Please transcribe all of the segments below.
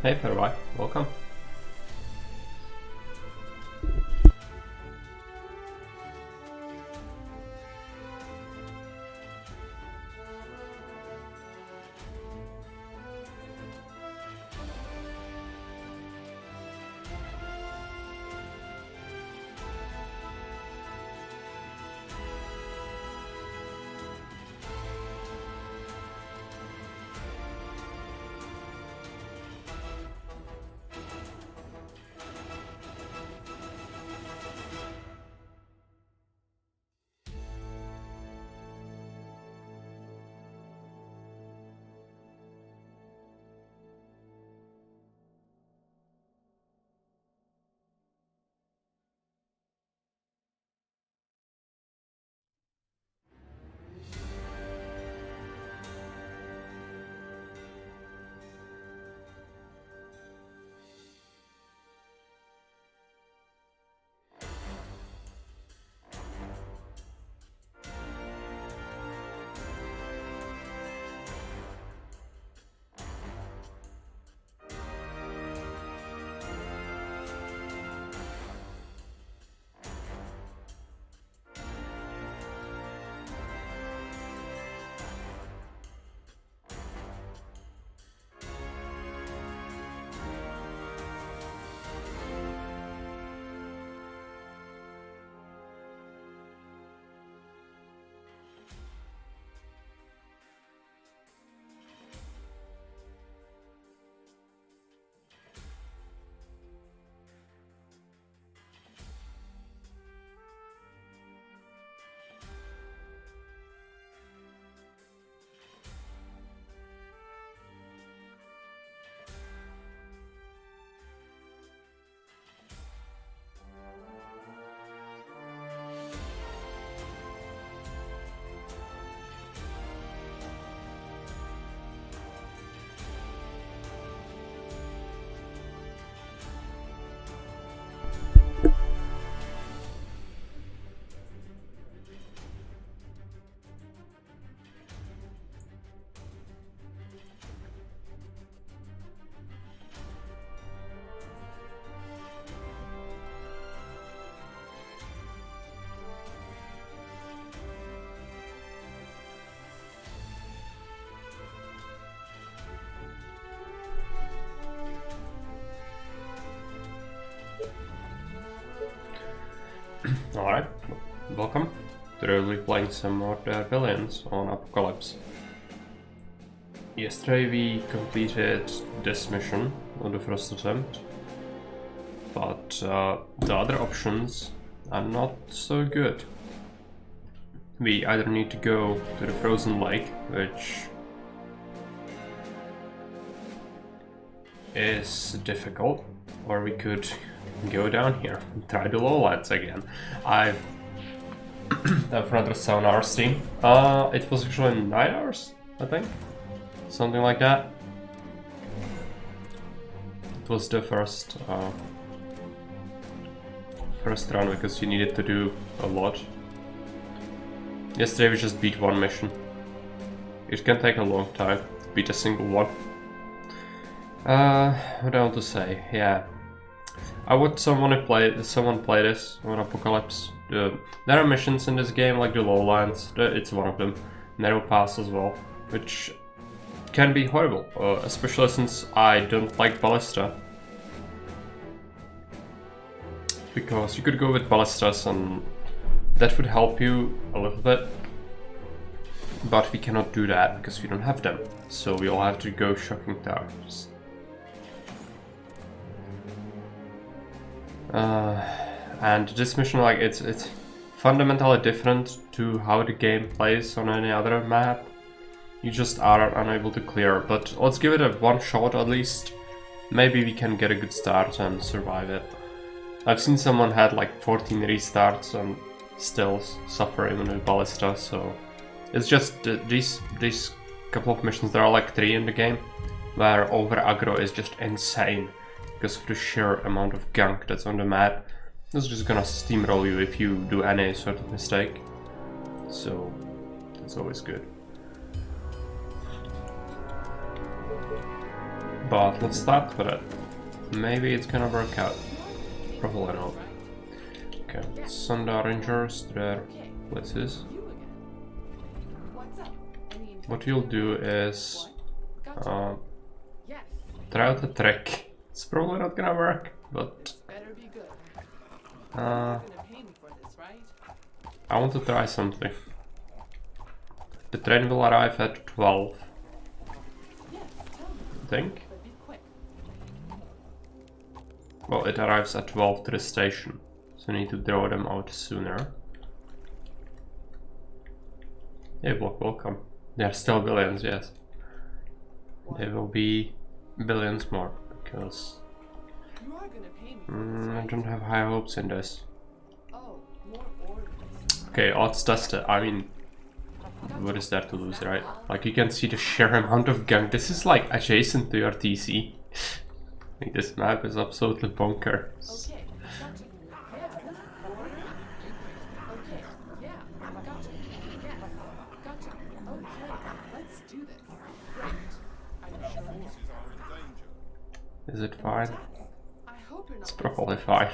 Hey Fervai, welcome. Alright, welcome. Today we'll be playing some more Billions on Apocalypse. Yesterday we completed this mission on the first attempt, but the other options are not so good. We either need to go to the Frozen Lake, which is difficult, or we could go down here and try the lowlands again. I've done for another 7 hours stream. It was actually 9 hours, I think. Something like that. It was the first run because you needed to do a lot. Yesterday we just beat one mission. It can take a long time to beat a single one. What do I want to say? Yeah. I would someone play this on Apocalypse. There are missions in this game like the Lowlands, it's one of them. Narrow Pass as well, which can be horrible, especially since I don't like Ballista. Because you could go with Ballistas and that would help you a little bit. But we cannot do that because we don't have them. So we all have to go Shocking Towers. And this mission, like, it's fundamentally different to how the game plays on any other map. You just are unable to clear, but let's give it a one shot at least. Maybe we can get a good start and survive it. I've seen someone had like 14 restarts and still suffer even with Ballista, so it's just these couple of missions. There are like 3 in the game where over aggro is just insane because of the sheer amount of gunk that's on the map. It's just gonna steamroll you if you do any sort of mistake, so that's always good. But let's start with it. Maybe it's gonna work out. Probably not. Okay, send our rangers to their places. What you'll do is try out a trick. It's probably not gonna work, but I want to try something. The train will arrive at 12. I think. Well, it arrives at 12 to the station, so we need to draw them out sooner. Hey, block, welcome. There are still billions, yes. There will be billions more, because I don't have high hopes in this. Okay, odds tested. I mean, what is there to lose, right? Like, you can see the sheer amount of gun. This is like adjacent to your TC. Like, this map is absolutely bonkers. Is it fine? It's probably fine.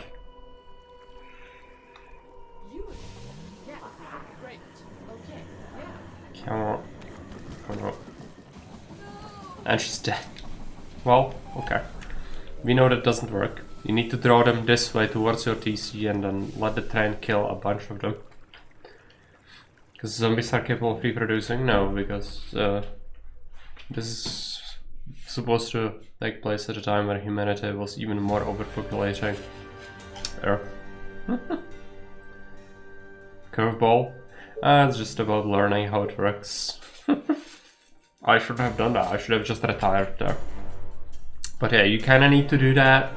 Come on. Oh no. And she's dead. Well, okay. We know that doesn't work. You need to draw them this way towards your TC and then let the train kill a bunch of them. Because zombies are capable of reproducing? No, because this is supposed to take place at a time where humanity was even more overpopulating Earth. Curveball. It's just about learning how it works. I should have done that. I should have just retired there. But yeah, you kinda need to do that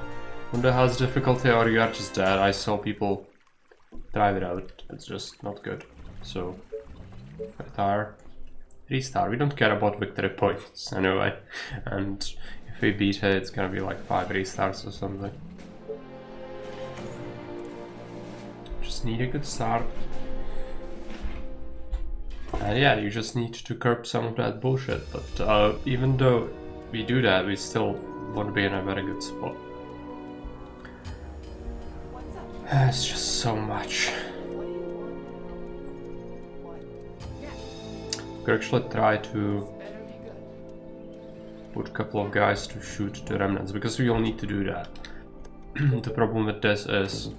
on the house difficulty or you are just dead. I saw people try it out. It's just not good. So, retire. Restart. We don't care about victory points anyway. And if we beat it, it's gonna be like 5 restarts or something. Just need a good start. And yeah, you just need to curb some of that bullshit. But even though we do that, we still want to be in a very good spot. It's just so much. We could actually try to put a couple of guys to shoot the remnants, because we all need to do that. The problem with this is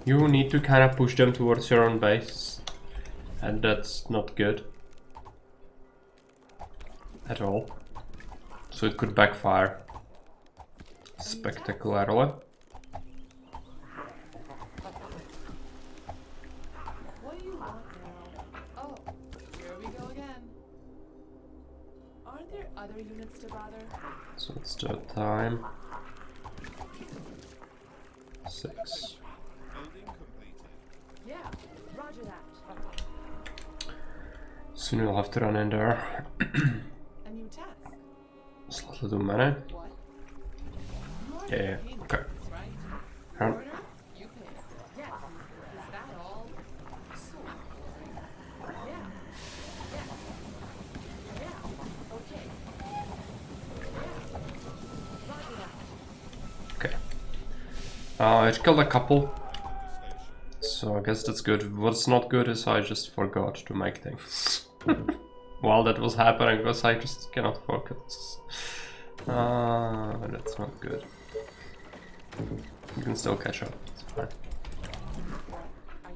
you need to kind of push them towards your own base, and that's not good at all. So it could backfire spectacularly. What do you want now? Oh, here we go again. Aren't there other units to bother? So it's the time. 6. Yeah, roger that. Soon you'll have to run in there. A new task. Slightly too many. What? Yeah, okay. Right? Run. Order? You pay. Yes. Is that all? So. Yeah. Yes. Yeah. Okay. Yeah. Roger that. Okay. It killed a couple. So I guess that's good. What's not good is I just forgot to make things. While that was happening, because I just cannot focus. That's not good. You can still catch up, it's fine.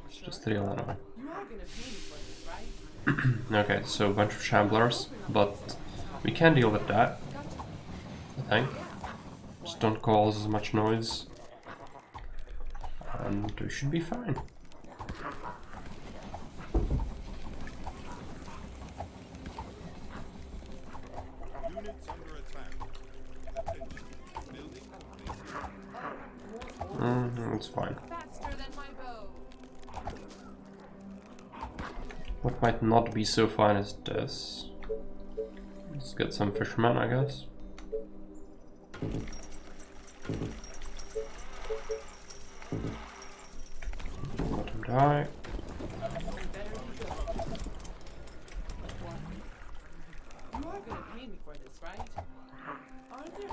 It's just real annoying. You are gonna pay me for this, right? Okay, so a bunch of shamblers, but we can deal with that, I think. Just don't cause as much noise. And we should be fine. It's fine. Faster than my bow. What might not be so fine is this. Let's get some fishermen, I guess. Let him die. You are gonna pay me for this, right? Aren't there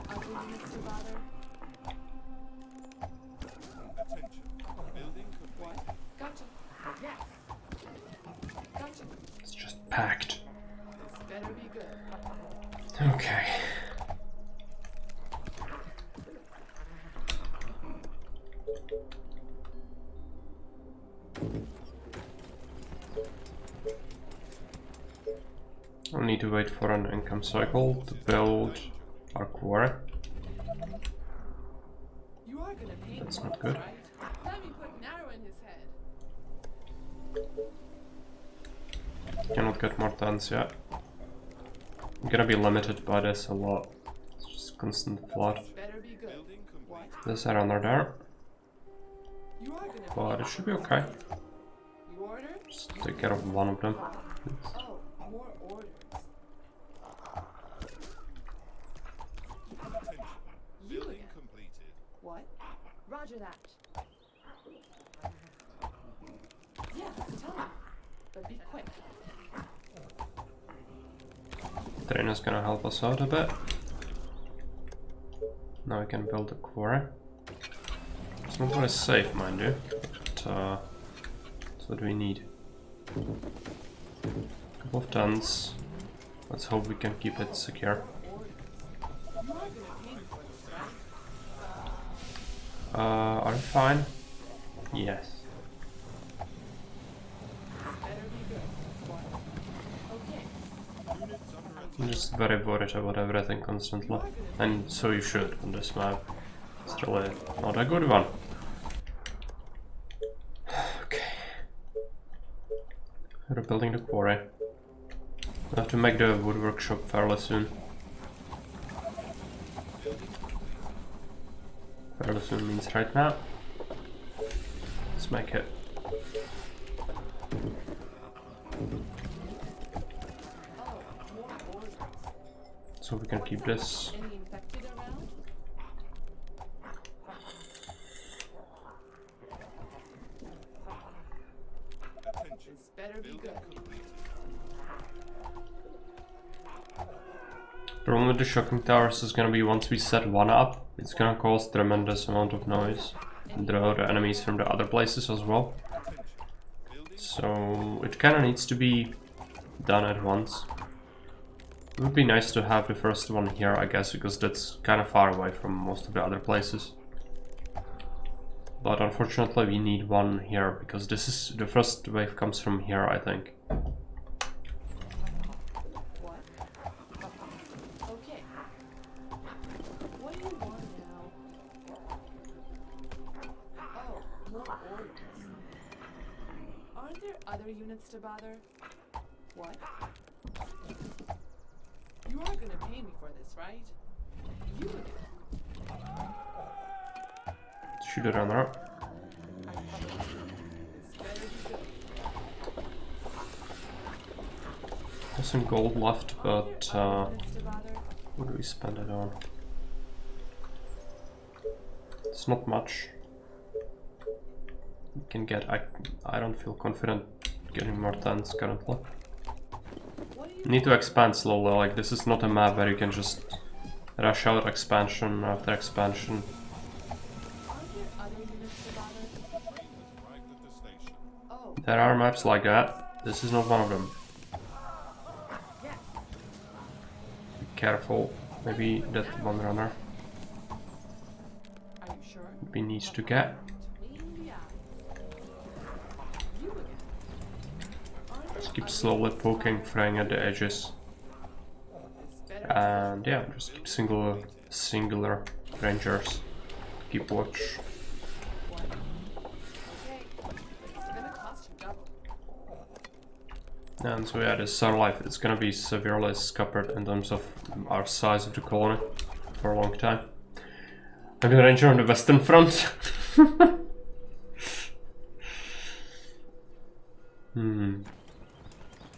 I'll need to wait for an income cycle to build our quarry. You are gonna pay That's me not for this, good. right? Let me put an arrow in his head. Cannot get more tons yet. I'm gonna be limited by this a lot. It's just constant flood. This better be good. What? There's another there, You are gonna but it should be okay. You order? Just take care of one of them. Oh, more orders. You again. What? Roger that. Yes, tell me. But be quick. Trainer's gonna help us out a bit. Now we can build a quarry. It's not very safe, mind you, but that's what we need. Couple of tons. Let's hope we can keep it secure. Are we fine? Yes. I'm just very worried about everything constantly. And so you should on this map. It's really not a good one. Okay. We're building the quarry. We have to make the wood workshop fairly soon. Fairly soon means right now. Let's make it. So we can keep this. Any infected around? This better be good. The problem with the shocking towers is gonna be once we set one up, it's gonna cause tremendous amount of noise and draw the enemies from the other places as well. So it kinda needs to be done at once. It would be nice to have the first one here, I guess, because that's kinda far away from most of the other places. But unfortunately we need one here, because this is the first wave comes from here, I think. What? Okay. What do you want now? Oh, more orders. Aren't there other units to bother? What? You are gonna pay me for this, right? You again. Shoot it on her. This better be good. There's some gold left, but Units to bother? what do we spend it on? It's not much. We can get. I don't feel confident getting more tons currently. What do you Need to expand slowly. Like this is not a map where you can just rush out expansion after expansion. Aren't there other units to bother? Oh, There are maps like that. This is not one of them. yes. Be careful. Maybe that one runner Are you sure? we need to get. Between the eyes. You again. Aren't there Just keep other slowly units to poking, bother? fraying at the edges. This better And yeah, just keep singular rangers. Keep watch. What? Okay, it's gonna cost you double. And so yeah, this Sun Life, it's gonna be severely scuppered in terms of our size of the colony for a long time. Maybe a ranger on the western front.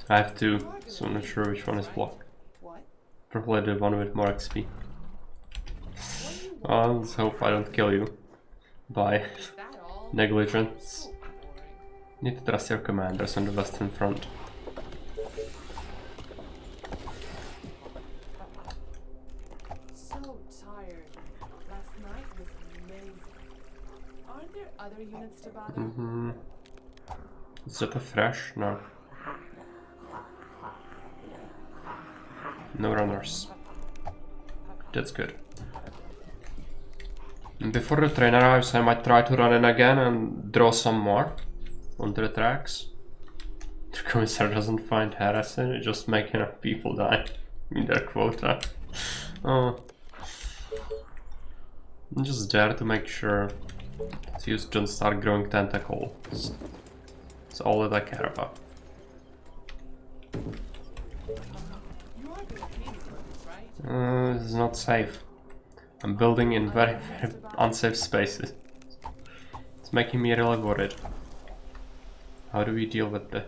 I have two, so I'm not sure which one is blocked. What? Probably the one with more XP. What do you want? Well, let's hope I don't kill you by Is that all? negligence. So boring. Need to trust your commanders on the western front. So tired. Last night was amazing. Aren't there other units to bother? Is it a fresh? No. No runners. That's good. Before the train arrives, I might try to run in again and draw some more onto the tracks. The commissar doesn't find Harrison, it's just making enough people die in their quota. Oh. I'm just there to make sure that you don't start growing tentacles. That's all that I care about. This is not safe. I'm building in very, very unsafe spaces. It's making me really worried. How do we deal with the...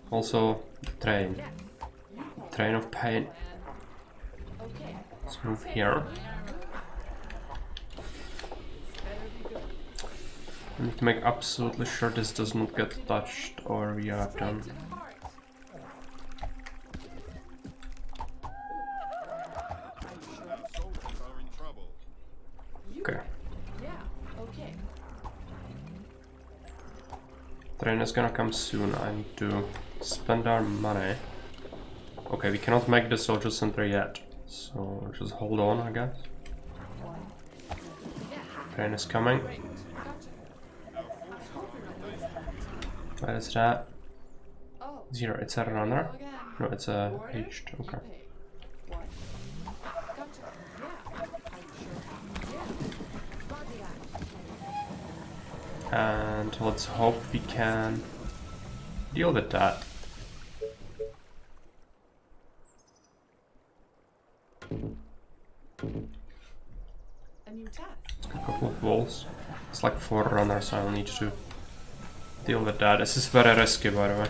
Also, the train. Train of pain. Let's move here. I need to make absolutely sure this does not get touched or we are done. Okay. Train is gonna come soon. I need to spend our money. Okay, we cannot make the soldier center yet, so just hold on, I guess. Train is coming. What is that? 0, it's a runner? No, it's a H2, okay. And let's hope we can deal with that. A new task. A couple of walls. It's like 4 runners, I'll need to deal with that. This is very risky, by the way.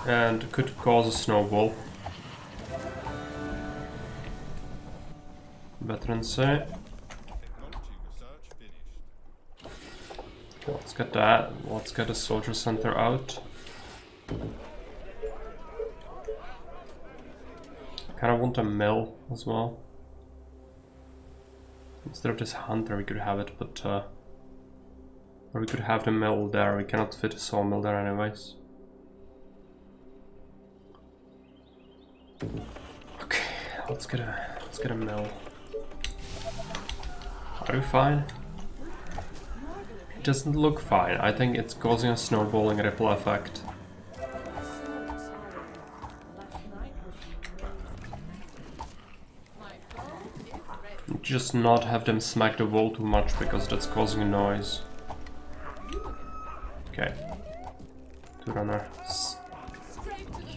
And could cause a snowball. Veterans say. Okay, let's get that. Let's get a soldier center out. I kinda want a mill as well. Instead of this hunter we could have it, but or we could have the mill there. We cannot fit a sawmill there anyways. Okay, let's get a mill. Are you fine? It doesn't look fine. I think it's causing a snowballing ripple effect. Just not have them smack the wall too much because that's causing a noise. Okay. 2 runners.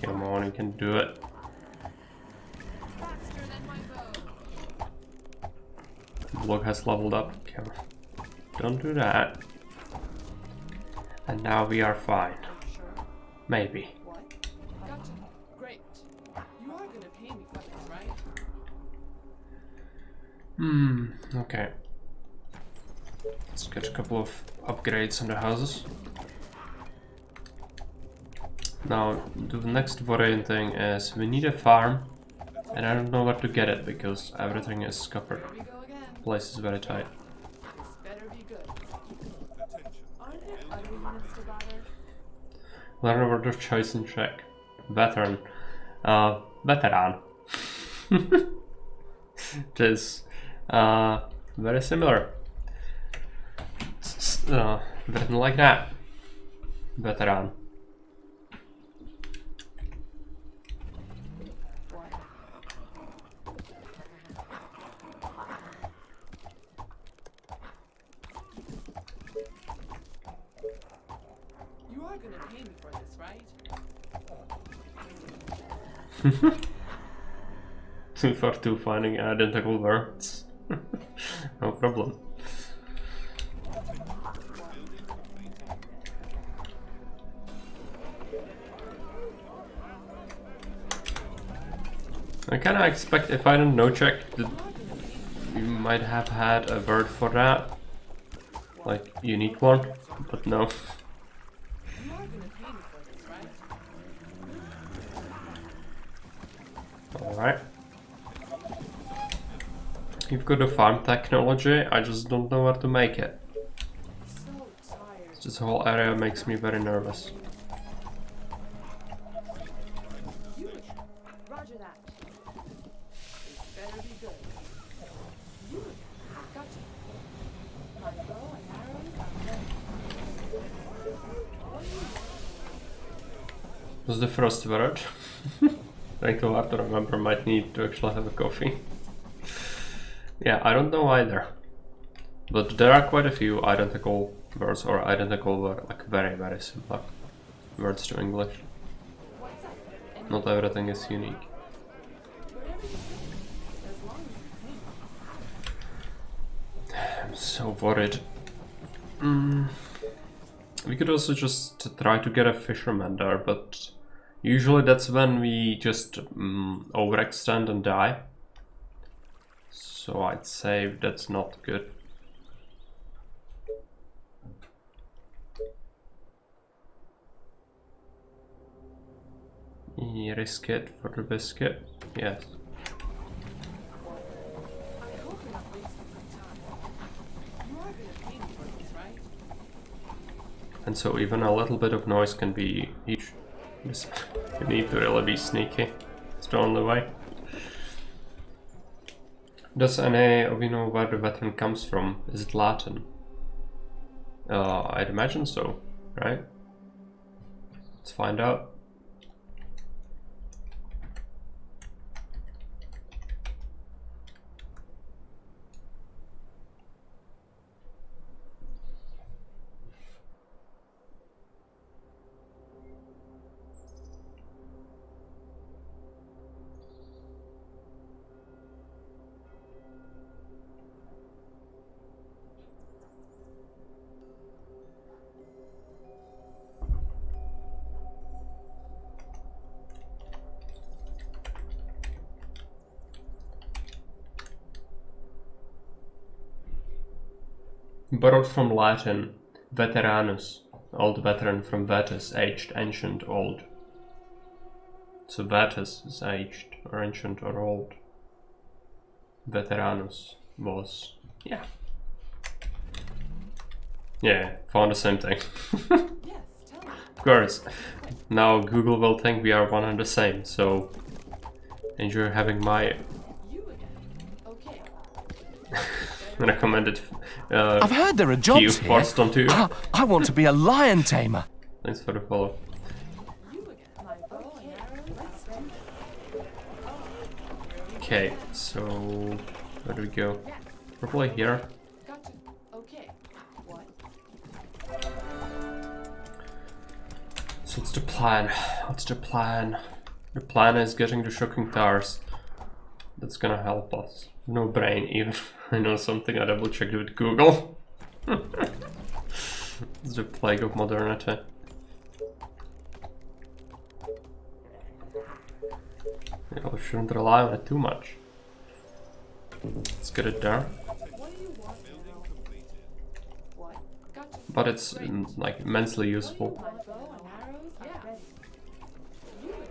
Come on, you can do it. Block has leveled up. Okay. Don't do that. And now we are fine. Maybe. Gotcha. Great. You are gonna pay me for this, right? Okay. Let's get a couple of upgrades on the houses. Now, the next worrying thing is we need a farm, and I don't know where to get it because everything is scuppered. Here we go again. Place is very tight. This better be good. Aren't there other units to bother? Learn about the choice and check. Veteran. Veteran. It is very similar. Written like that. Veteran. You are gonna pay me for this, right? For 2 finding identical words. No problem. I kinda expect if I don't know check that we might have had a word for that. Like unique one, but no. You are gonna pay me for this, right? Alright. You've got a farm technology, I just don't know where to make it. So tired. This whole area makes me very nervous. Roger that. Was the first word? Trying too hard to remember, might need to actually have a coffee. Yeah, I don't know either. But there are quite a few identical words or identical words, like very, very similar words to English. What's up? Not everything is unique. Whatever you think, as long as you clean. I'm so worried. We could also just try to get a fisherman there, but usually that's when we just overextend and die. So I'd say that's not good. Risk it for the biscuit. Yes. I hope you're not wasting my time. You are gonna pay me for this, right? And so even a little bit of noise can be huge. You need to really be sneaky. It's on the way. Does any of you know where the veteran comes from? Is it Latin? I'd imagine so, right? Let's find out. Borrowed from Latin, veteranus, old veteran from vetus, aged, ancient, old. So vetus is aged, or ancient, or old. Veteranus was, yeah. Yeah, found the same thing. Yes, tell me. Of course. Now Google will think we are one and the same, so enjoy having my You again. Okay. recommended I've heard there are queue jobs here. forced onto you. I want to be a lion tamer. Thanks for the follow. You again. My bow and arrows. Let's do this. Okay, so where do we go? Yes. Probably here. Gotcha. Okay. What? So what's the plan? What's the plan? The plan is getting the shocking towers. That's gonna help us. No brain even. I know something, I double checked with Google. It's the plague of modernity. Yeah, we shouldn't rely on it too much. Let's get it there. What do you want now? What? Gotcha. But it's like immensely useful. My bow and arrows. Yeah. You again.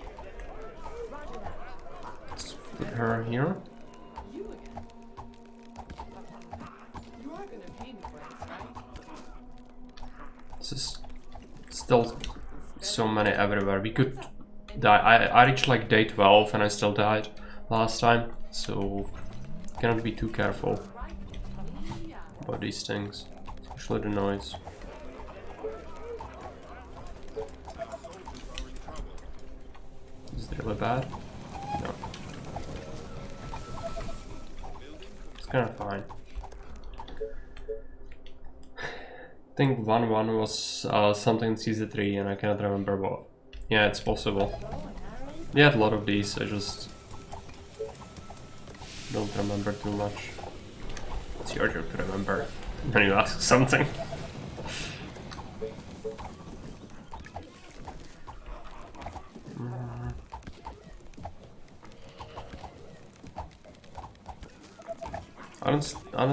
Roger that. Let's put her here. You again. You are gonna pay me for this, right? This is still so many everywhere. We could die. I reached like day 12 and I still died last time, so cannot be too careful about these things, especially the noise. Is it really bad? No. It's kind of fine. I think 1-1 was something in Season 3 and I cannot remember what. Yeah, it's possible. We had a lot of these, I just don't remember too much. It's your job to remember when you ask something.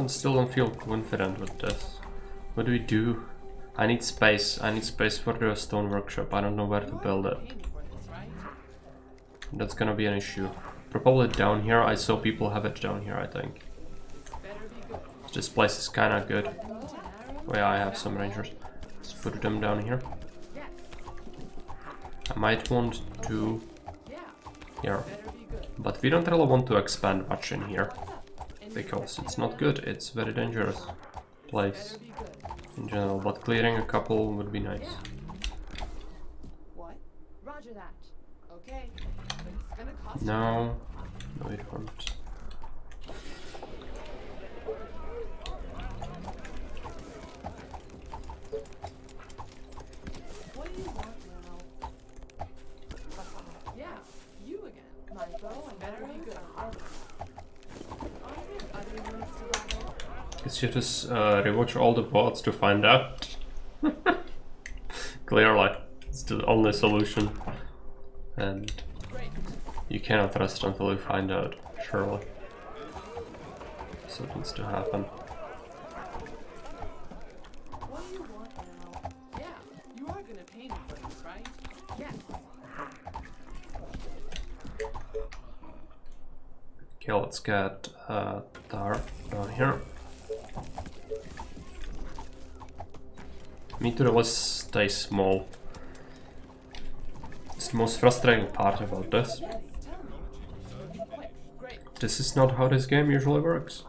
Still don't feel confident with this. What do we do? I need space. I need space for the stone workshop. I don't know where to build it. Pay me for this, right? That's gonna be an issue. Probably down here. I saw people have it down here, I think. Better be good. This place is kinda good. Bow and arrows. Oh yeah, I have some rangers. Let's put them down here. Yes. I might want to Yeah. here. Better be good. But we don't really want to expand much in here. What's up? Any Because it's not good. It's very dangerous place Better be good. in general. But clearing a couple would be nice. What? Roger that. costume? No. No, it won't. What do you want now? Yeah, you again. My bow and arrows are ready. Aren't there other units to battle? Guess you just rewatch all the VODs to find out. Clearly, it's the only solution. And Great. you cannot rest until you find out, surely. So it needs to happen. What do you want now? Yeah, you are gonna pay me for this, right? Yes. Okay, let's get Tar down here. Me to the list stay small. It's the most frustrating part about this. Yes, tell me. Be quick. Great. This is not how this game usually works.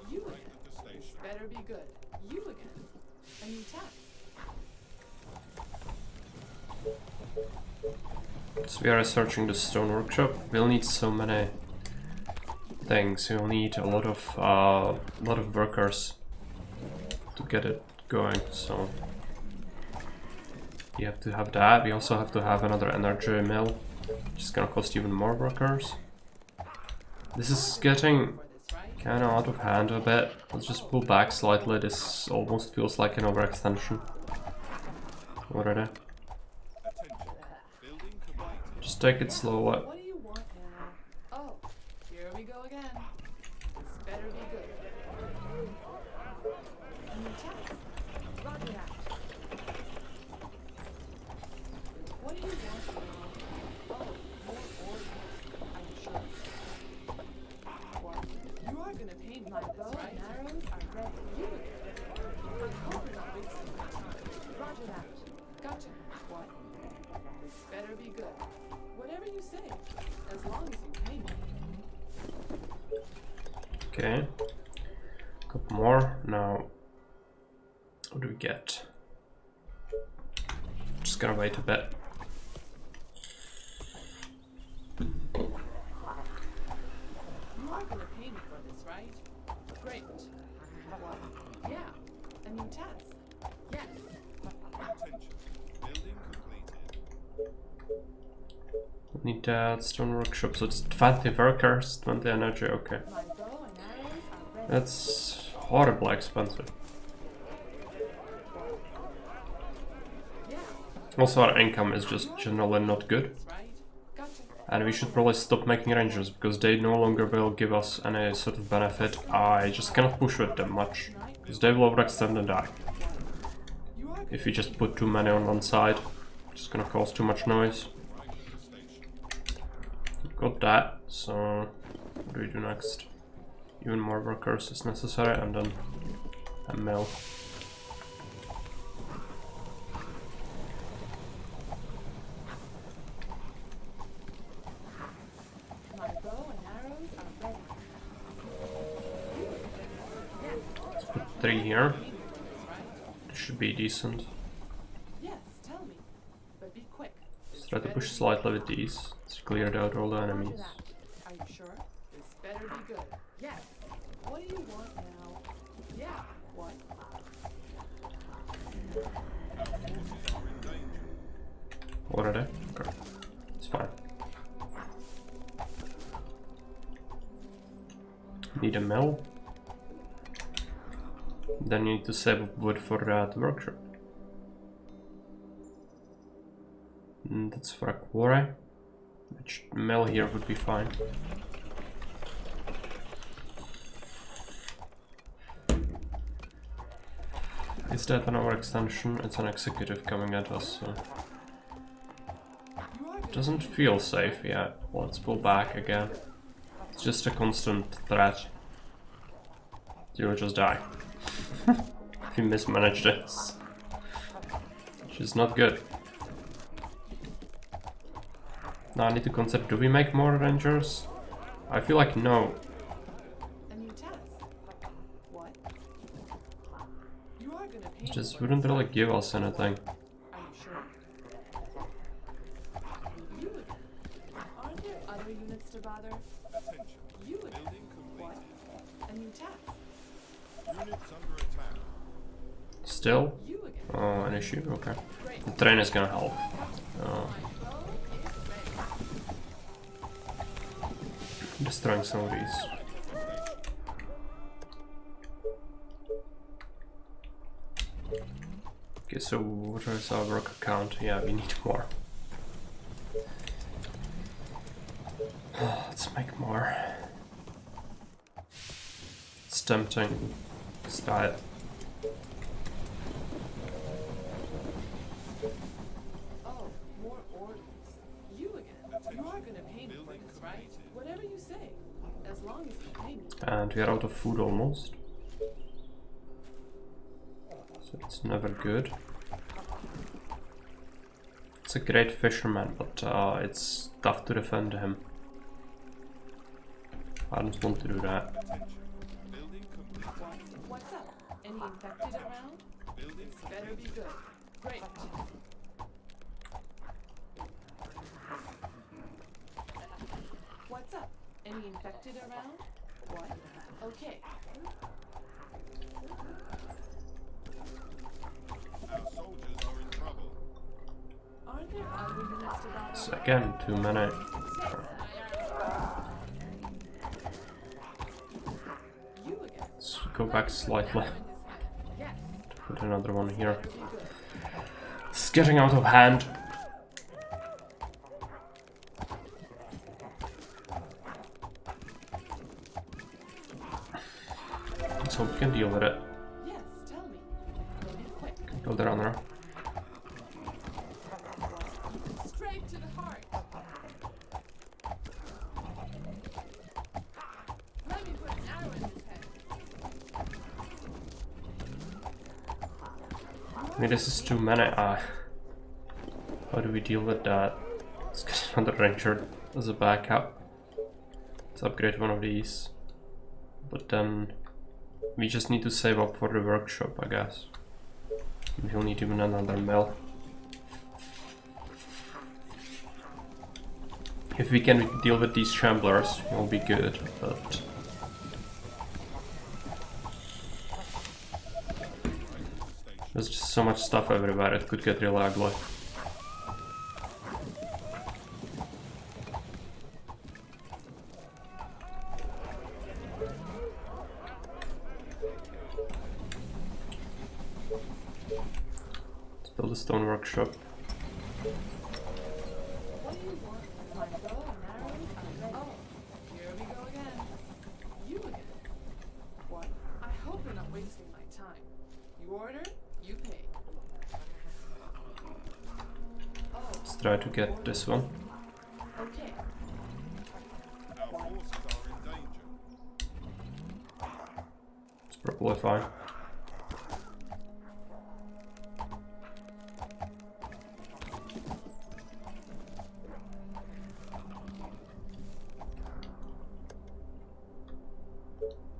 You again. This better be good. You again. A new task. So we are researching the stone workshop. We'll need so many things. We'll need a lot of workers to get it going. So you have to have that. We also have to have another energy mill, which is gonna cost even more workers. This is getting For this, right? kind of out of hand a bit. Let's just pull back slightly. This almost feels like an overextension already. Just take it slowly. What do you want now? Oh, here we go again. This better be good. A new task. Roger that. What do you want now? Oh, more orders. I'm sure. What? You are gonna pay me. My bow and arrows are ready. You again. I hope you're not wasting my time. Roger that. Gotcha. What? This better be good. Whatever you say, as long as you pay me. Okay. Couple more. Now, what do we get? Just gonna wait a bit. You are gonna pay me for this, right? Great. What? Yeah. A new task. Yes. Need that stone workshop. So it's 20 workers, 20 energy. Okay, My bow and arrows are ready. that's horribly expensive. Yeah. Also, our income is just generally not good. That's right. Gotcha. And we should probably stop making rangers because they no longer will give us any sort of benefit. I just cannot push with them much because they will overextend and die. You are If we just put too many on one side, it's gonna cause too much noise. Got that, so what do we do next? Even more workers is necessary, and then a mill. my bow and arrows are ready. Yes. Let's put 3 here. Pay me for this, right? It should be decent. Yes. Tell me. But be quick. Let's try to push slightly with these. Let's clear out all the enemies. Are you sure? This better be good. Yes. What do you want now? Yeah. What? What are they? Okay. It's fine. Need a mill. Then you need to save wood for that workshop. And that's for a quarry. Which mill here would be fine. Is that an overextension? It's an executive coming at us, so it doesn't feel safe yet. Let's pull back again. It's just a constant threat. You'll just die. If you mismanage this. Which is not good. Now I need to consider, do we make more rangers? I feel like no. A new task. What? You are gonna pay This wouldn't really give us anything. Are you sure? You again. Aren't there other units to bother? Attention. You again. Building What? completed. A new task. Units under attack. Still? You again. Oh, an issue? Okay. Great. The train is gonna help. My bow is ready. Destroying some of these. Okay, so what is our work count? Yeah, we need more. Let's make more. It's tempting. Let's try it. Oh, more orders. You again. You are gonna pay me for this, right? Whatever you say. As long as you pay me. And we are out of food almost. So it's never good. It's a great fisherman, but it's tough to defend him. I don't want to do that. Attention. Building completed. What's up? Any infected around? Building This better be good. Great. What's up? Any infected around? What? Okay. Our soldiers are in trouble. Aren't there other units to bother? So again, too many. You again. Let's go back slightly. Yes. Put another one here. Better be good. It's getting out of hand. Let's hope we can deal with it. Yes, tell me. Go be quick. Build a runner. Straight to the heart. Let me put an arrow in his head. I mean, this is too many. How do we deal with that? Let's get another ranger as a backup. Let's upgrade one of these. But then we just need to save up for the workshop, I guess. We'll need even another mill. If we can deal with these shamblers, it'll be good, but... There's just so much stuff everywhere, it could get really ugly. Let's build a stone workshop. What do you want? My bow and arrows are ready. Oh, here we go again. You again. What? I hope you're not wasting my time. You order, you pay. Oh, Let's try to get this one. okay. Our forces are in danger. It's probably fine.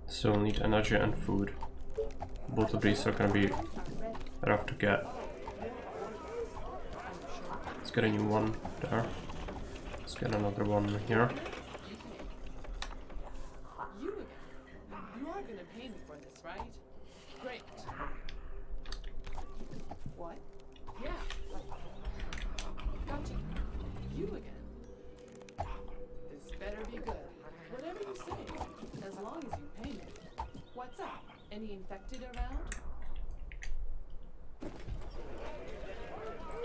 So we'll need energy and food. Both of these are gonna be rough to get. Let's get a new one there. Let's get another one here. You again. You are gonna pay me for this, right? Great. What? Yeah. Gotcha. You again. This better be good. Whatever you say, as long as you pay me. What's up? Any infected around?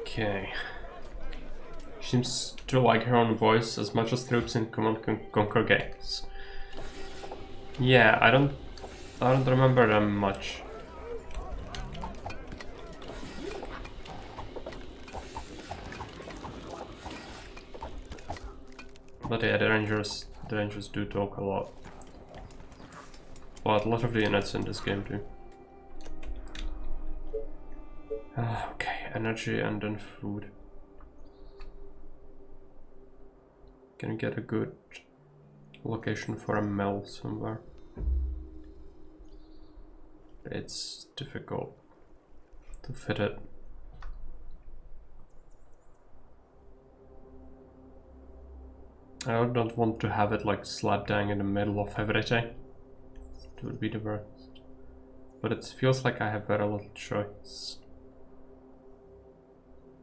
Okay. She seems to like her own voice as much as troops in Command Conquer games. Yeah, I don't remember them much. But yeah, the rangers do talk a lot. But a lot of the units in this game too. Okay, energy and then food. Can you get a good location for a mill somewhere? It's difficult. to fit it. I don't want to have it like slap bang in the middle of everything. It would be the worst. But it feels like I have very little choice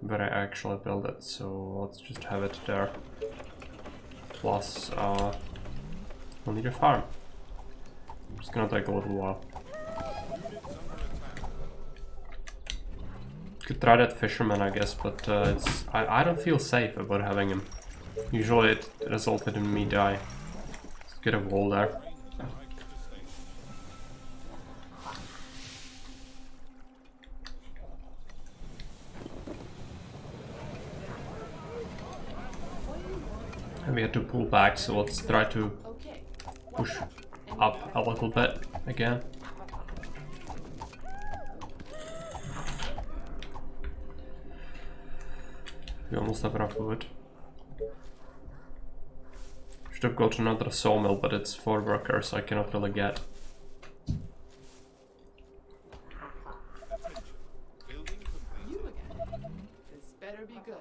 where I actually build it, so let's just have it there. Plus, we'll need a farm. It's gonna take a little while. Could try that fisherman, I guess, but I don't feel safe about having him. Usually it resulted in me die. Let's get a wall there. And we had to pull back, so let's try to Okay. push up a little bit again. We almost have enough wood. Should have got another sawmill, but it's 4 workers, I cannot really get. Building complete. You again. This better be good.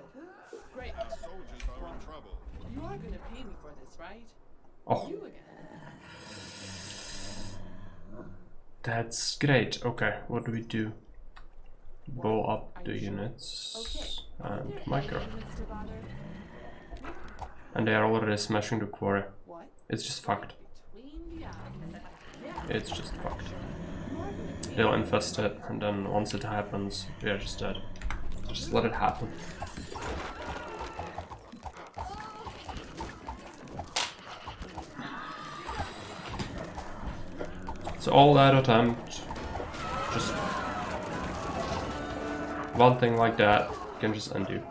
Great. Our soldiers are in trouble. You are gonna pay me for this, right? Oh, You again. that's great. Okay, what do we do? Blow up the units Okay. and There micro. any limits to bother? And they are already smashing the quarry. What? It's just fucked. Between the eyes. Yeah. It's just fucked. You are gonna pay They'll infest it, and then once it happens, we are just dead. Just let it happen. So all that attempt, just one thing like that can just end you.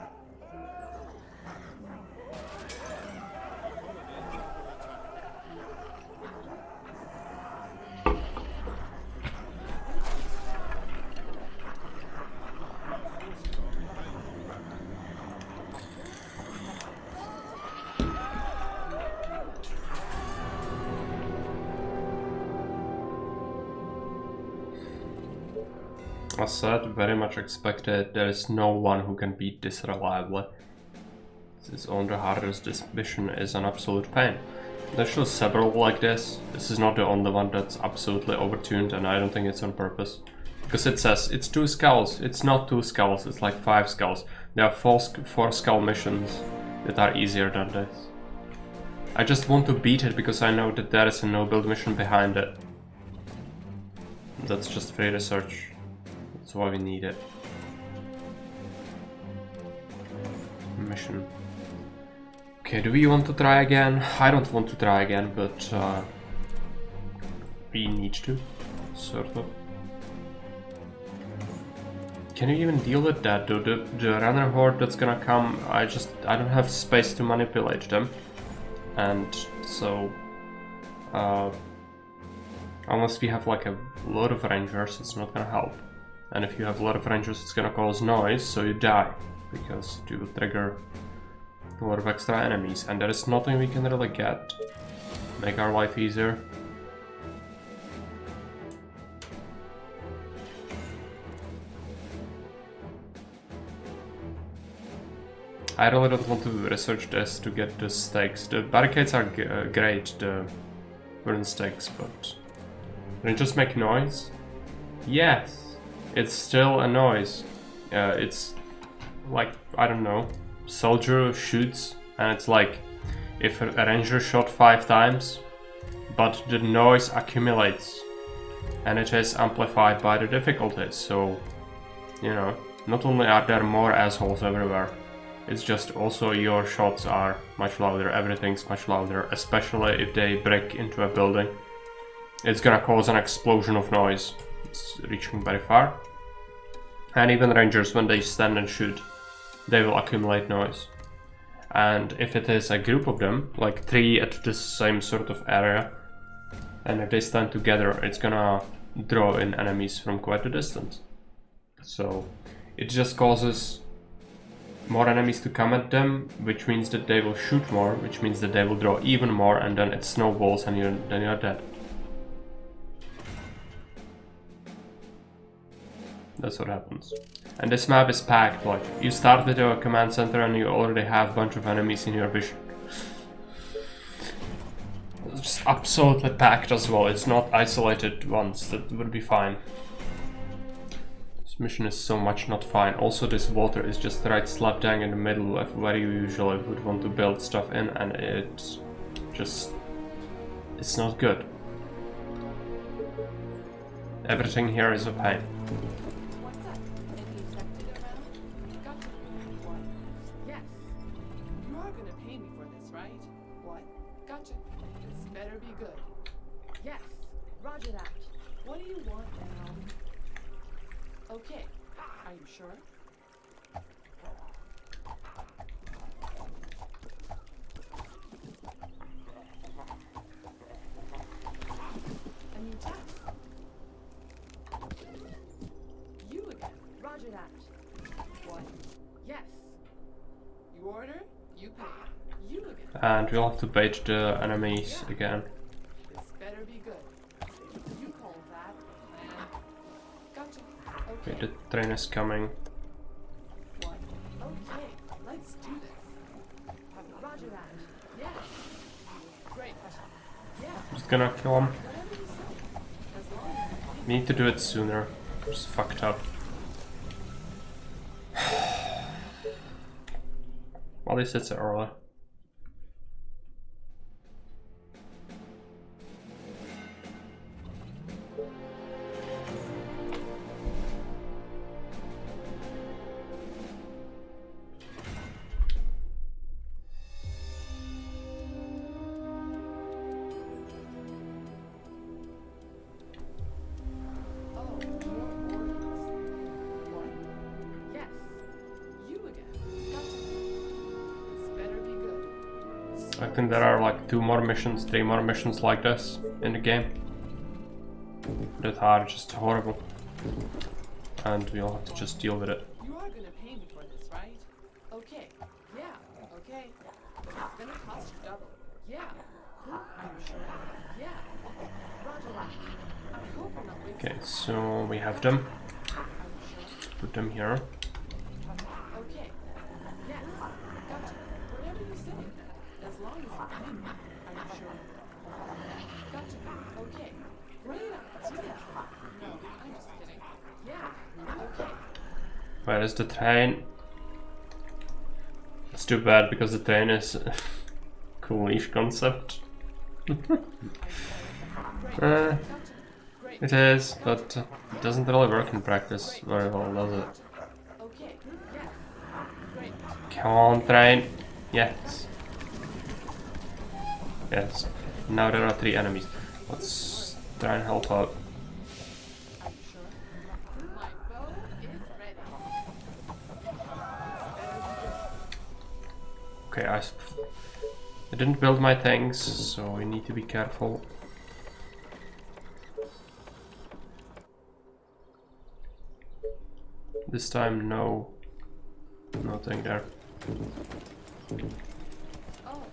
As said, very much expected. There is no one who can beat this reliably. This is on the hardest. This mission is an absolute pain. There's still several like this. This is not the only one that's absolutely overtuned, and I don't think it's on purpose. Because it says it's 2 skulls. It's not 2 skulls, it's like 5 skulls. There are 4 skull missions that are easier than this. I just want to beat it because I know that there is a no build mission behind it. That's just free research. That's why we need it. Mission. Okay, do we want to try again? I don't want to try again, but we need to, sort of. Can you even deal with that? The runner horde that's gonna come, I don't have space to manipulate them. And so, unless we have like a lot of rangers, it's not gonna help. And if you have a lot of rangers, it's gonna cause noise, so you die. Because you will trigger a lot of extra enemies. And there is nothing we can really get. Make our life easier. I really don't want to research this to get the stakes. The barricades are great, the wooden stakes, but they just make noise? Yes, it's still a noise. It's like, I don't know, soldier shoots and it's like if a ranger shot 5 times, but the noise accumulates and it is amplified by the difficulty. So, you know, not only are there more assholes everywhere, it's just also your shots are much louder, everything's much louder, especially if they break into a building. It's gonna cause an explosion of noise. It's reaching very far. And even rangers, when they stand and shoot, they will accumulate noise. And if it is a group of them, like 3 at the same sort of area, and if they stand together, it's gonna draw in enemies from quite a distance. So it just causes more enemies to come at them, which means that they will shoot more, which means that they will draw even more, and then it snowballs and then you're dead. That's what happens. And this map is packed, like, you start with your command center and you already have a bunch of enemies in your vision. It's just absolutely packed as well, it's not isolated ones, that would be fine. This mission is so much not fine. Also, this water is just right slap bang in the middle of where you usually would want to build stuff in, and it's just... it's not good. Everything here is a pain. What's up? Any infected around? Gotcha. What? Yes. You are gonna pay me for this, right? What? Gotcha. This better be good. Yes. Roger that. What do you want now? Okay. Are you sure? A new task. You again. Roger that. What? Yes. You order, you pay. You again. And we'll have to bait the enemies again. This better be good. You call that a plan? Gotcha. Okay, Okay. the train is coming. What? Okay. Let's do this. Roger that. Yeah. Great. Yeah. Just gonna kill him. Whatever you say. As long as We need to do it sooner. It's fucked up. At least it's early. Oh, more orders. What? Yes. You again. Gotcha. This better be good. I think there are like 2 more missions, 3 more missions like this in the game that are just horrible, and we'll have to just deal with it. You are gonna pay me for this, right? Okay. Yeah. Okay. But it's gonna cost you double. Yeah. Are you sure? Yeah. Roger that. I hope you're not wasting. Okay, so we have them. Are you sure? Put them here. Okay. Yes. Gotcha. Whatever you say. As long as you pay me. Are you sure? Gotcha. Okay. Great idea. No, I'm just kidding. Yeah. Okay. Where is the train? It's too bad because the train is a cool niche concept. Great. Uh, Gotcha. Great. it is, but it doesn't really work in practice very well, does it? Okay. Yes. Great. Come on, train. Yes. Yes. Now there are 3 enemies. Let's try and help out. Are you sure? My bow is ready. Okay, I didn't build my things, so we need to be careful. This time, no. Nothing there. Oh,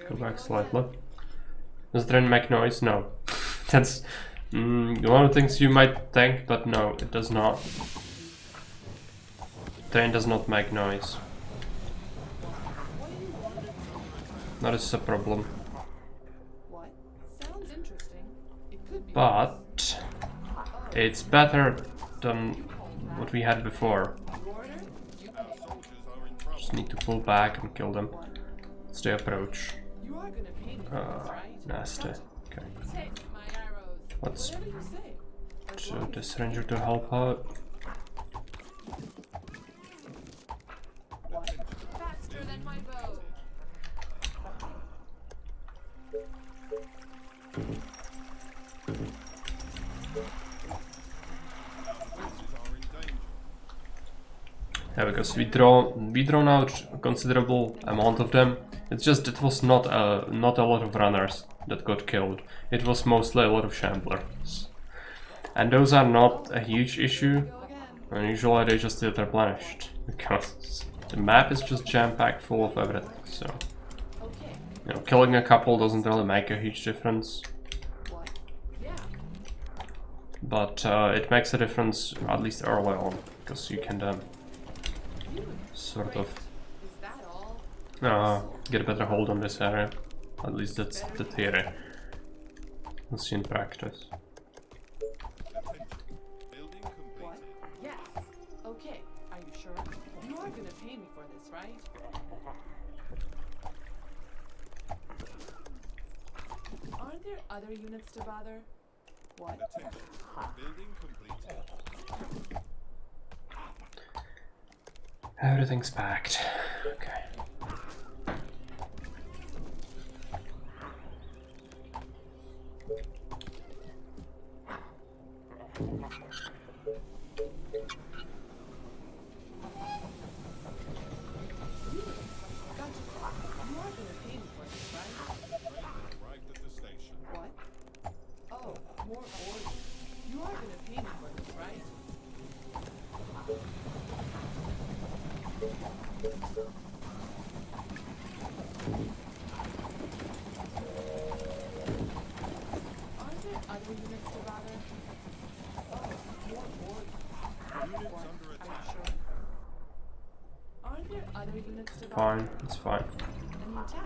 Go back slightly. Does the train make noise? No. That's one of the things you might think, but no, it does not. Train does not make noise. That is a problem. what? Sounds interesting. It could be. But it's better than what we had before. You order, you pay. Soldiers are in trouble. Just need to pull back and kill them. It's the approach. You are gonna pay me for this, right? Nasty. Gotcha. Okay. Take my arrows. Let's Whatever you say. As shoot long this ranger to help out. What? Faster than my bow. Forces are in danger. Yeah, because we drawn out a considerable amount of them. It's just it was not a lot of runners that got killed. It was mostly a lot of shamblers, and those are not a huge issue. Go again. And usually they just get replenished because the map is just jam-packed full of everything. So Okay. you know, killing a couple doesn't really make a huge difference. What? Yeah. but it makes a difference at least early on, because you can then sort of Is that all? get a better hold on this area. At least that's the theory. We'll see in practice. Building What? completed. Yes. Okay. Are you sure? You are gonna pay me for this, right? Aren't there other units to bother? What? Attention. Building completed. Everything's packed. Okay. Gotcha. You are gonna pay me for this, right? Arrived at the station. What? Oh, more orders. You are gonna pay me for this, right? Aren't there other units to bother? Oh, more orders. Units What? under Are attack. you sure? Aren't there other units to bother? Fine, it's fine. A new task.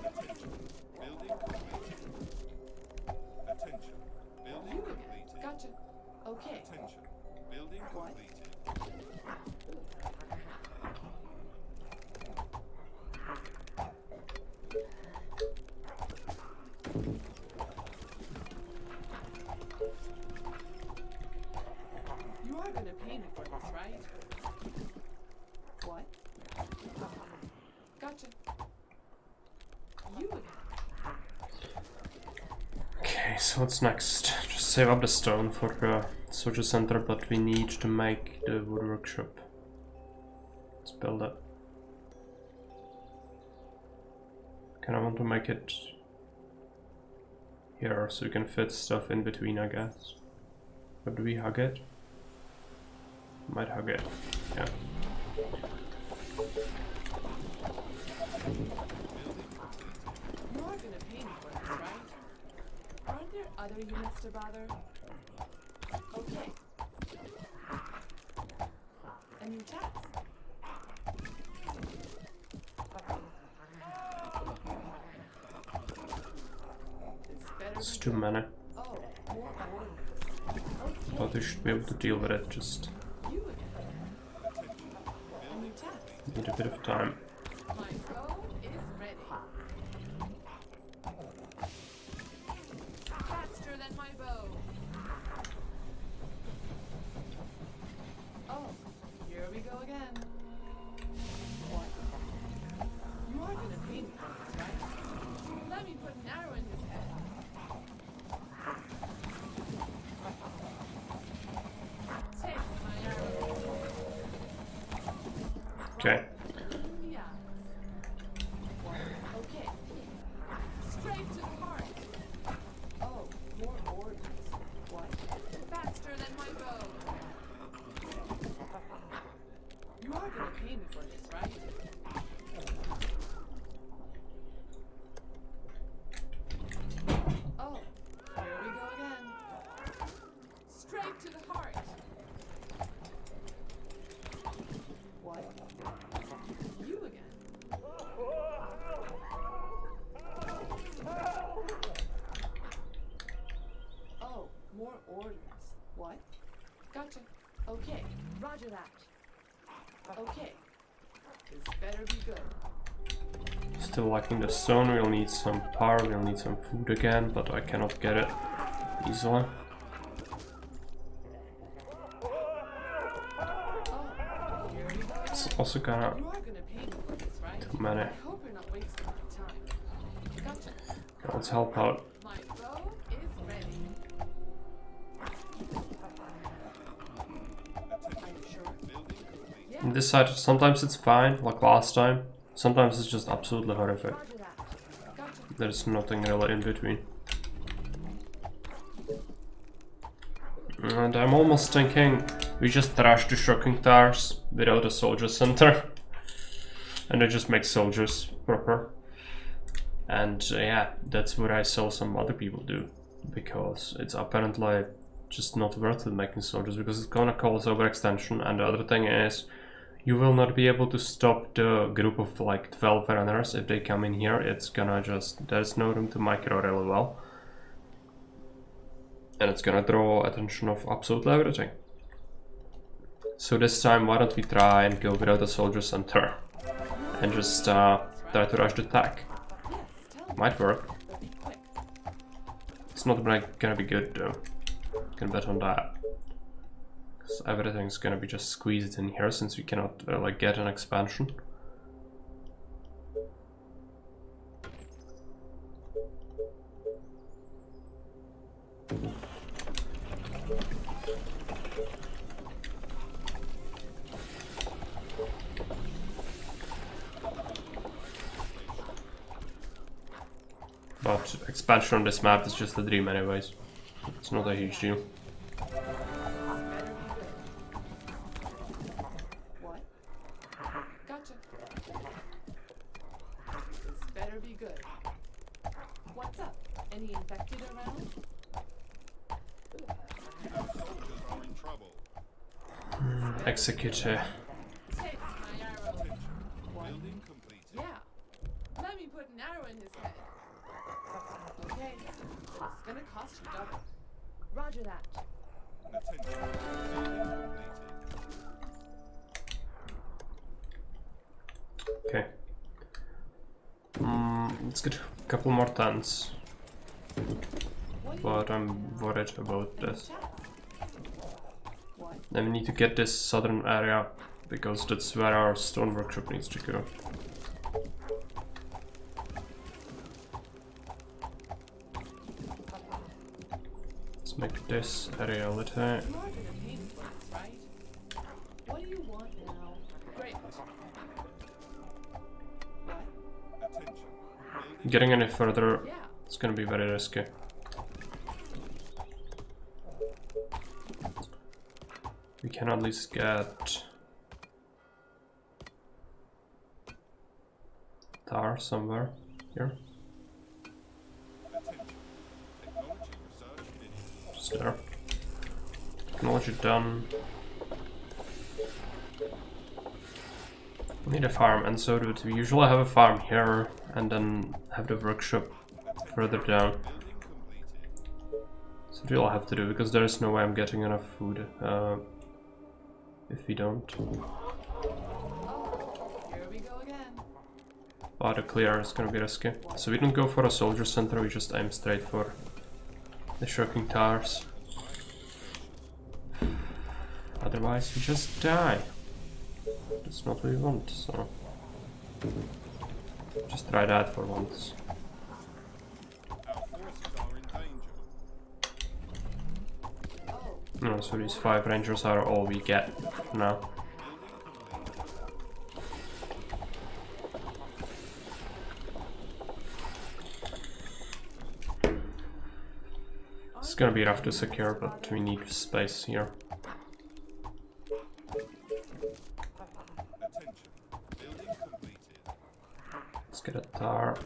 Building completed. Attention. Building You completed. again. Gotcha. Okay. Attention. Building What? completed. You are gonna pay me for this, right? What? Gotcha. You again. Okay, so what's next? Just save up the stone for the soldier center, but we need to make the wood workshop. Let's build it. Kind of want to make it here so we can fit stuff in between, I guess. But do we hug it? Might hug it. Yeah. You are gonna pay me for this, right? Aren't there other units to bother? Okay. A new task. This better It's be too good. many. Oh, more orders. Okay. But we should be able to deal with it, just You again. A new task. need a bit of time. My bow is ready. Faster than my bow. Oh, here we go again. What? You are gonna pay me for this, right? Let me put an arrow in his head. Take my arrow. Okay. Yeah. Okay. Straight to the heart. Oh, more orders. What? Faster than my bow. You are gonna pay me for this, right? Oh, here we go again. Straight to the heart. What? You again. Oh, more orders. What? Gotcha. Okay, roger that. Okay. This better be good. Still lacking the stone, we'll need some power, we'll need some food again, but I cannot get it easily. Oh, here we go It's again. also kinda You are gonna pay me for this, right? too many. I hope you're not wasting my time. Gotcha. Let's help out. My bow is ready. Are you sure? Yeah, On this side, sometimes it's fine, like last time. Sometimes it's just absolutely horrific. roger that. Gotcha. There's nothing really in between. And I'm almost thinking we just trash the shocking towers without a soldier center. And it just makes soldiers proper. And yeah, that's what I saw some other people do, because it's apparently just not worth it making soldiers, because it's gonna cause overextension. And the other thing is, you will not be able to stop the group of like 12 runners if they come in here. It's gonna just, there's no room to micro really well, and it's gonna draw attention of absolutely everything. So this time, why don't we try and go without a soldier center and just try to rush the attack. Might work. It's not gonna be good though. Can bet on that. Because everything's gonna be just squeezed in here since we cannot like get an expansion. But expansion on this map is just a dream anyways. It's not a huge deal. What? Gotcha. This better be good. What's up? Any infected around? Our soldiers are in trouble. Executor. Take my arrow. What? Building completed. Yeah. Let me put an arrow in his head. Okay, but it's gonna cost you double. Roger that. Attention. Building completed. Okay. Let's get a couple more tons. What do you But I'm worried about this. chest? What? Then we need to get this southern area, because that's where our stone workshop needs to go. Let's make this area a little. You are gonna pay for this, right? What do you want now? Great. What? Attention. Building Getting any further, Yeah. it's gonna be very risky. We can at least get tar somewhere here. attention. Technology research finished. Just there. Technology done. We need a farm, and so do we usually have a farm here and then have the workshop further down. Building completed. So we'll have to do, because there is no way I'm getting enough food if we don't. Oh, here we go again. But the clear is gonna be risky. So we don't go for a soldier center, we just aim straight for the shocking towers. Otherwise we just die. That's not what we want, so just try that for once. Our forces are in danger. Oh, No, so these 5 rangers are all we get now. It's gonna be rough to secure, but we need space here. Attention. Building completed. Let's get a tar.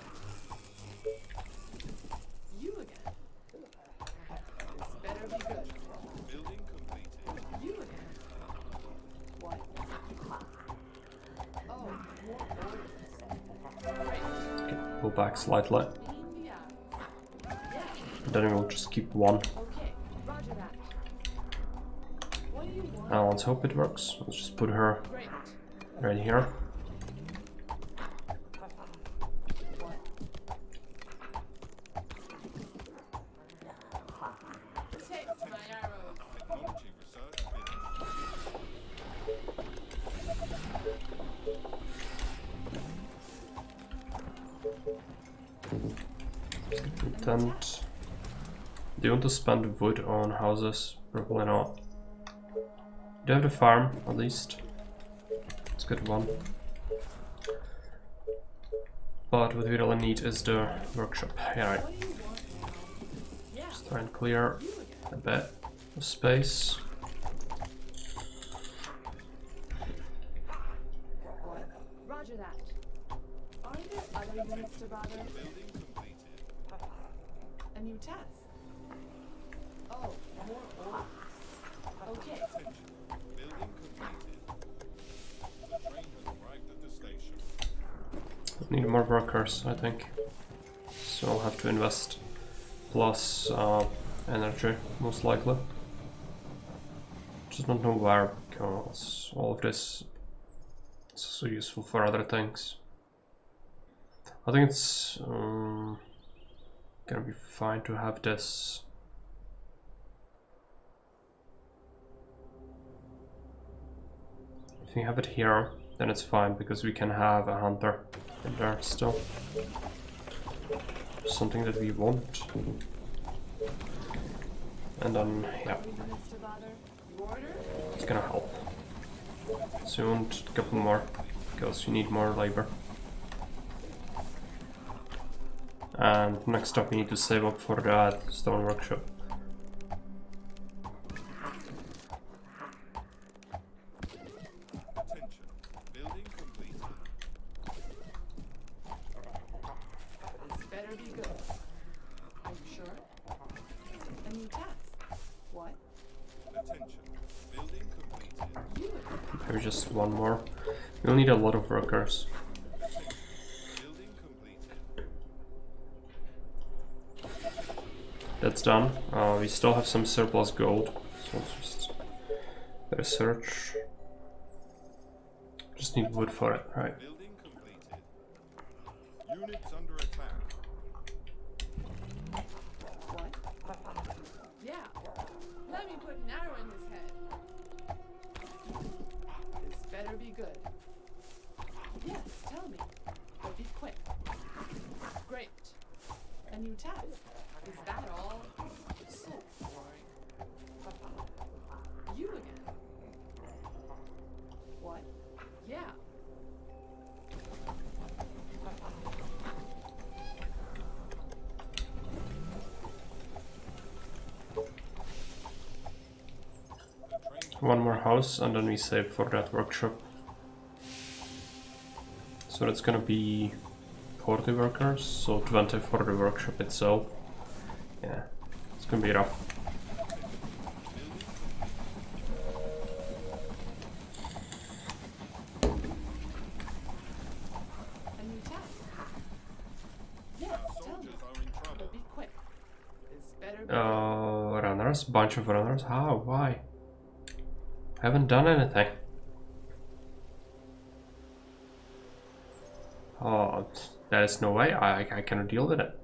you again. This better be good. Building completed. You again. What? Oh, more orders. Great. Okay, pull back slightly. Clean the app. Yeah. Then we'll just keep 1. Okay. Roger that. What do you want? Now let's hope it works. Let's just put her Great. right here. What? Take my arrows. Technology research finished. Tent. Do you want to spend wood on houses? Probably not. Do you have the farm, at least? Let's get 1. But what we really need is the workshop. Yeah, right. What do you want now? Yeah. Just try and clear You again. a bit of space. What? Roger that. units to bother? Building completed. A new task. Oh, more orders. Okay. Attention. Building completed. The train has arrived at the station. Need more workers, I think. So I'll have to invest plus energy, most likely. Just don't know where, because all of this is so useful for other things. I think it's gonna be fine to have this. If we have it here, then it's fine, because we can have a hunter in there still. Something that we want. And then, yeah, Units to bother? You order? it's gonna help. Soon, a couple more, because you need more labor. And next up we need to save up for that stone workshop. Attention. Building completed. This better be good. Are you sure? A new task. What? Attention. Building completed. You. Maybe just one more. We'll need a lot of workers. Building completed. That's done. We still have some surplus gold, so let's just research. Just need wood for it, right? Building completed. Units under attack. What? Yeah. Let me put an arrow in his head. This better be good. Yes, tell me. But be quick. Great. A new task. Is that all? So, you again. What? Yeah. One more house and then we save for that workshop. So that's gonna be 40 workers, so 20 for the workshop itself. Yeah, it's gonna be rough. A new task. Yes, tell me. Soldiers are in trouble. But be quick. This better be Runners, bunch of runners. How? Why? Haven't done anything. Oh, there is no way. I cannot deal with it.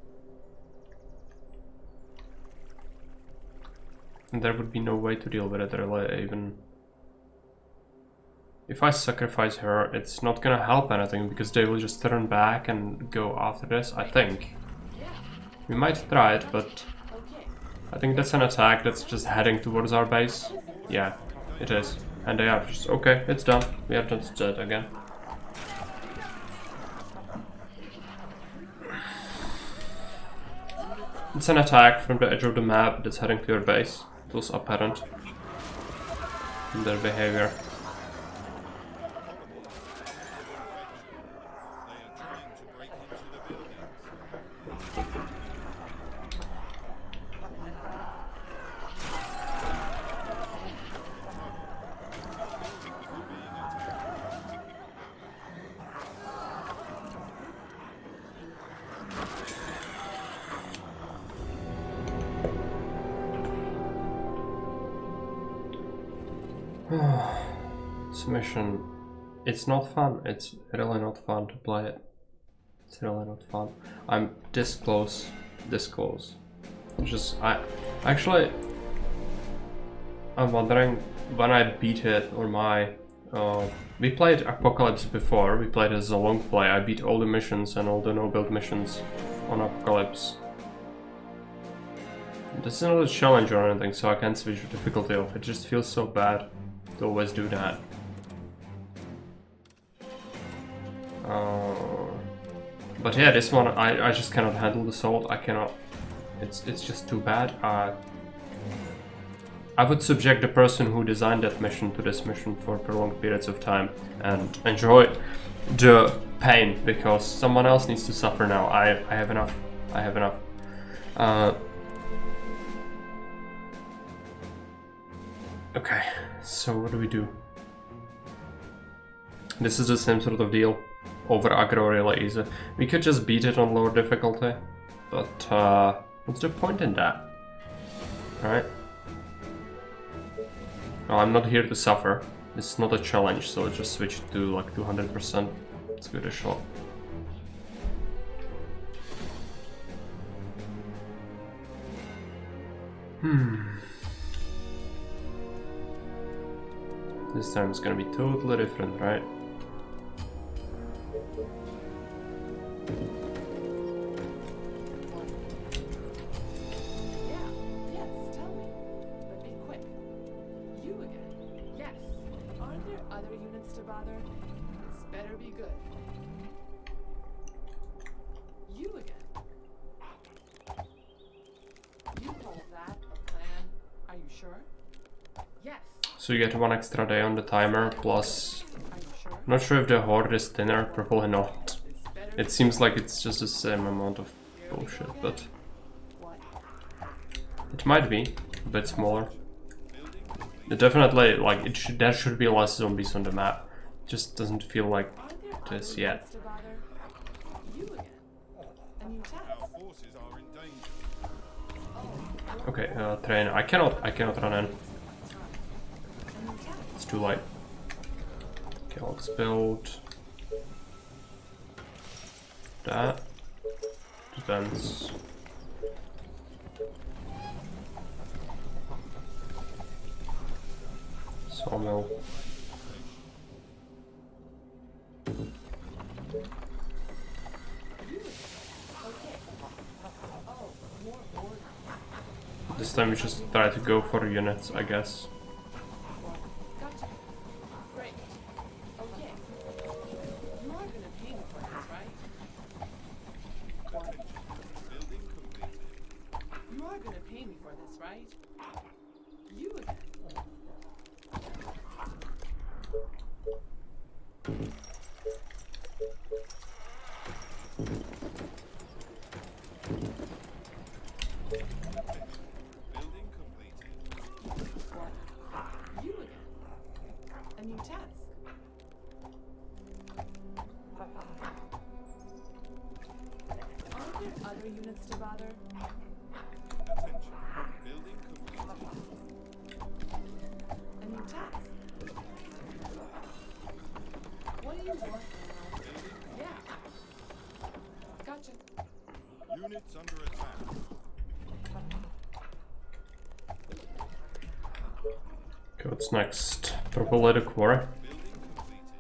And there would be no way to deal with it really, even. If I sacrifice her, it's not gonna help anything because they will just turn back and go after this, I think. Yeah. We might try it, but Okay. I think that's an attack that's just heading towards our base. Yeah, it is. And they are just, okay, it's done. We are just dead again. It's an attack from the edge of the map that's heading to your base. It was apparent in their behavior. They are trying to break into the buildings. This mission, it's not fun. It's really not fun to play it. It's really not fun. I'm this close. Just, I'm wondering when I beat it or my, we played Apocalypse before. We played as a long play. I beat all the missions and all the no-build missions on Apocalypse. This is not a challenge or anything, so I can't switch the difficulty off. It just feels so bad to always do that. But yeah, this one I just cannot handle the salt. I cannot. It's just too bad. I would subject the person who designed that mission to this mission for prolonged periods of time and enjoy the pain, because someone else needs to suffer now. I have enough. I have enough. Okay, so what do we do? This is the same sort of deal. Over aggro really easy. We could just beat it on lower difficulty, but what's the point in that? Right? Well, I'm not here to suffer. This is not a challenge, so let's just switch to like 200%. Let's give it a shot. This time it's gonna be totally different, right? Yeah, yes, tell me. But be quick. You again. Yes. Aren't there other units to bother? This better be good. You again. You call that a plan? Are you sure? Yes. So you get 1 extra day on the timer, plus... Are you sure? I'm not sure if the horde is thinner, probably not. This better It seems like it's just the same amount of bullshit, but what? it might be a bit smaller. It definitely, like, there should be less zombies on the map. It just doesn't feel like Aren't there this other yet. units to bother? You again. A new task. Our forces are in danger. Okay, train. I cannot run in. A new task. It's too late. Okay, let's build that. Defense. Sawmill. This time we just try to go for units, I guess. Gotcha. Great. Okay. You are gonna pay me for this, right? What? Building completed. You are gonna pay me for this, right? You again. Building completed. What? You again. A new task. Aren't there other units to bother? Attention. Building completed. A new task. What do you want now? Yeah. Gotcha. Units under attack. Okay, what's next? Propel the quarry. Building completed.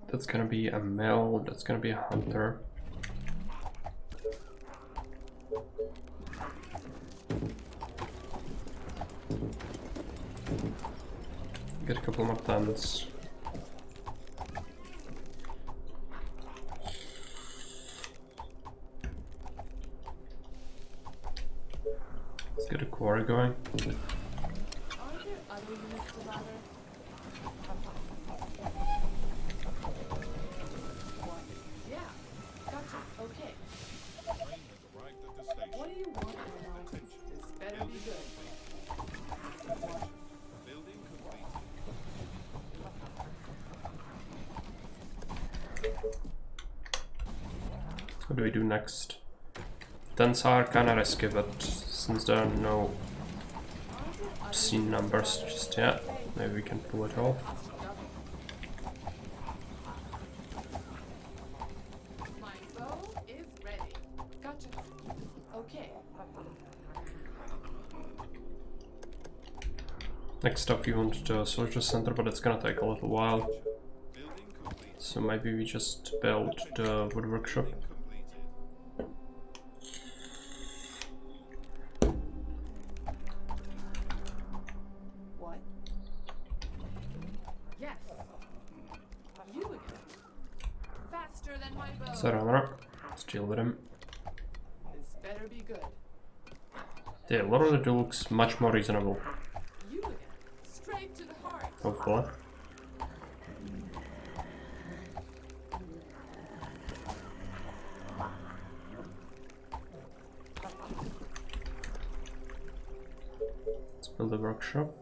That's gonna be a mill, that's gonna be a hunter. Get a couple more tents. Let's get a quarry going. Aren't there other units to bother? What? Yeah. Gotcha. Okay. Train has arrived at the station. What do you want now? This better be good. What? Building completed. What do we do next? Tents are kinda risky, but since there are no obscene numbers just yet, maybe we can pull it off. My bow is ready. Gotcha. Okay. Next up we want the soldier center, but it's gonna take a little while. Building complete. So maybe we just build the wood workshop. Completed. What? Yes. You again. Faster than my bow. Is that runner? Let's deal with him. This better be good. Yeah, Lord looks much more reasonable. You again. Straight to the heart. Hopefully. Let's build a workshop.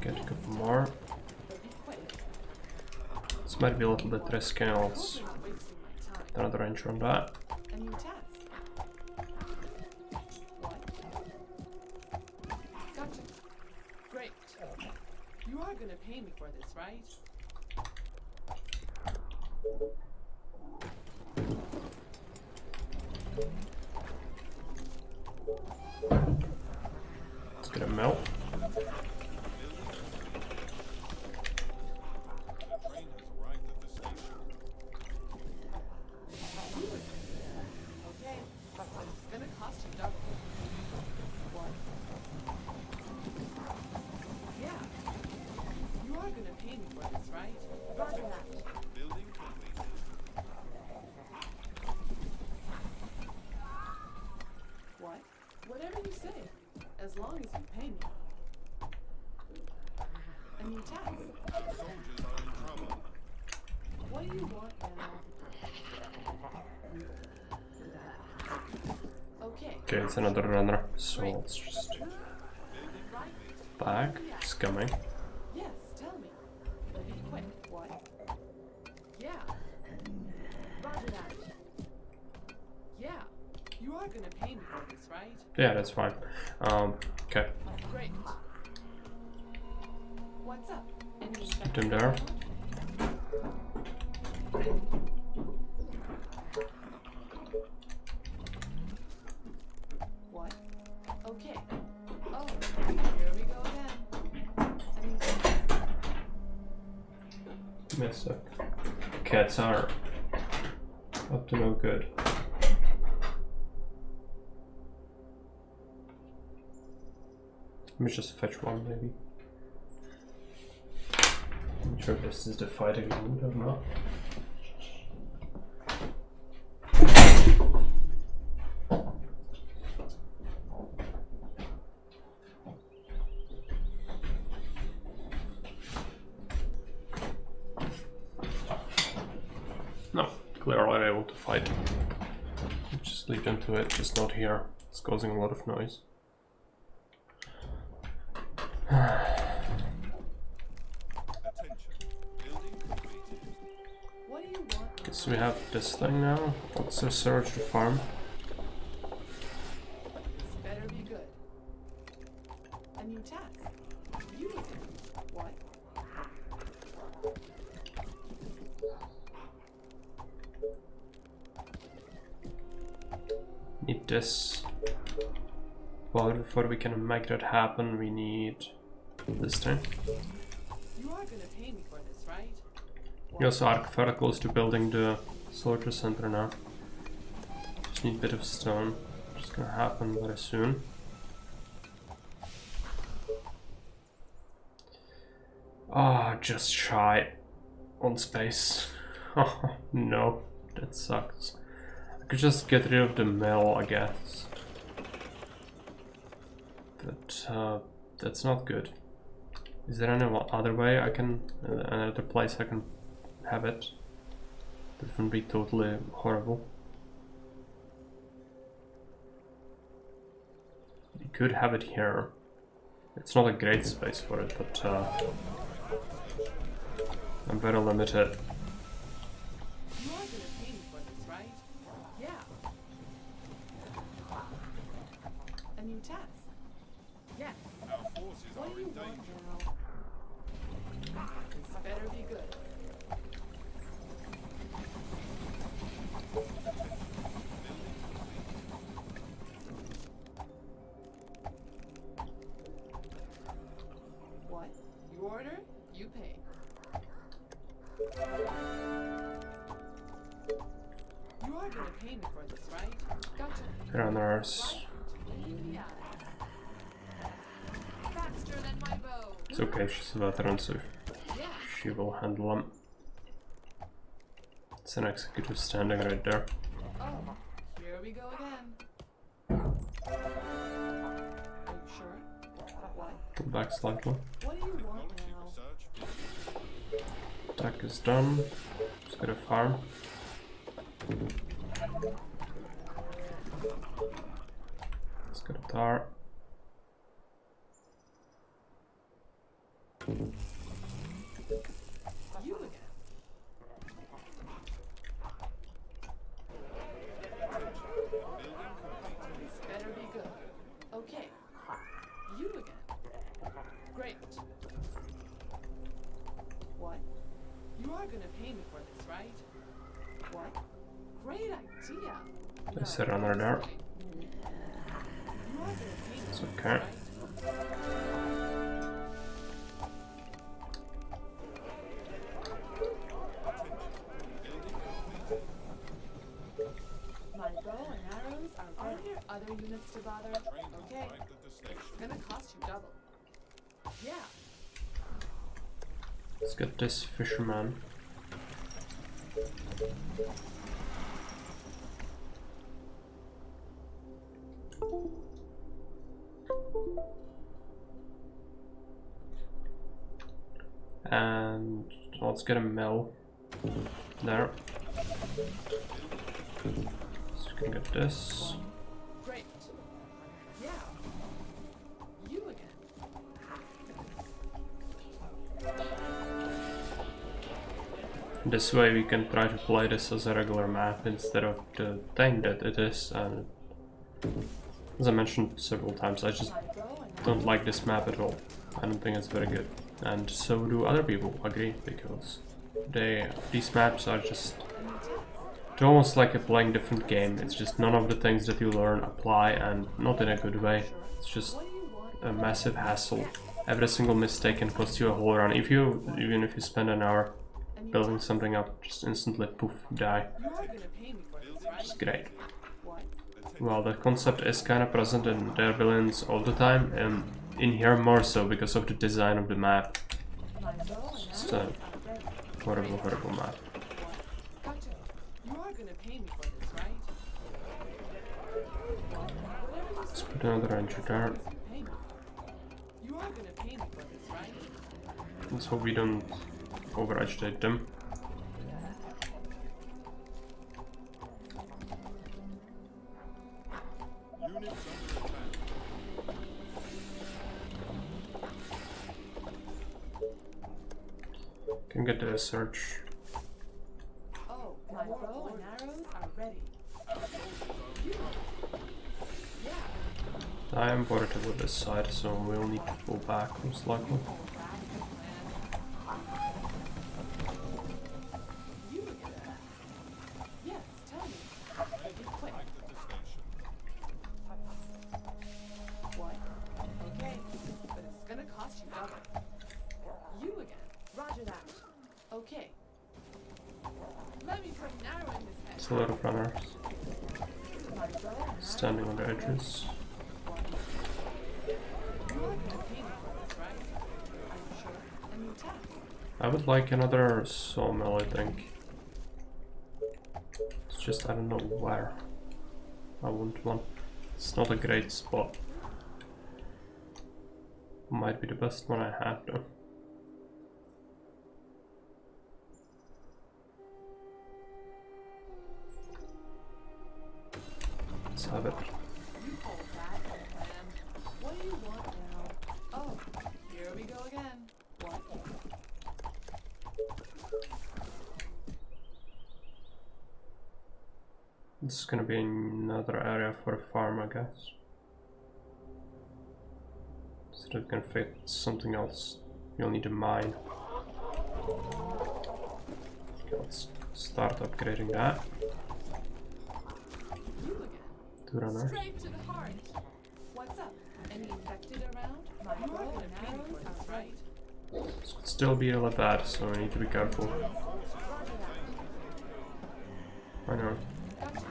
Get a couple more. But be quick. This might be a little bit risky. Let's Hoping not wasting my time. another range on that. A new task. What? Gotcha. Great. You are gonna pay me for this, right? Let's get a mill. The train has arrived at the station. Okay. It's gonna cost you double. What? Yeah. You are gonna pay me for this, right? Roger that. Building completed. What? Whatever you say. As long as you pay me. A new task. Soldiers are in trouble. What do you want, General? Okay. Okay, it's another runner. So let's just Right. back. It's coming. Yes, tell me. But be quick. What? Yeah. Roger that. Yeah. You are gonna pay me for this, right? Yeah, that's fine. Okay. Great. What's up? Any Put him there. What? Okay. Oh, here we go again. Mess up. Cats are up to no good. Let me just fetch one, maybe. I'm sure this is the fighting mood or not. No, clearly able to fight. Just lead them to it, just not here. It's causing a lot of noise. Attention. Building completed. What do you want? Guess we have this thing now. Let's search the farm. This better be good. A new task. You again. What? Need this. Well, before we can make that happen, we need this thing. You are gonna pay me for this, right? We also are fairly close to building the soldier center now. Just need a bit of stone. It's gonna happen very soon. Ah, just shy on space. Oh no, that sucks. I could just get rid of the mill, I guess. But that's not good. Is there any other way I can, another place I can have it? That wouldn't be totally horrible. You could have it here. It's not a great space for it, but I'm very limited. You are gonna pay me for this, right? Yeah. A new task. Yes. Our forces What are do you in want, danger. General? This better be good. What? You order, you pay. You are gonna pay me for this, right? Gotcha. Runners. beauty eyes. Faster than my bow. It's okay, she's a veteran, so Yeah. she will handle them. It's an executive standing right there. Oh, here we go again. Are you sure? What? Pull back slightly. What do you want now? Research. Attack is done. Just gotta farm. Let's get a tar. You again. This better be good. Okay. You again. Great. What? You are gonna pay me for this, right? What? Great idea. There's a runner there. You are gonna pay me It's for this, okay. right? My bow and arrows are ready. Are there other units to bother? Okay. Arrived at the station. It's gonna cost you double. Yeah. Let's get this fisherman. And let's get a mill there. So you can get this. Great. Yeah. You again. This way we can try to play this as a regular map instead of the thing that it is, and as I mentioned several times, I just My bow and don't like this map at all. I don't think it's very good, and so do other people, agree, because these maps are just, it's almost like a playing different game. It's just none of the things that you learn apply, and not in a good way. It's just what do you want? a massive hassle. Every single mistake can cost you a whole run. Even if you spend an hour building something up, just instantly poof, die. You are gonna pay me for this, right? It's great. What? Well, the concept is kind of present in their villains all the time, and in here more so because of the design of the map. My bow and It's arrows a are ready. horrible, horrible map. What? Gotcha. You are gonna pay me for this, right? Whatever you Let's say. put another entry there. Pay me. You are gonna pay me for this, right? Let's hope we don't over-agitate them. Units under attack. Can get the search. Oh, my bow and arrows are ready. You. Yeah. I am worried with this side, so we'll need to pull back most likely. You again. Yes, tell me. Be quick. Arrived at the station. What? Okay, but it's gonna cost you double. You again. Roger that. Okay. Let me put an arrow in his head. It's a lot of runners My bow and standing on the edges. you are gonna pay me for this, right? Are you sure? A new task. I would like another sawmill, I think. It's just I don't know where. I want one. It's not a great spot. Might be the best one I have though. Let's have it. You hold that, man. What do you want now? Oh, here we go again. What? This is gonna be another area for a farm, I guess. So that can fit something else. You'll need a mine. Okay, let's start upgrading that. You again. 2 runners. Straight to the heart. What's up? Any infected around? My bow and arrows are right. This could still be really bad, so I need to be careful. Roger that. I know. Gotcha.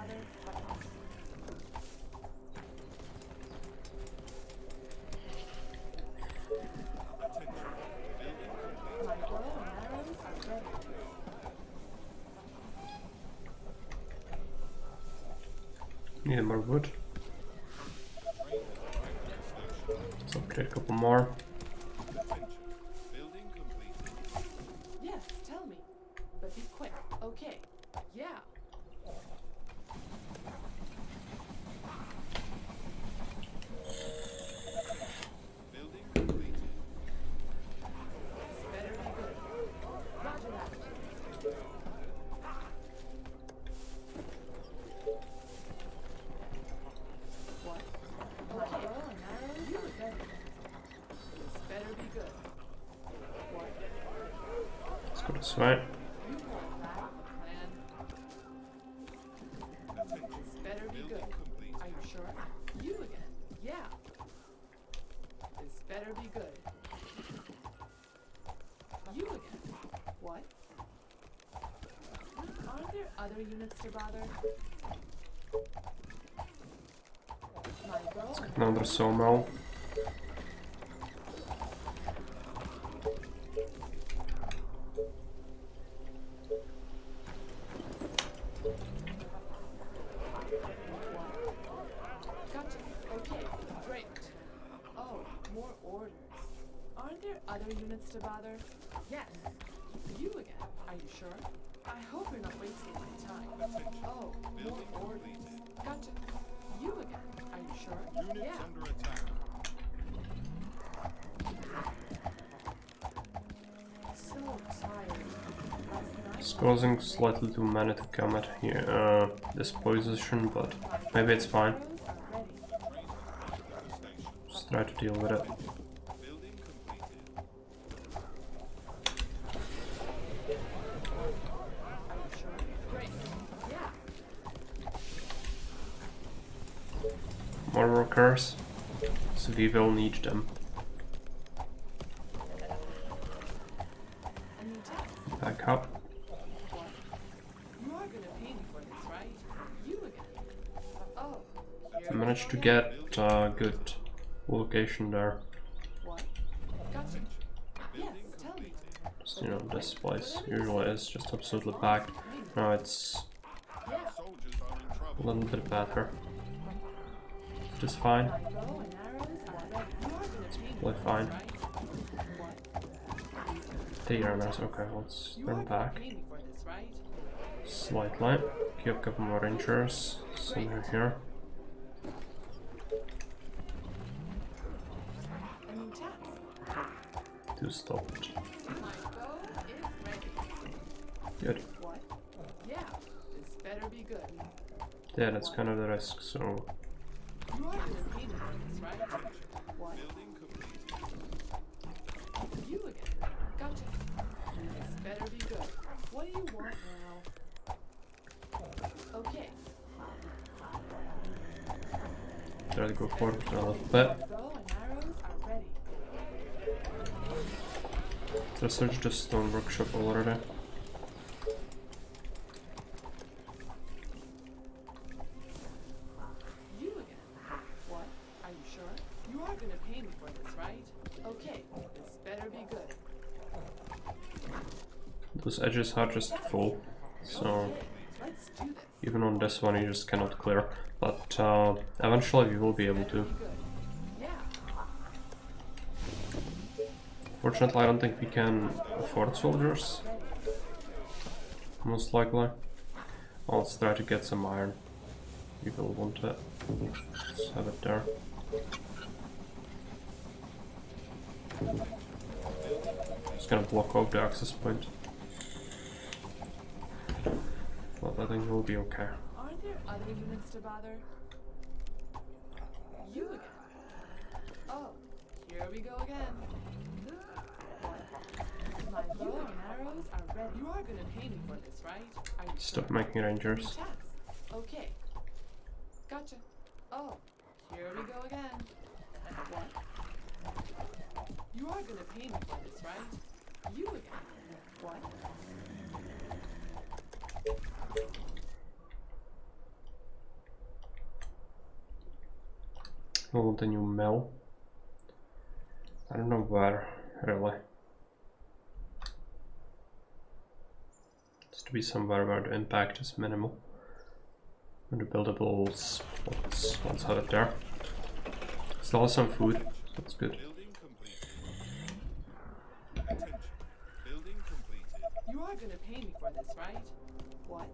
bother? My bow and arrows are ready. Need more wood. Let's upgrade a couple more. Building completed. Yes, tell me. But be quick. Okay. Yeah. Building completed. This better be good. Roger that. What? Okay. Bow and arrows are ready. This better be good. What? Let's go this way. You want that plan? This better be good. Complete. Are you sure? You again? Yeah. This better be good. You again? What? Aren't there other units to bother? My bow and Another sawmill. Gotcha. Okay, great. Oh, more orders. Aren't there other units to bother? Yes. You again. Are you sure? I hope you're not wasting my time. Oh, more orders. Gotcha. You again. Are you sure? Units Yeah. under attack. So tired. Last night It's causing slightly too many to come at here, this position, but maybe it's fine. arrows are ready. Just try to deal with it. Building completed. Are you sure? Great. Yeah. More workers, so we will need them. A new test. Back up. What? You are gonna pay me for this, right? You again. Oh. Here I we managed go to again. get a good location there. What? Gotcha. Yes, tell me. Just, you know, this place usually is just absolutely packed. Now it's Yeah. Soldiers are in a trouble. little bit better. Which is fine. My bow and arrows are ready. You are gonna pay me Play for fine. this, right? What? The runners, okay, let's You are turn gonna back pay me for this, right? slightly. Keep a couple more rangers. Somewhere here. A new task. Two stopped. My bow is ready. Good. What? Yeah. This better be good. Yeah, that's kind of the risk, so You are gonna pay me for this, right? What? Building completed. You again. Gotcha. This better be good. What do you want now? Okay. try to go forward a little bit. Bow and arrows are ready. Research the stone workshop already. You again. What? Are you sure? You are gonna pay me for this, right? Okay. This better be good. Those edges are just full, so Okay. Let's do this. even on this one you just cannot clear. But eventually we will be able to. Be good. Yeah. Fortunately, I don't think we can afford soldiers. Most likely. Well, let's try to get some iron. We will want it. Let's have it there. Just gonna block off the access point. But I think we'll be okay. Aren't there other units to bother? You again. Oh, here we go again. What? My bow and arrows are ready. You are gonna pay me for this, right? Are you Stop sure? making rangers. Task. Okay. Gotcha. Oh, here we go again. What? You are gonna pay me for this, right? You again. What? We want a new mill. I don't know where, really. It's to be somewhere where the impact is minimal. And the buildables, let's have it there. Still has some food, so that's good. Building completed. Attention. Building completed. You are gonna pay me for this, right? What?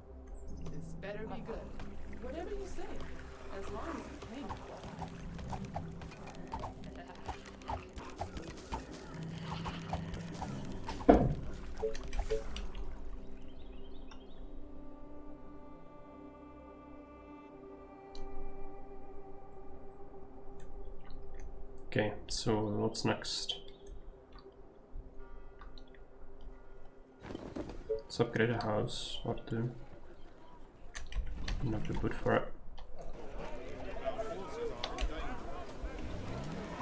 This better be good. Whatever you say, as long as you pay me for it. Okay, so what's next? Let's upgrade a house or two. Not too good for it. Our forces are in danger.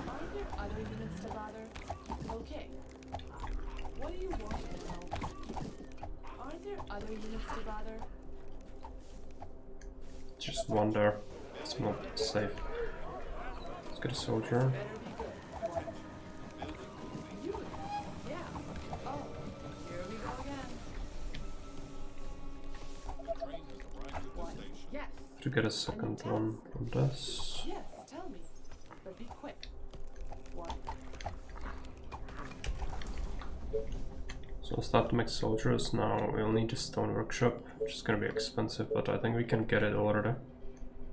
Aren't there other units to bother? Okay. What do you want now? Aren't there other units to bother? Just one there. It's not safe. Let's get a soldier. Better be good. You? Yeah. Oh, here we go again. The train has arrived at the What? station. Yes. To get a second one from this. Yes, tell me. But be quick. What? So we'll start to make soldiers now. We'll need a stone workshop, which is gonna be expensive, but I think we can get it already.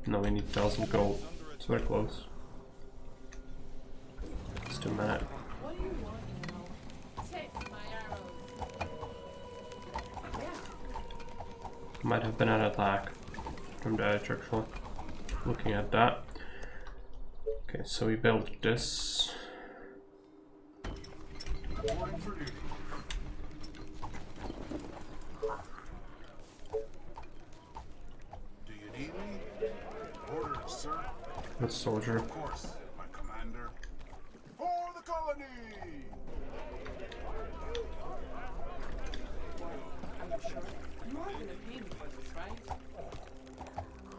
No, we need 1000 gold. It's very close. It's 2 minutes. What do you want now? Taste my arrows. Yeah. Might have been an attack from the edge actually. Looking at that. Okay, so we built this. Reporting for duty. Do you need me? Orders, sir. Let's soldier. Of course, my commander. For the colony! Are you sure? You are gonna pay me for this, right?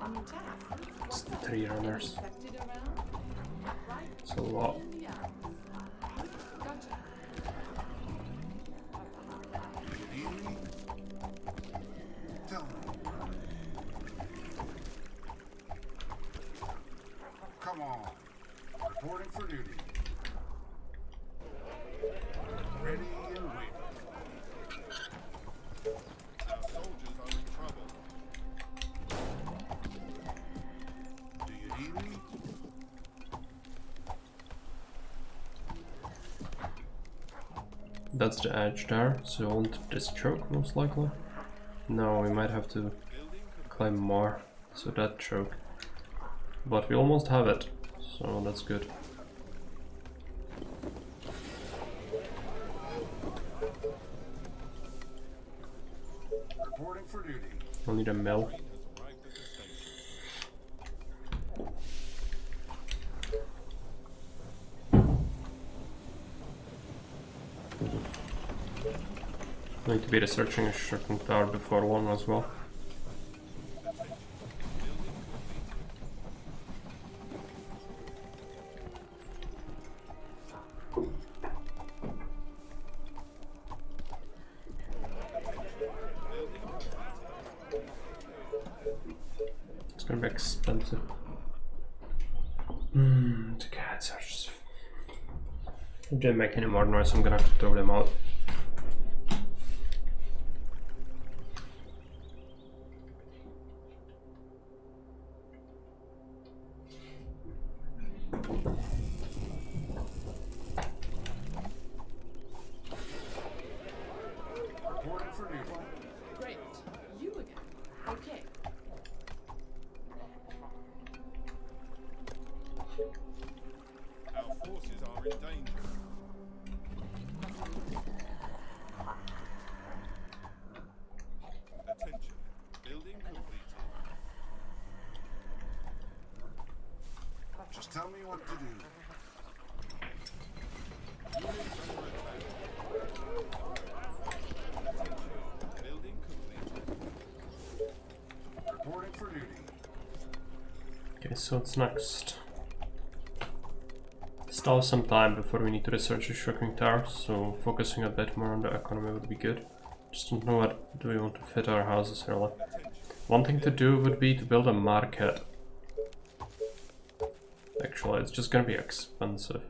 On your task. It's the 3 runners. Infected around? Right? It's a lot. In the Alps. Gotcha. Do you need me? Tell me. Come on. Reporting for duty. Ready and waiting. Our soldiers are in trouble. Do you need me? That's the edge there, so won't this choke most likely? No, we might have to climb more, so that choke. But we almost have it, so that's good. Reporting for duty. We'll need a mill. Train has arrived at the station. Need to be researching a shocking tower before one as well. It's gonna be expensive. The cats are just... If they didn't make any more noise, I'm gonna have to throw them out. Reporting for duty. Great. You again. Okay. Our forces are in danger. Attention. Building completed. Just tell me what to do. Units under attack. Attention. Building completed. Reporting for duty. Okay, so what's next? still have some time before we need to research the shrinking tower, so focusing a bit more on the economy would be good. Just don't know what do we want to fit our houses really. One thing to do would be to build a market. Actually, it's just gonna be expensive.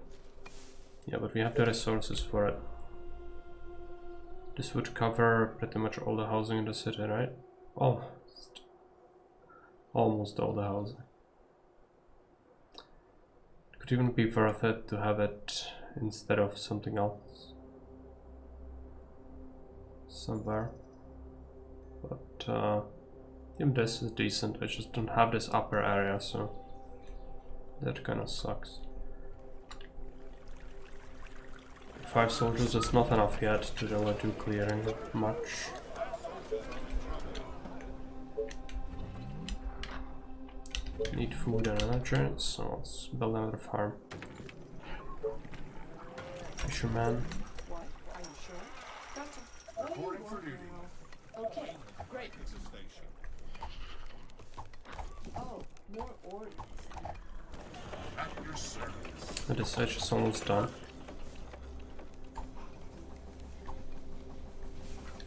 Yeah, but we have the resources for it. This would cover pretty much all the housing in the city, right? Almost all the housing. It could even be worth it to have it instead of something else. Somewhere. But even this is decent. I just don't have this upper area, so that kind of sucks. 5 soldiers is not enough yet to really do clearing much. Need food and energy, so let's build another farm. Fisherman. What? Are you sure? Gotcha. What do you Reporting for want duty. now? Okay, great. It's a station. Oh, more orders. At your service. The research is almost done.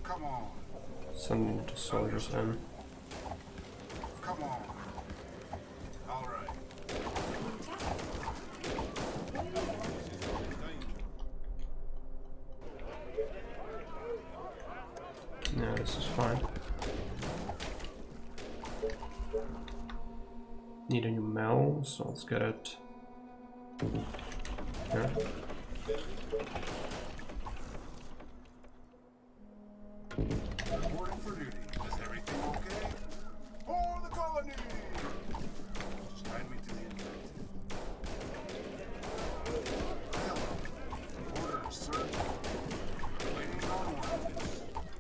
Come on. Send the soldiers in. Come on. All right. Yeah, this is fine. Need a new mill, so let's get it here. Reporting for duty. Is everything okay? For the colony! Just guide me to the infected. Hello. Orders, sir. Waiting on orders.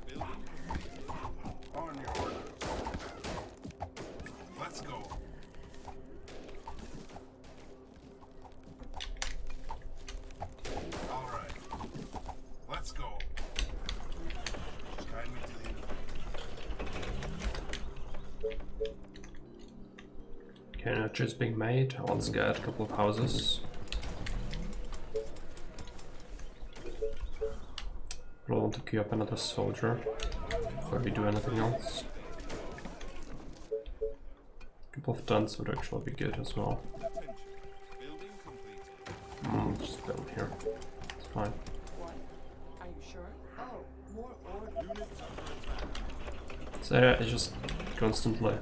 Building completed. On your orders. Let's go. All right. Let's go. Just guide me to the infected. Okay, nurture is being made. Let's get a couple of houses. We'll want to queue up another soldier before we do anything else. A couple of tents would actually be good as well. Attention. Building completed. Just build here. It's fine. What? Are you sure? Oh, more orders. Units under attack. This area is just constantly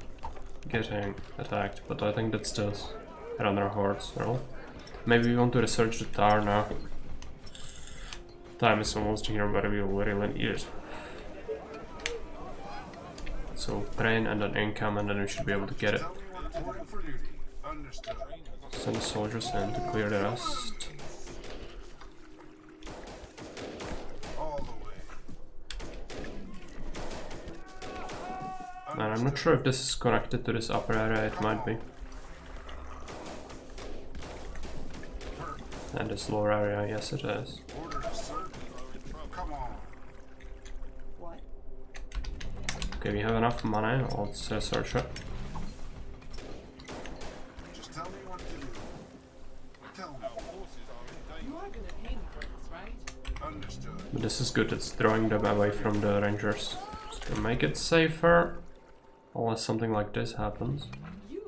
getting attacked, but I think that's just another horde, so maybe we want to research the tower now. Time is almost here, but we will really need it. So train and then income, and then we should be able to get it. Tell me what reporting for duty. Understood. Send the soldiers in to clear the rest. All the way. And I'm not sure if this is connected to this upper area, it might be. And this lower area, yes it is. Orders, sir. Come on. What? Okay, we have enough money, let's search it. Just tell me what to do. Tell me. You are gonna pay me for this, right? Understood. But this is good, it's throwing them away from the rangers. Just to make it safer, unless something like this happens. You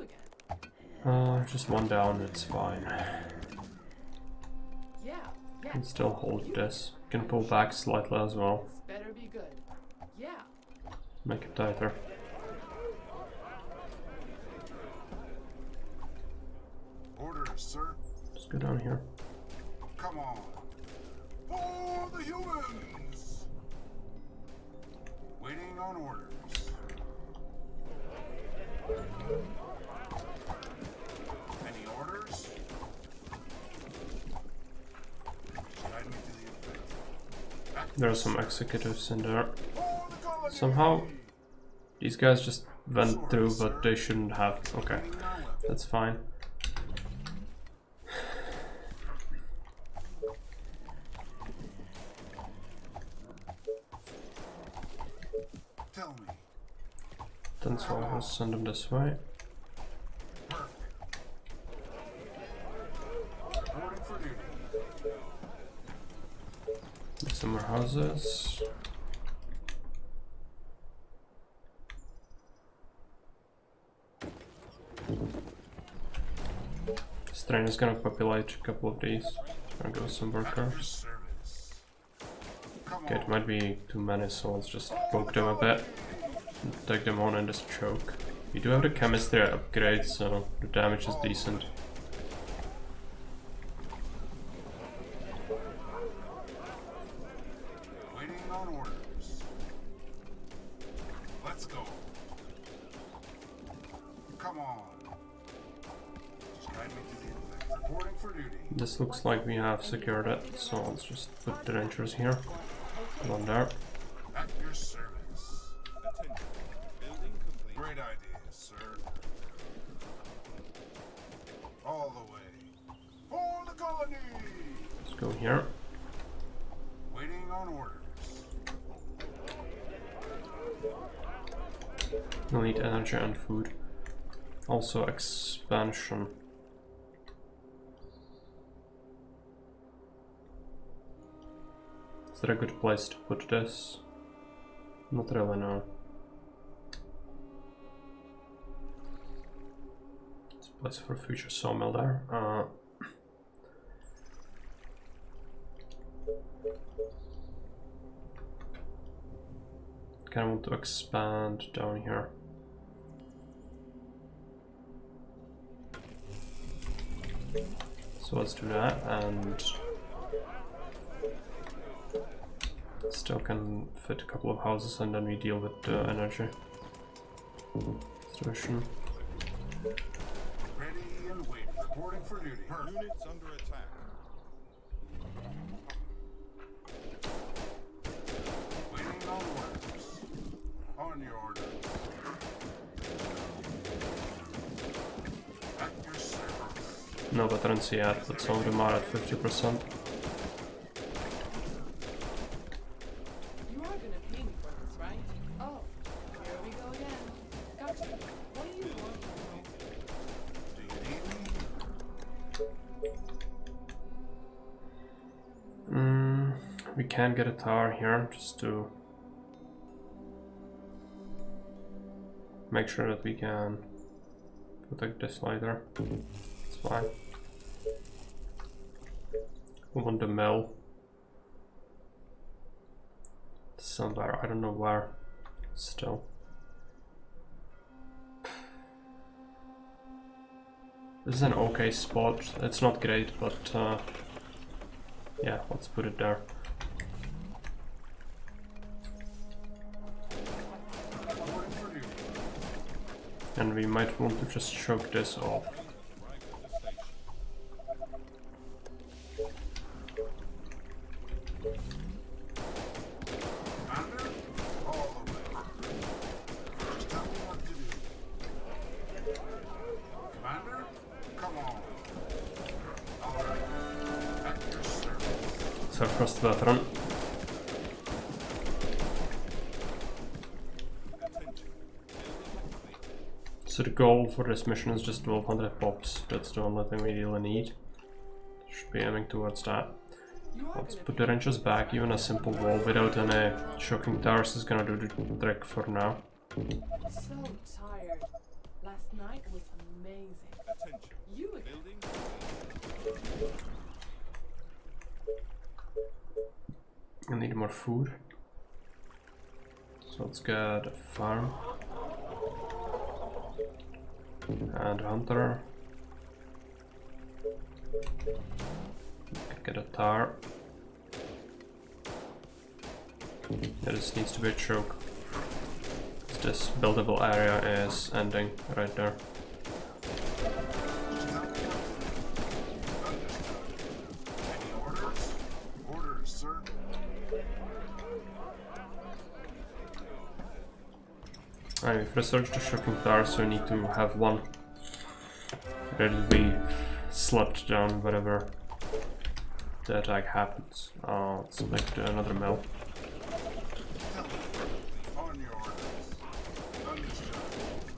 again. Just one down, it's fine. Yeah, yeah. Can still hold this. Can pull back slightly as well. This better be good. Yeah. Make it tighter. Orders, sir. Just go down here. Come on. For the humans. Waiting on orders. Any orders? Guide me to the infected. There are some executives in there. For the colony. Somehow these guys just went through, but they shouldn't have. Okay, that's fine. Tell me. Then soldiers, send them this way. Reporting for duty. Some more houses. This train is gonna populate a couple of these. Gonna go some workers. Okay, it might be too many, so let's just poke them a bit. And take them on and just choke. We do have the chemistry upgrade, so the damage is decent. Waiting on orders. Let's go. Come on. Just guide me to the infect. Reporting for duty. This looks like we have secured it, so let's just put the rangers here. Put on there. At your service. Attention. Building complete. Great idea, sir. All the way. For the colony! Let's go here. Waiting on orders. We'll need energy and food. Also expansion. Is there a good place to put this? Not really, no. It's a place for a future sawmill there. Kind of want to expand down here. So let's do that, and still can fit a couple of houses, and then we deal with the energy situation. Ready and wait. Reporting for duty. Units under attack. Waiting on orders. On your orders. At your service. No veterans yet, but some of them are at 50%. You are gonna pay me for this, right? Oh, here we go again. Gotcha. What do you want from me? Do you need me? We can get a tower here, just to make sure that we can protect this later. It's fine. We want the mill somewhere, I don't know where, still. This is an okay spot, it's not great, but yeah, let's put it there. Reporting for duty. And we might want to just choke this off. Commander, all the way. Just tell me what to do. Commander, come on. All right. At your service. So first veteran. So the goal for this mission is just 1200 pops. That's the only thing we really need. Should be aiming towards that. You are Let's gonna put the rangers back. Even a simple wall without any shocking towers is gonna do the trick for now. so tired. Last night was amazing. Attention. You again. Building I need more food. So let's get a farm. And a hunter. Get a tower. Yeah, this needs to be a choke. This buildable area is ending right there. Just tell me what to do. Understood. Any orders? Orders, sir. Anyway, if we search the shocking tower, so we need to have one ready to be slapped down whenever the attack happens. Let's make another mill. On your orders. Understood.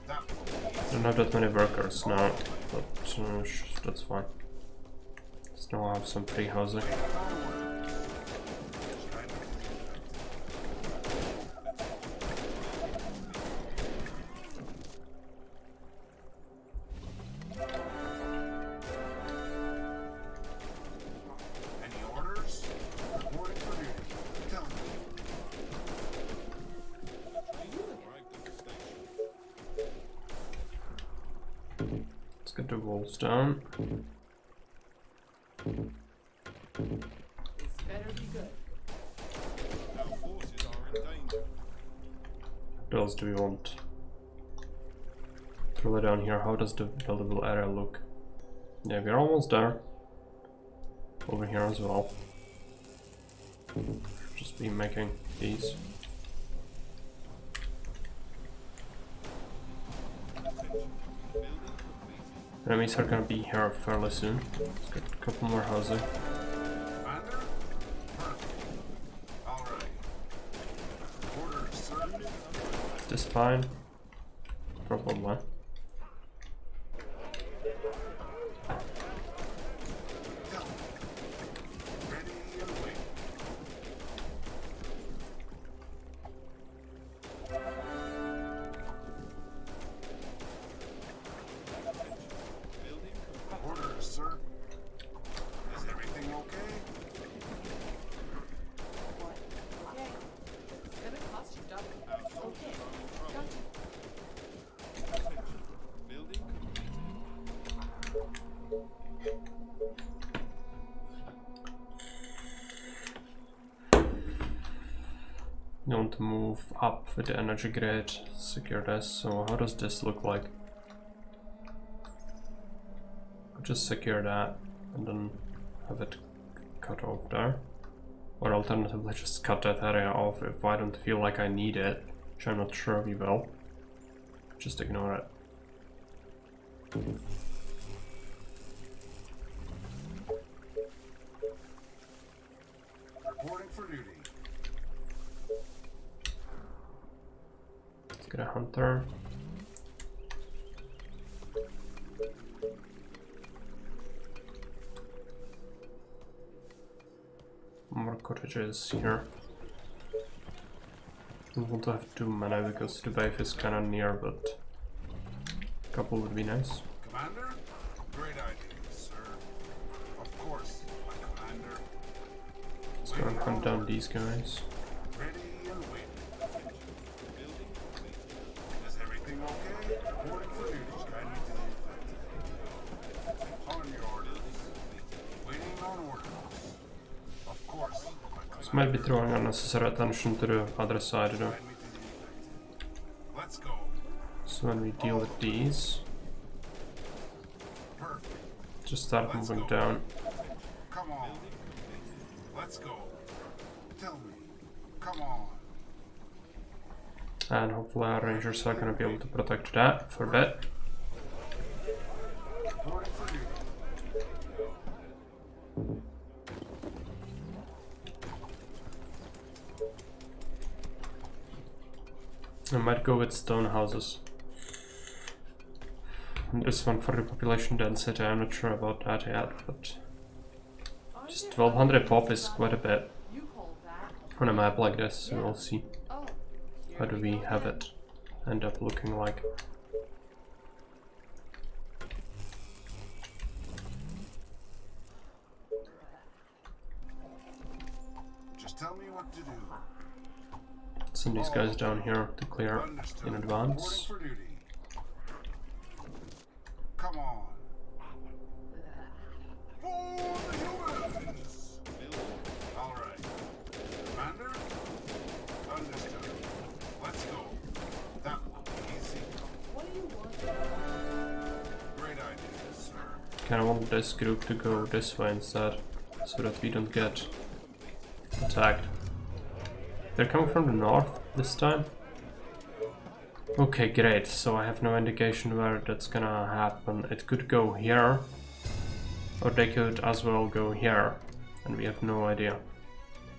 That will be Don't have that many workers now, but that's fine. Still have some free housing. Just guide Let's get the walls down. This better be good. Our forces are in danger. What else do we want? Further down here, how does the buildable area look? Yeah, we're almost there. Over here as well. Just be making these. Enemies are gonna be here fairly soon. Let's get a couple more housing. Commander? Perfect. Alright. Orders, sir. Is this fine? Probably. Ready and wait. Orders, sir. Is everything okay? What? Okay. It's gonna cost you double. Okay. Gotcha. Building completed. You want to move up with the energy grid, secure this. So how does this look like? I'll just secure that and then have it cut off there. Or alternatively just cut that area off if I don't feel like I need it, which I'm not sure we will. Just ignore it. Reporting for duty. Let's get a hunter. More cottages here. Don't want to have too many because the wave is kind of near, but a couple would be nice. Commander? Great idea, sir. Of course, my commander. Let's go and hunt down these guys. Ready and waiting. Building completed. Is everything okay? Reporting for duty. Guide me to the infected. On your orders. Waiting on orders. Of course, my This commander. might be throwing unnecessary attention to the other side though. Guide me to the infected. Let's go. So when we deal with these, Perfect. just start moving down. Come on. Let's go. Tell me. Come on. And hopefully our rangers are gonna be able to protect that for a bit. Reporting for duty. I might go with stone houses. And this one for the population density, I'm not sure about that yet, but just 1200 pop is quite a bit You call that? on a map like this, so we'll see Oh. how do we have it end up looking like. Just tell me what to do. Send these guys down here to clear Understood. in advance. Reporting for duty. Come on. For the humans! All right. Commander? Understood. Let's go. That will be easy. What do you want? Great idea, sir. Kinda want this group to go this way instead, so that we don't get attacked. They're coming from the north this time. Okay, great. So I have no indication where that's gonna happen. It could go here, or they could as well go here, and we have no idea.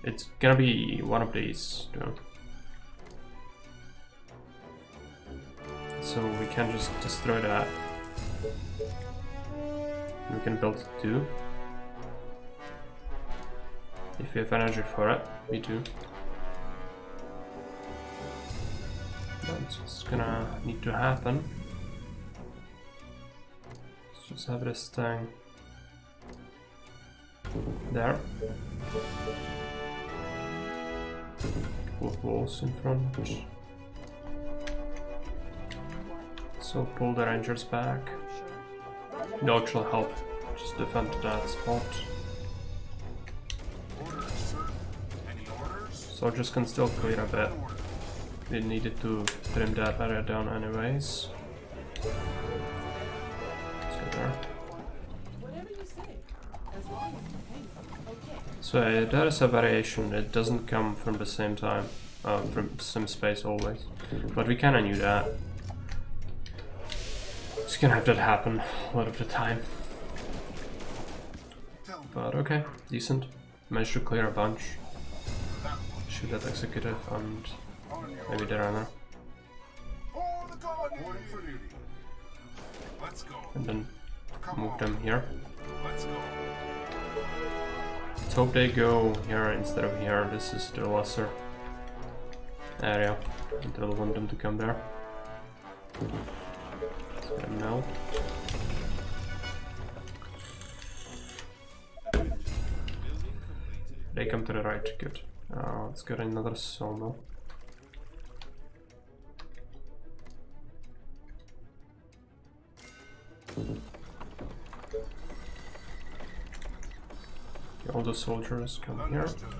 It's gonna be one of these, though. So we can just destroy that. We can build two. If we have energy for it, we do. That's what's gonna need to happen. Let's just have this thing there. Couple of walls in front. So pull the rangers back. Sure. Dog shall help. Just defend that spot. Orders, sir. Any orders? Soldiers can still clear a bit. We needed to trim that area down anyways. Let's go there. Whatever you say, as long as you pay me. Okay. So there is a variation. It doesn't come from the same time, from same space always. But we kinda knew that. Just gonna have that happen a lot of the time. Tell me. But okay, decent. Managed to clear a bunch. Shoot that executive and On your maybe the runner. For the colony. Reporting for duty. Let's go. And then Come move on. them here. Let's go. Let's hope they go here instead of here. This is the lesser area until I want them to come there. Let's get them now. They come to the right, good. Let's get another sawmill. All the soldiers come here. Understood.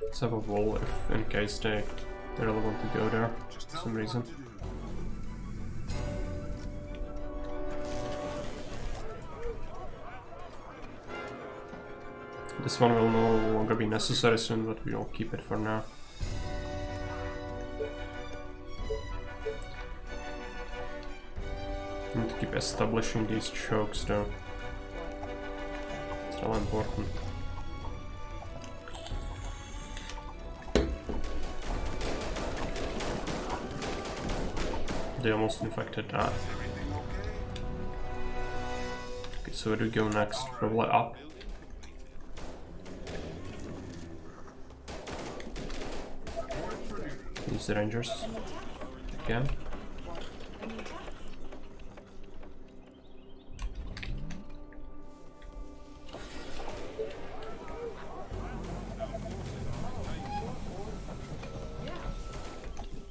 Let's have a wall if in case they really want to go there Just for tell some me reason. what to do. This one will no longer be necessary soon, but we will keep it for now. Need to keep establishing these chokes though. It's all important. They almost infected that. Everything okay? Okay, so where do we go next? Probably up. Reporting for duty. Use the rangers. Again.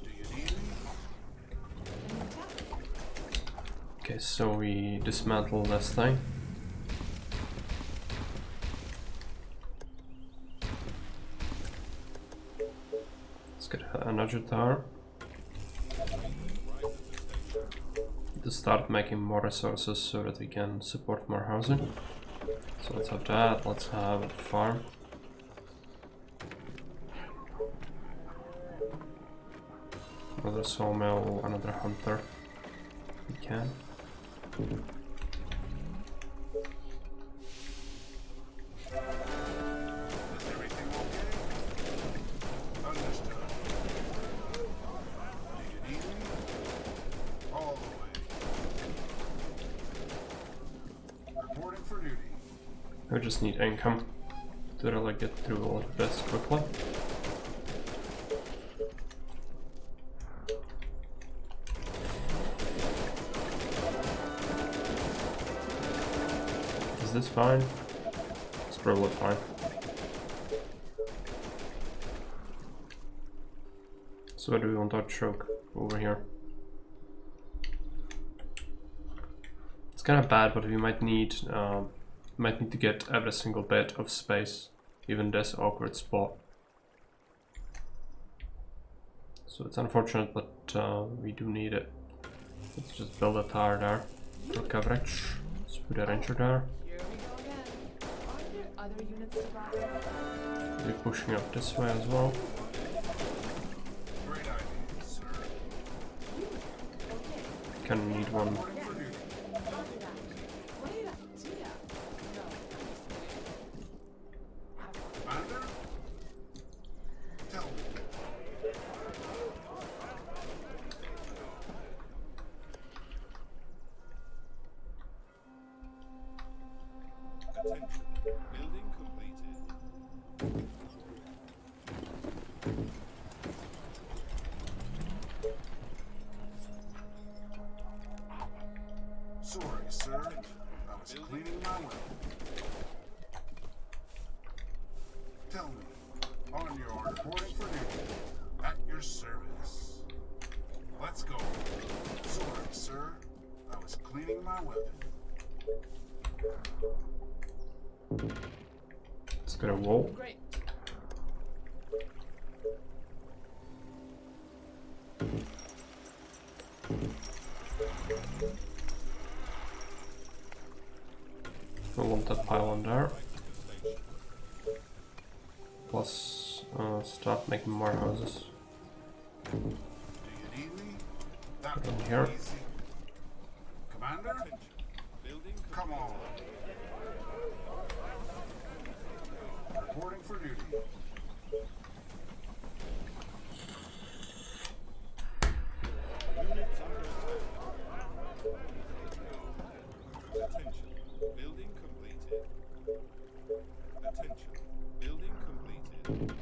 Do you need me? Okay, so we dismantle this thing. Let's get another tower. To start making more resources so that we can support more housing. So let's have that, let's have a farm. Another sawmill, another hunter. We can. Is everything okay? Understood. Do you need me? All the way. Reporting for duty. We just need income to really get through all of this quickly. Is this fine? It's probably fine. So where do we want our choke? Over here. It's kind of bad, but we might need to get every single bit of space, even this awkward spot. So it's unfortunate, but we do need it. Let's just build a tower there for coverage. Let's put a ranger there. Here we go again. Aren't there other units to buy? We're pushing up this way as well. Great idea, sir. Okay. Kind of need one. Reporting for duty. Roger that. Great idea. No, Commander? Tell me. Attention. Building completed. Sorry, sir. I was cleaning my well. Tell me. On your order. Reporting for duty. Order service. Let's go. Sorry, sir. I was cleaning my weapon. Let's get a wall. Great. We want that pylon there. Plus, start making more houses. Do you need me? That In was here. easy. Commander? Building Come on. Reporting for duty. units under attack. Attention. Building completed. Attention. Building completed.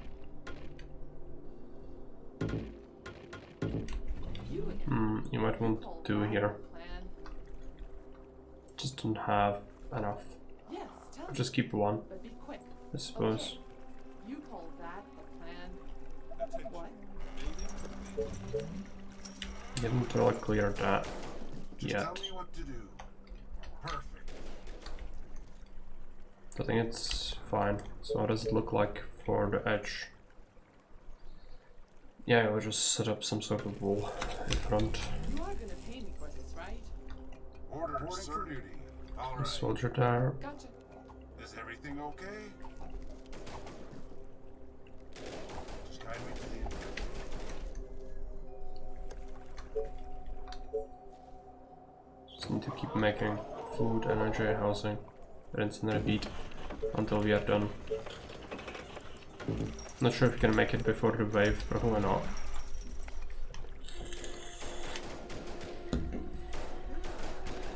You again. You might want to do here. Plan. Just don't have enough. Yes, tell me. Just keep one, But be quick. I suppose. Okay. You call that the plan? Attention. What? Building completed. Didn't really clear that Just yet. tell me what to do. Perfect. I think it's fine. So what does it look like for the edge? Yeah, we'll just set up some sort of wall in front. You are gonna pay me for this, right? Order for duty. All A right. soldier there. Gotcha. Is everything okay? Just guide me to the end. Just need to keep making food, energy, housing, and incendiary heat until we are done. Not sure if we can make it before the wave, probably not.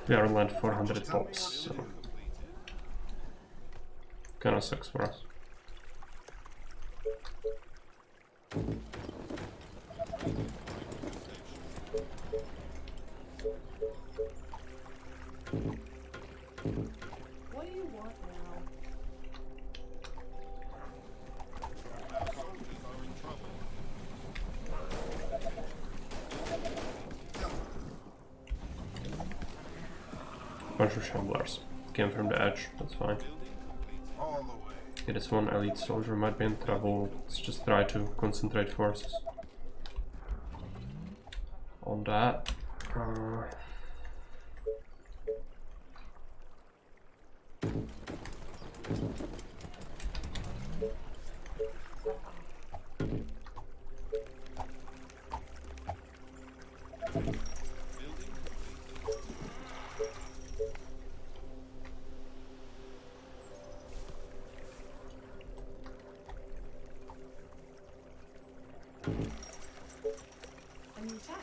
We are only at 400 Just tell me pops, what to so do. kinda sucks for us. What do you want now? Our soldiers are in trouble. Bunch of shamblers. Came from the edge, that's fine. Building completed. All the way. Yeah, this one elite soldier might be in trouble. Let's just try to concentrate forces on that. Building completed. A new task.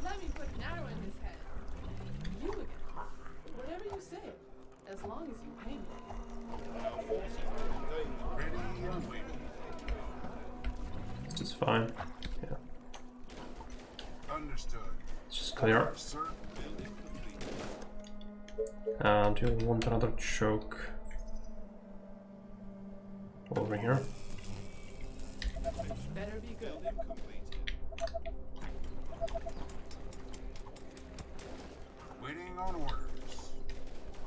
Let me put an arrow in his head. You again. Whatever you say, as long as you pay me. Our forces are in danger. Ready and waiting. This is fine. Yeah, Understood. it's just clear. Sir, Building completed. And you'll want another choke over here. Better be good. Building completed. waiting on orders.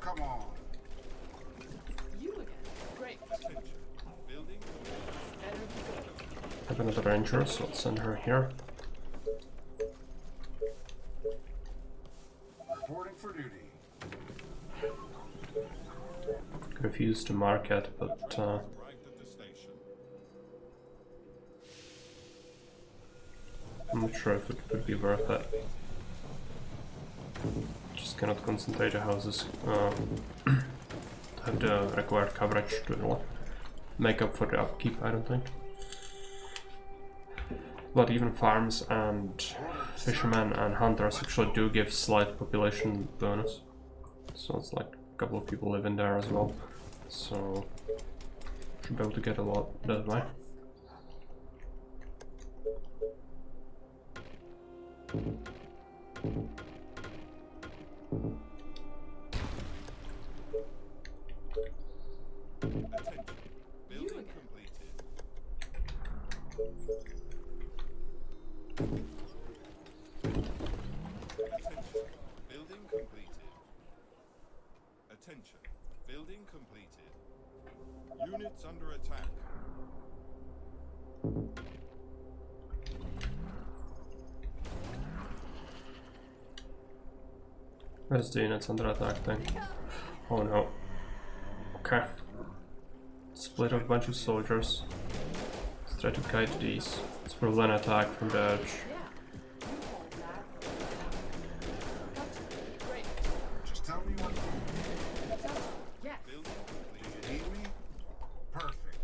Come on. You again. Great. Attention. Building completed. Better be good. Have another ranger, so let's send her here. Reporting for duty. Could have used the market, but Arrived at the station. I'm not sure if it would be worth it. Just cannot concentrate the houses. Have the required coverage to make up for the upkeep, I don't think. But even farms and fishermen and hunters actually do give slight population bonus. So it's like a couple of people live in there as well. So should be able to get a lot that way. Attention. Building completed. Attention. Building completed. Units under attack. Where's the units under attack thing? Oh no. Okay. Split up a bunch of soldiers. Let's try to kite these. Let's pull an attack from the edge. Yeah. You hold that. Gotcha. Great. Just tell me what to do. Gotcha. Yes. Building Do completed. you need me? Perfect.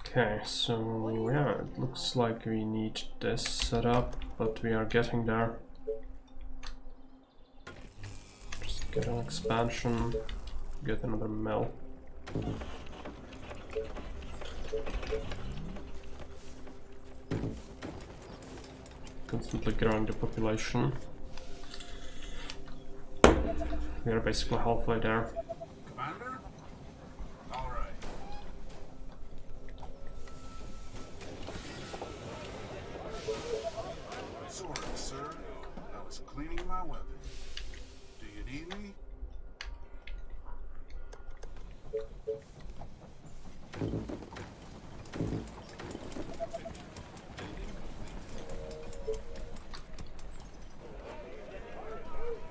Okay, so yeah, it looks like we need this set up, but we are getting there. Just get an expansion, get another mill. Constantly growing the population. We are basically halfway there. Commander? All right. Sorry, sir. I was cleaning my weapon. Do you need me?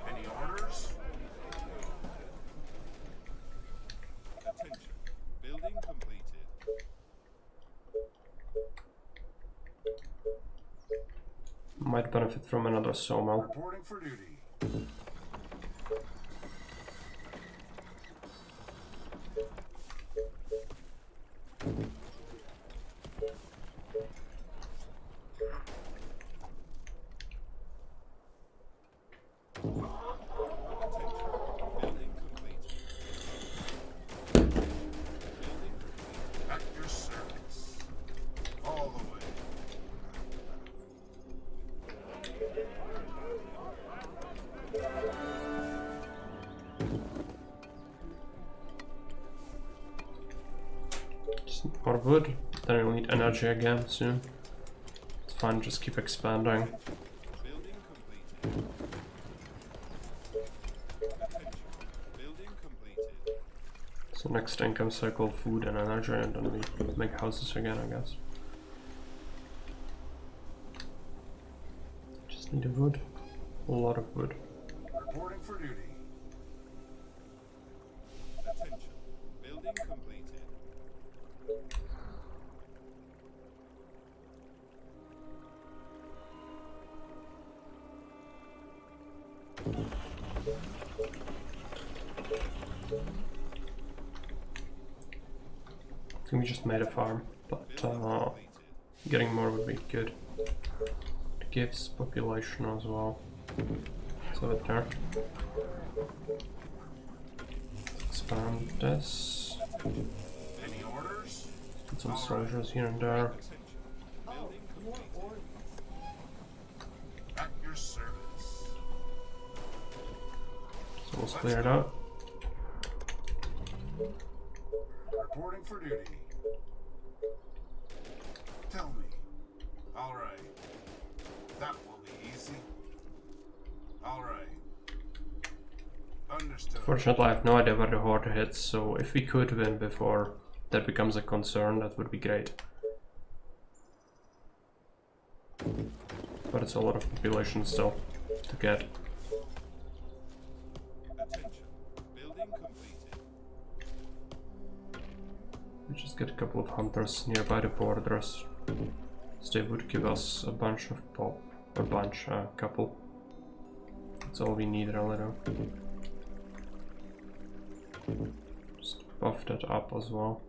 Any orders? Attention. Building completed. Might benefit from another sawmill. Reporting for duty. Building completed. At your service. All the way. Just more wood, then we'll need energy again soon. It's fine, just keep expanding. Building completed. Attention. Building completed. So next income cycle, food and energy, and then we make houses again, I guess. Just need a wood. A lot of wood. Reporting for duty. Attention. Building completed. We just made a farm, but getting more would be good. It gives population as well. So it there. Expand this. Any orders? Put some soldiers here and there. Attention. Building completed. At your service. So let's clear it out. Reporting for duty. Tell me. All right. That will be easy. All right. Understood. Fortunately, I have no idea where the horde hits, so if we could win before that becomes a concern, that would be great. But it's a lot of population still to get. Attention. Building completed. We just get a couple of hunters nearby the borders. So they would give us a bunch of pop. A couple. That's all we need really though. Just buff that up as well.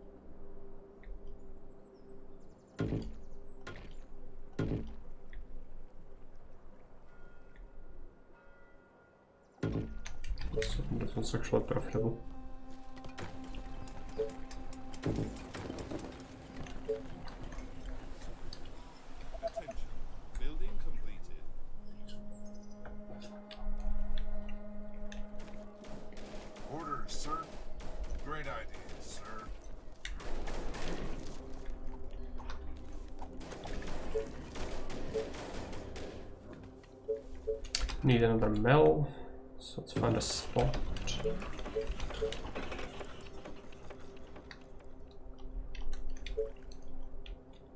So this one's actually profitable. Attention. Building completed. Orders, sir. Great idea, sir. Need another mill. So let's find a spot.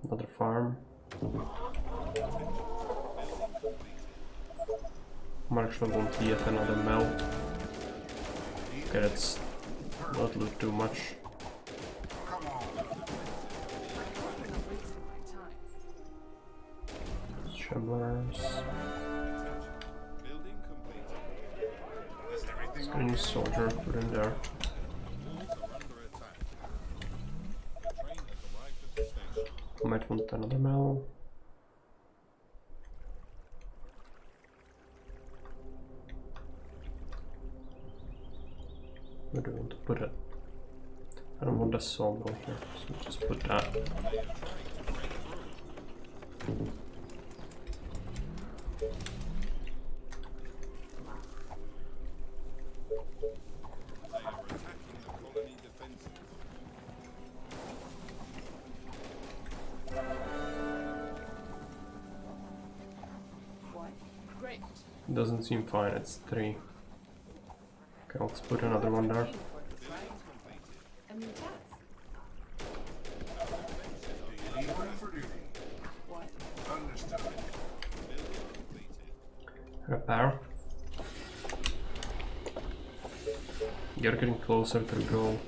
Another farm. I'm actually want yet another mill. Okay, let's not loot too much. Come on. I'm not wasting my time. Shamblers. Building completed. Is everything Let's get a new soldier put in there. Walls are under attack. Train has arrived at the station. Might want another mill. Where do we want to put it? I don't want a sawmill here, so just put that. They are attacking the colony defenses. What? Great. Doesn't seem fine, it's 3. Okay, let's put another one there. Paying for this, right? A new task. Do you need one for duty? What? Understood. Building completed. Repair. You're getting closer to the goal.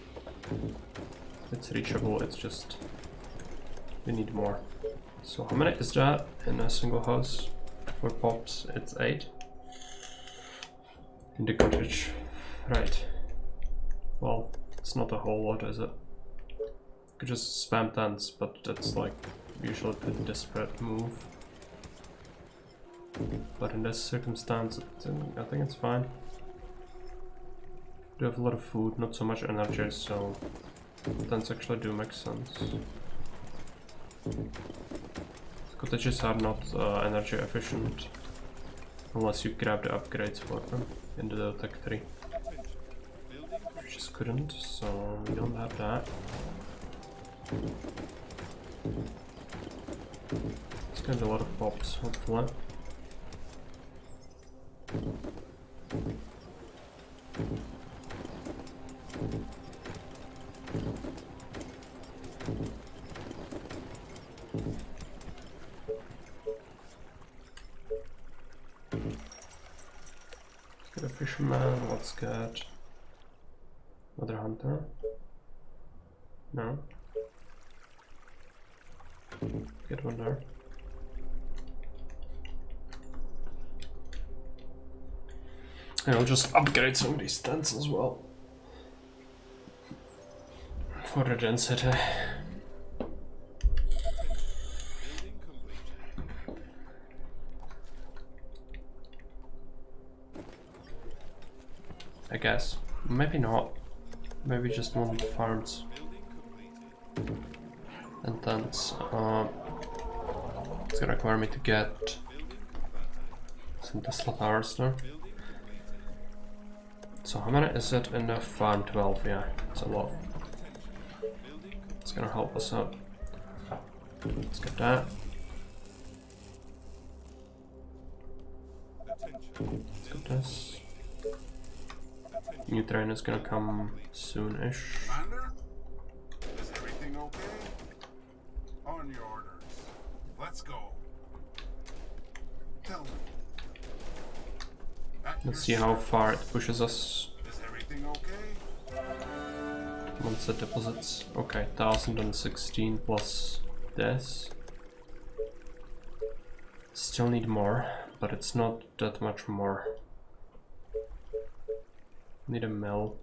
It's reachable, it's just we need more. So how many is that in a single house? For pops, it's 8. In the cottage. Right. Well, it's not a whole lot, is it? Could just spam tents, but that's like usually a pretty desperate move. But in this circumstance, I think it's fine. Do have a lot of food, not so much energy, so tents actually do make sense. Cottages are not energy efficient unless you grab the upgrades for them in the Tech 3. We just couldn't, so we don't have that. It's gonna be a lot of pops, hopefully. Let's get a fisherman, let's get another hunter. No. Get one there. And I'll just upgrade some of these tents as well. For the density. Building completed. I guess. Maybe not. Maybe just one farms Building completed. and tents. It's gonna require me to get some Tesla towers there. So how many is it in the farm? 12, yeah, it's a lot. It's gonna help us out. Let's get that. Let's get this. New train is gonna come soon-ish. Commander? Is everything okay? On your orders. Let's go. Tell me. At Let's your see how service. far it pushes us Is everything okay? once it deposits. Okay, 1016 plus this. Still need more, but it's not that much more. Need a mill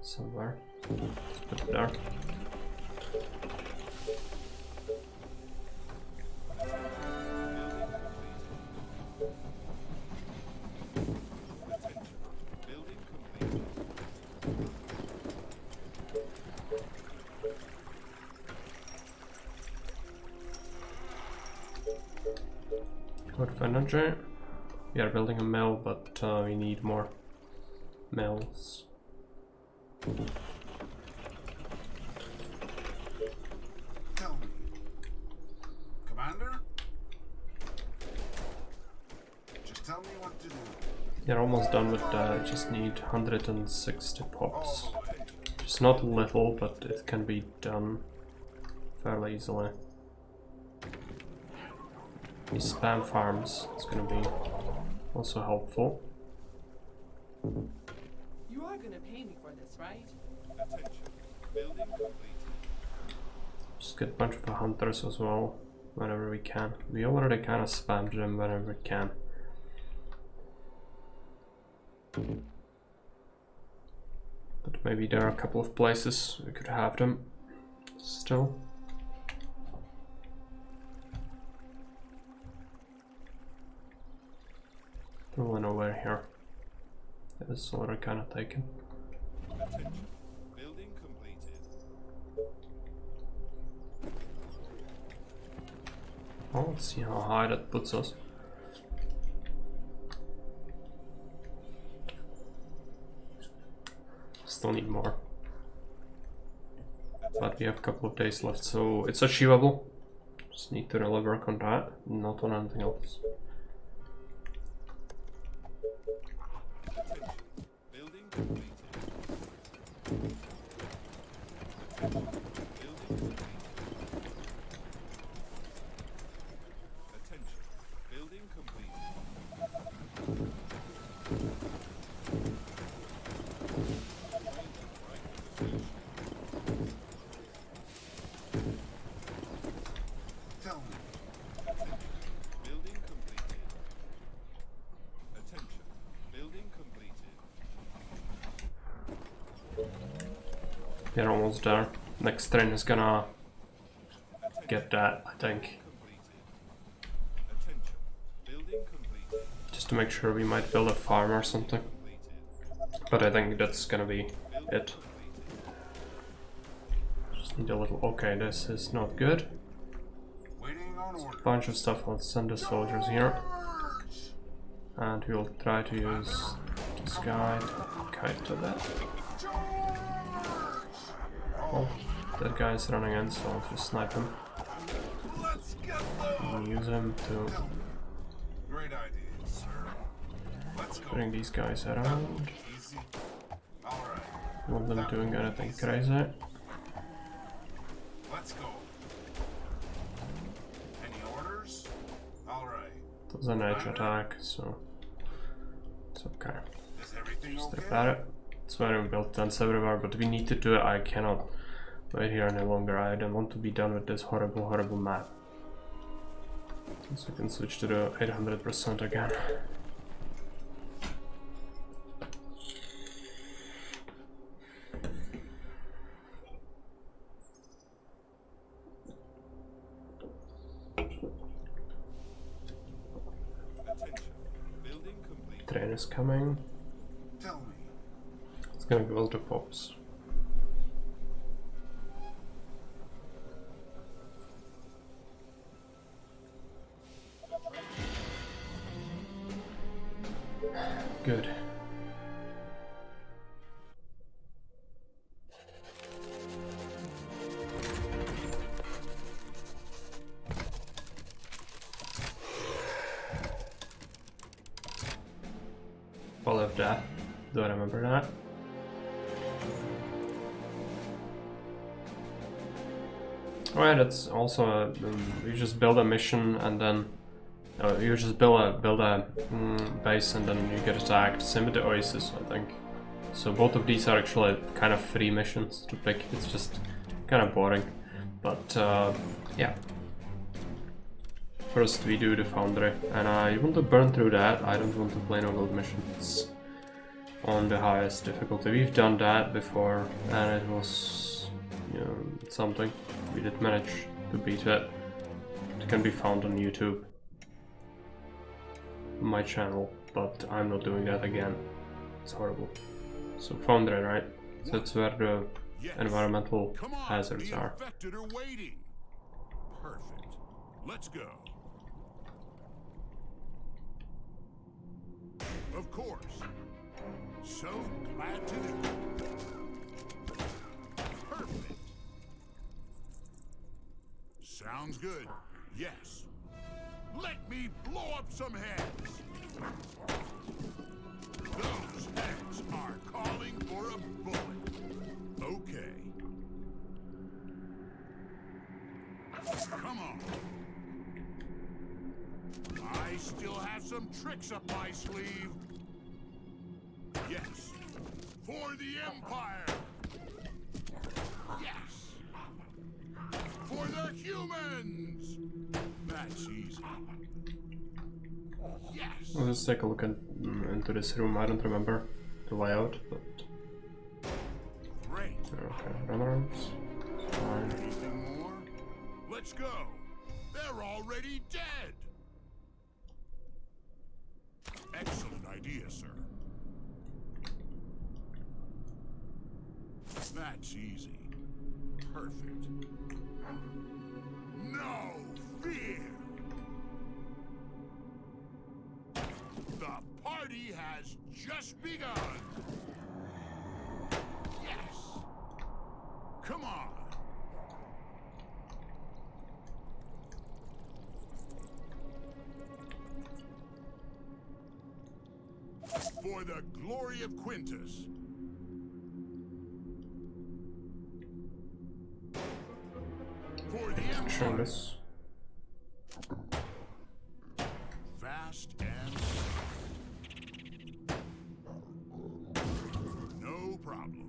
somewhere. Let's put it there. Building completed. Good for energy. We are building a mill, but we need more mills. Tell me. Commander? Tell me what to do. You're almost done with that. Just need 160 pops. All the way. It's not little, but it can be done fairly easily. These spam farms is gonna be also helpful. You are gonna pay me for this, right? Attention. Building completed. Just get a bunch of hunters as well whenever we can. We already kind of spammed them whenever we can. But maybe there are a couple of places we could have them still. Probably nowhere here. It's already kind of taken. Attention. Building completed. Oh, let's see how high that puts us. Still need more. But we have a couple of days left, so it's achievable. Just need to really work on that, not on anything else. Attention. Building completed. Attention. Building completed. Attention. Building completed. Tell me. Building completed. Attention. Building completed. We're almost there. Next train is gonna get that, I think. Completed. Attention. Building completed. Just to make sure we might build a farm or something. Completed. But I think that's gonna be Building it. completed. Just need a little... Okay, this is not good. Waiting on order. Bunch of stuff. I'll send the soldiers here. And we'll try to use this guy to kite to that. Oh, that guy's running in, so I'll just snipe him. Let's get them. And use him to Great idea, sir. Let's go. bring these guys around. Easy. All right. Not them doing anything crazy. Let's go. Any orders? All right. It was an edge attack, so it's okay. Is everything Just okay? repair it. It's why we built tents everywhere, but we need to do it. I cannot wait here any longer. I don't want to be done with this horrible, horrible map. So we can switch to the 800% again. Attention. Building complete. Train is coming. Tell me. It's gonna go to pops. Good. Fall of Death. Do I remember that? Alright, it's also a, you just build a mission and then you just build a base and then you get attacked. Same with the Oasis, I think. So both of these are actually kind of free missions to pick. It's just kind of boring, but yeah. First we do the Foundry, and I want to burn through that. I don't want to play no gold missions on the highest difficulty. We've done that before, and it was, you know, something. We did manage to beat it. It can be found on YouTube, my channel, but I'm not doing that again. It's horrible. So Foundry, right? So that's where the environmental Come on, hazards the are. infected are waiting. Perfect. Let's go. Of course. So glad to do. Perfect. Sounds good. Yes. Let me blow up some heads. Those heads are calling for a bullet. Okay. Come on. I still have some tricks up my sleeve. Yes. For the Empire. Yes. For the humans. That's easy. Yes. Let's just take a look into this room. I don't remember the layout, but Great. okay, runners. Fine. Anything more? Let's go. They're already dead. Excellent idea, sir. That's easy. Perfect. No fear. The party has just begun. Yes. Come on. For the glory of Quintus. For the Showing Empire. this. Fast and no problem.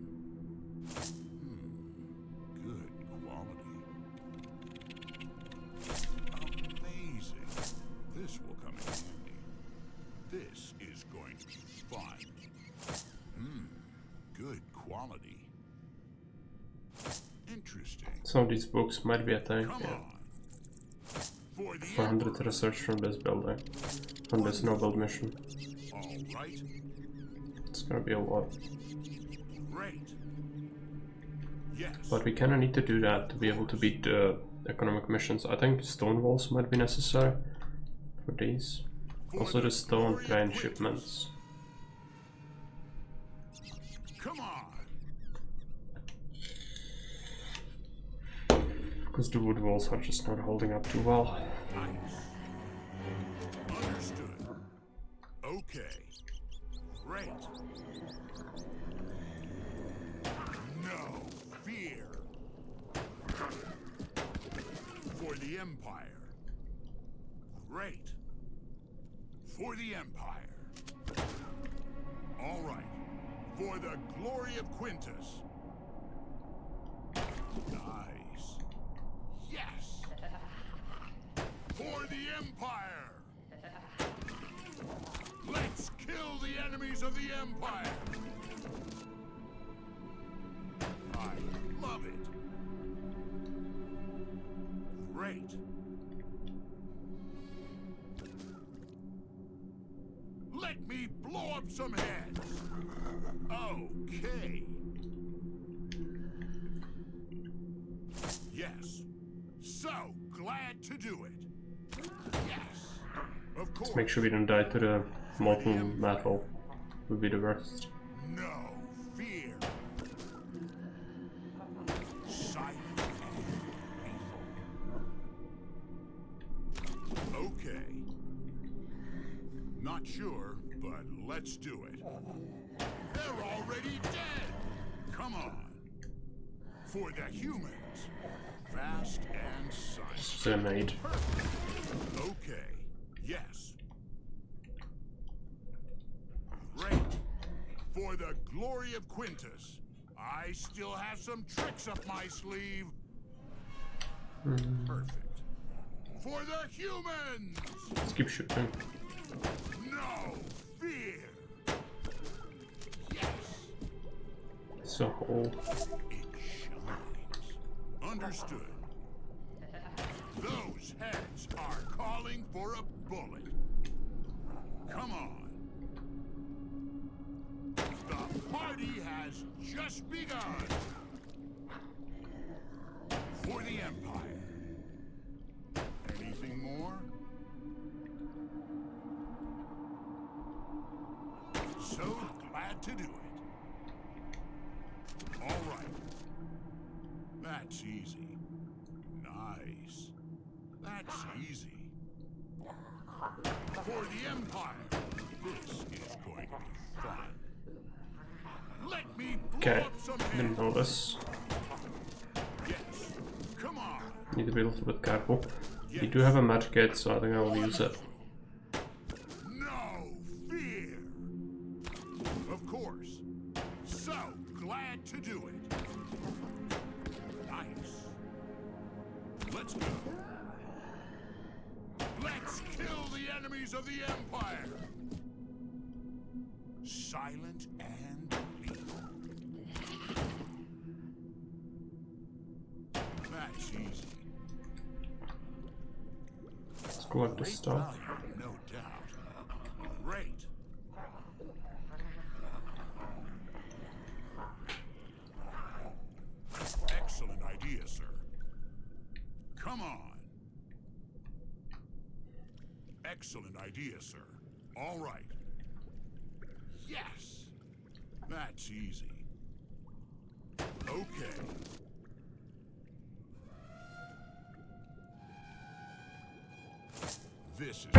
Good quality. Amazing. This will come in handy. This is going to be fun. Good quality. Interesting. Some of these books might be a thing. Come Yeah. on. For the 400 Emperor. research from this building, from this no build mission. All right. It's gonna be a lot, Great. Yes. but we kinda need to do that to be able to beat the economic missions. I think stone walls might be necessary for these. Also the stone train shipments. Come on. Because the wood walls are just not holding up too well. Nice. Understood. Okay. Great. No fear. For the Empire. Great. For the Empire. All right. For the glory of Quintus. Nice. Yes. For the Empire. Let's kill the enemies of the Empire. I love it. Great. Let me blow up some heads. Okay. Yes. So glad to do it. Yes. Of course. Make sure we don't die to the molten metal. Would be the worst. No fear. Silent and painful. Okay. Not sure, but let's do it. They're already dead. Come on. For the humans. Fast and silent. Cyanide. Okay. Yes. Great. For the glory of Quintus. I still have some tricks up my sleeve. Perfect. For the humans! Let's keep shooting. No fear! Yes! It's a hole. It shines. Understood. Those heads are calling for a bullet. Come on. The party has just begun. For the Empire. Anything more? So glad to do it. All right. That's easy. Nice. That's easy. For the Empire. This is going to be fun. Let me blow Okay, up some didn't heads. know this. Yes. Come on. Need to be a little bit careful. We do have a magic gate, so I think I will use it. No fear. Of course. So glad to do it. Nice. Let's go. Let's kill the enemies of the Empire. Silent and lethal. That's easy. Let's collect the stuff. Value, no doubt. Great. Excellent idea, sir. Come on. Excellent idea, sir. All right. Yes. That's easy. Okay. This is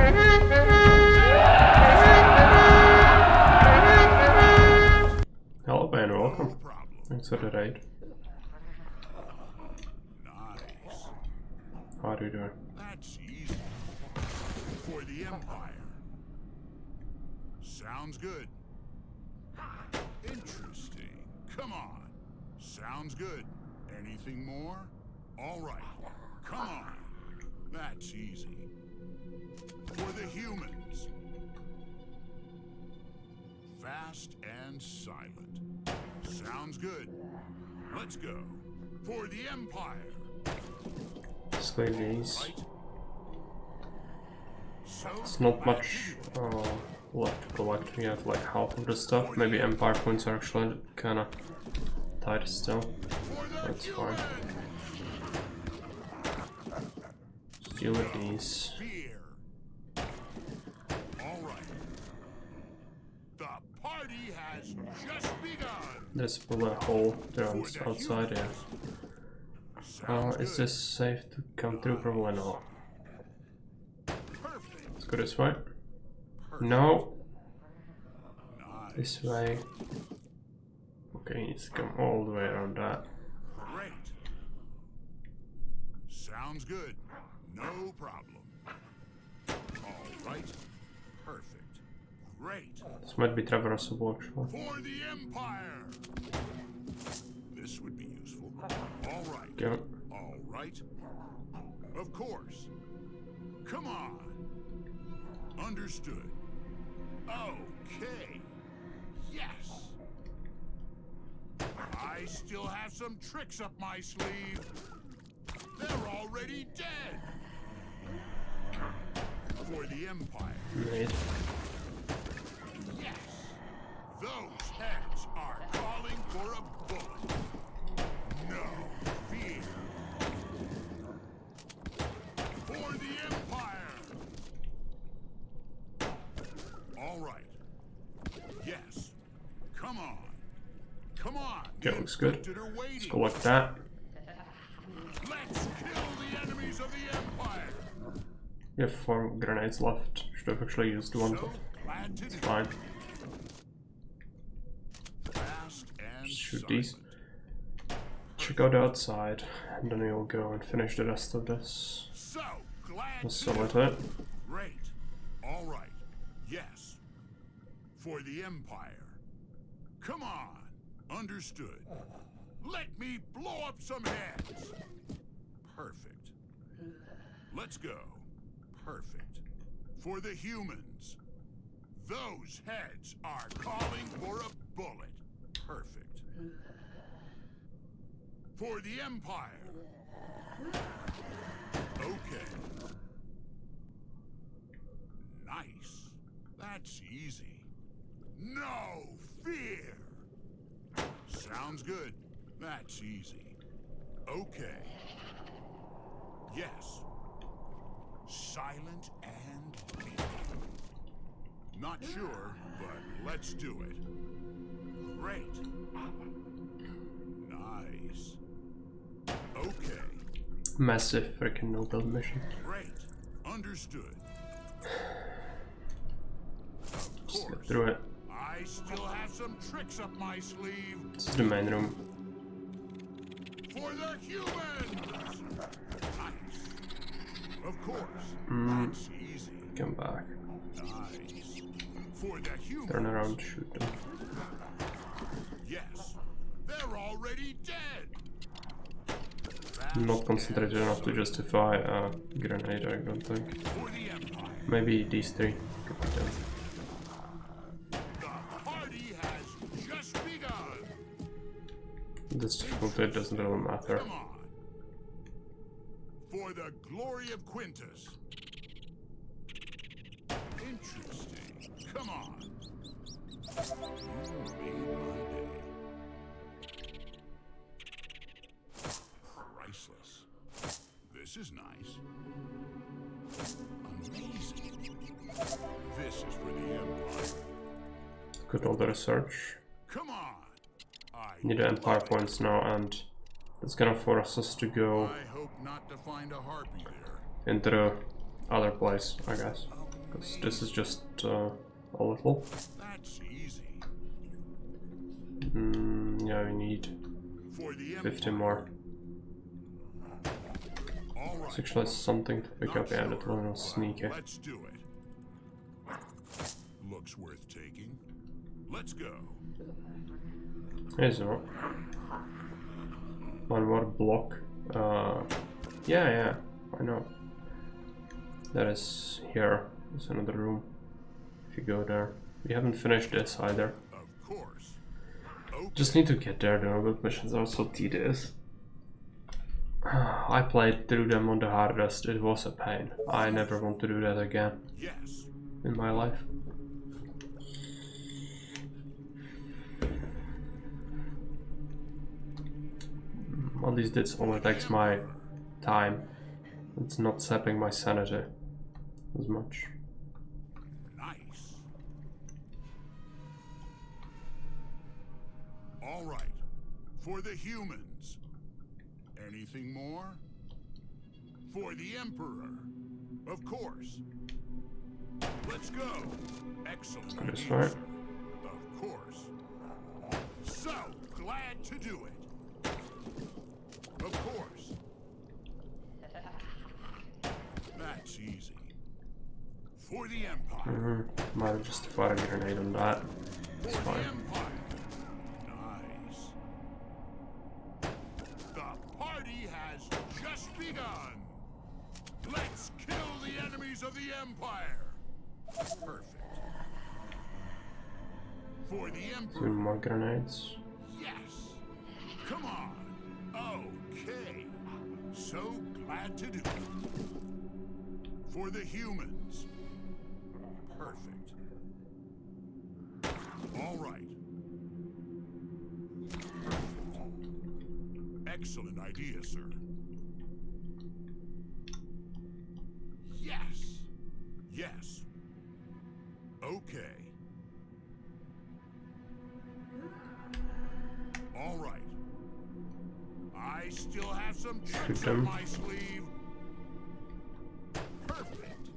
Hello, Ben, no welcome. problem. Thanks for the raid. Nice. How are you doing? That's easy. For the Empire. Sounds good. Interesting. Come on. Sounds good. Anything more? All right. Come on. That's easy. For the humans. Fast and silent. Sounds good. Let's go. For the Empire. Let's clean these. Right? So It's not glad much to do it. left to collect. We have like half of the stuff. Maybe Empire points are actually kinda tight still. For the That's fine. humans. Let's deal with these. Fear. All right. The party has just begun. There's probably a hole there on For the the outside, yeah. humans. Sounds Is good. this safe to come through? Probably not. Perfect. Let's go this way. Perfect. No, Nice. this way. Okay, he needs to come all the way around that. Great. Sounds good. No problem. All right. Perfect. Great. This might be traversable actually. For the Empire. This would be useful. All right. Go. All right. Of course. Come on. Understood. Okay. Yes. I still have some tricks up my sleeve. They're already dead. For the Empire. Made. Yes. Those heads are calling for a bullet. No fear. For the Empire. All right. Yes. Come on. Come on. Okay, The looks good. infected are Let's waiting. collect that. Let's kill the enemies of the Empire. We have 4 grenades left. Should have actually used one, So but glad to it's do. fine. Fast and Shoot these. silent. Check out the outside, and then we'll go and finish the rest of this. So glad We'll to sell do. it it. Great. All right. Yes. For the Empire. Come on. Understood. Let me blow up some heads. Perfect. Let's go. Perfect. For the humans. Those heads are calling for a bullet. Perfect. For the Empire. Okay. Nice. That's easy. No fear. Sounds good. That's easy. Okay. Yes. Silent and lethal. Not sure, but let's do it. Great. Nice. Okay. Massive freaking no-build mission. Great. Understood. Just walk through it. I still have some tricks up my sleeve. This is the main room. For the humans! Nice. Of course. That's easy. Come back. Nice. For the humans. Turn around, shoot them. Yes. They're already dead. Not concentrated enough to justify a grenade, I don't think. For the Empire. Maybe these three could be done. The party has just begun. This difficulty doesn't really matter. Come on. For the glory of Quintus. Interesting. Come on. You made my day. Priceless. This is nice. Amazing. This is for the Empire. Good all the research. Come on. I Need the Empire points now, and that's gonna force us to go I hope not to find a harpy there. into the other place, I guess. Because this is just a little. That's easy. Yeah, we need For the 50 Empire. more. All right. It's actually something to pick up, yeah, that one was sneaky. Let's do it. Looks worth taking. Let's go. Is it? One more block. Yeah, I know. That is here. There's another room. If you go there. We haven't finished this either. Of course. Okay. Just need to get there though, but missions are so tedious. I played through them on the hardest. It was a pain. I never want to do that again Yes. in my life. At least this only takes my time. It's not sapping my sanity as much. Nice. All right. For the humans. Anything more? For the Emperor. Of course. Let's go. Excellent That's idea, right. sir. Of course. So glad to do it. Of course. That's easy. For the Empire. Might have just fired a grenade on that. It's For the fine. Empire. Nice. The party has just begun. Let's kill the enemies of the Empire. Perfect. For the 2 Emperor. more grenades. Yes. Come on. Okay. So glad to do it. For the humans. Perfect. All right. Perfect. Excellent idea, sir. Yes. Yes. Okay. All right. I still have some tricks up them. my sleeve. Perfect.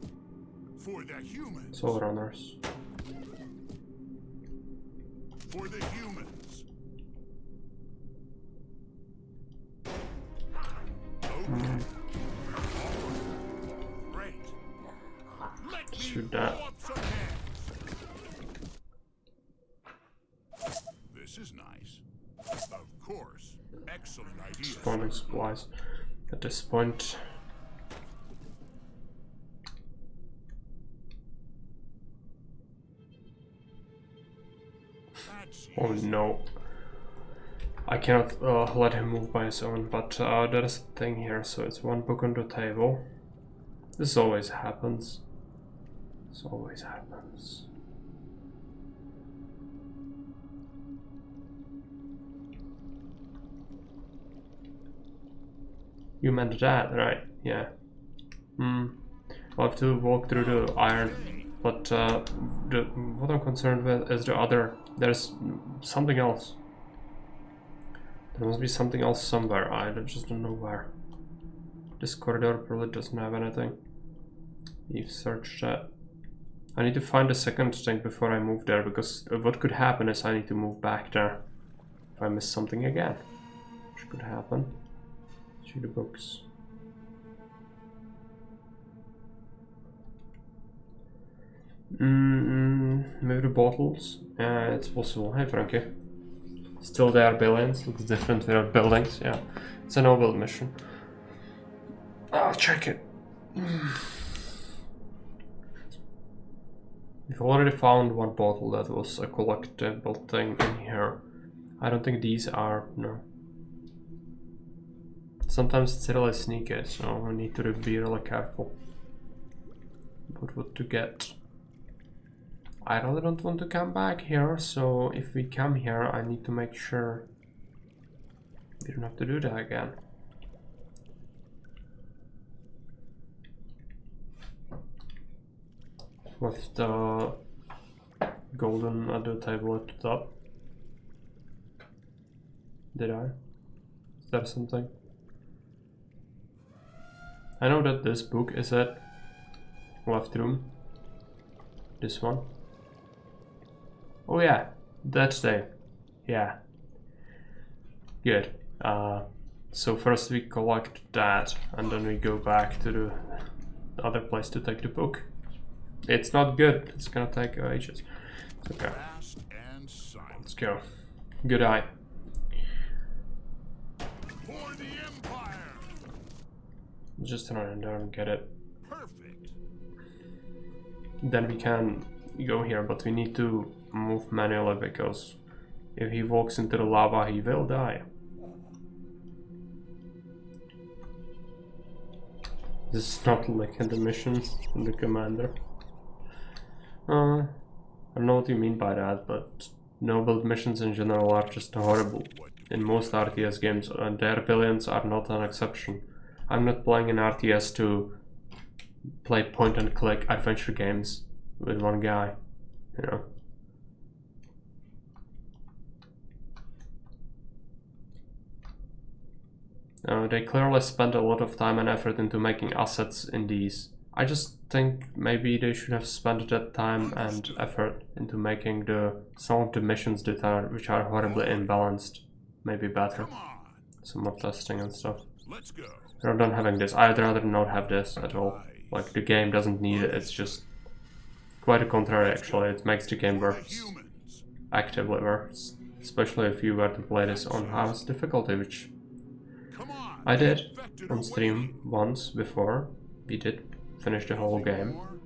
For the humans. Soul runners. For the humans. Okay. All right. Great. Let me Shoot blow that. up some heads. This is nice. Of course. Excellent idea. Spawning supplies. At this point, That's oh easy. no. I cannot let him move by his own, but there is a thing here, so it's 1 book on the table. This always happens. This always happens. You meant that, right? Yeah. I'll have to walk through the iron, but what I'm concerned with is the other. There's something else. There must be something else somewhere. I just don't know where. This corridor probably doesn't have anything. We've searched that. I need to find a second thing before I move there, because what could happen is I need to move back there if I miss something again, which could happen. See the books. Maybe the bottles. It's possible. Hey Frankie. Still there, billions. Looks different without buildings. Yeah, it's a no-build mission. I'll check it. We've already found one bottle that was a collectible thing in here. I don't think these are, no. Sometimes it's really sneaky, so we need to be really careful about what to get. I really don't want to come back here, so if we come here, I need to make sure we don't have to do that again. With the golden at the table at the top. Did I? Is there something? I know that this book is at left room. This one. Oh yeah, that's the, yeah. Good. So first we collect that, and then we go back to the other place to take the book. It's not good. It's gonna take ages. Okay. Fast and silent. Let's go. Good eye. For the Empire. Just run in there and get it. Perfect. Then we can go here, but we need to move manually because if he walks into the lava, he will die. This is not like in the missions in the commander. I don't know what you mean by that, but no-build missions in general are just horrible in most RTS games, and their billions are not an exception. I'm not playing an RTS to play point-and-click adventure games with one guy, you know. They clearly spent a lot of time and effort into making assets in these. I just think maybe they should have spent that time and effort into making some of the missions that which are horribly imbalanced maybe better. Come on. Some more testing and stuff. Let's go. Rather than having this, I'd rather not have this at all. Like, the game doesn't need it, it's just quite the contrary actually. It makes the game For the worse, humans. actively worse. Especially if you were to play this on highest difficulty, which Come on. I did Infected on away. stream once before. We did finish the whole game. More.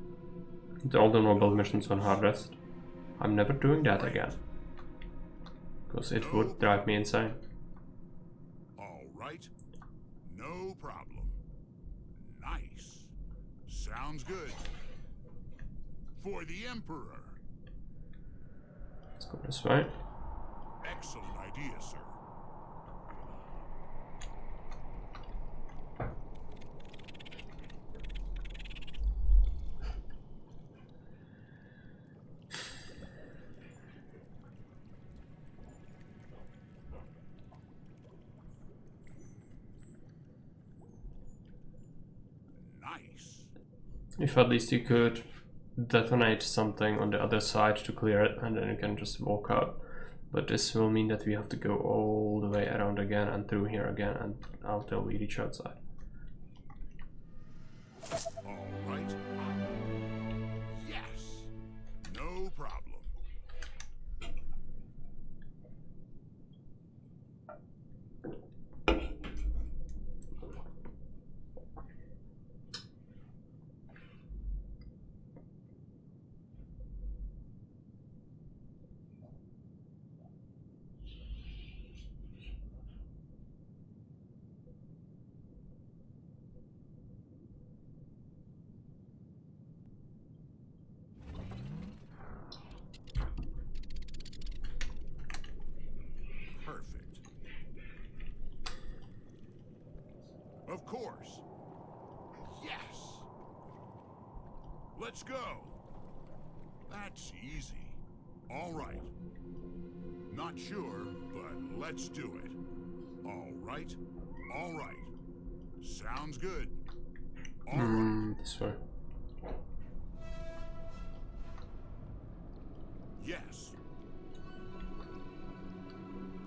All the no-build missions on hardest. I'm never doing that again. Because it would drive me insane. All right. No problem. Nice. Sounds good. For the Emperor. Let's go this way. Excellent idea, sir. Nice. If at least you could detonate something on the other side to clear it, and then you can just walk out. But this will mean that we have to go all the way around again and through here again and out till we reach outside. All right. Yes. No problem. Perfect. Of course. Yes. Let's go. That's easy. All right. Not sure, but let's do it. All right. All right. Sounds good. All right. This way. Yes.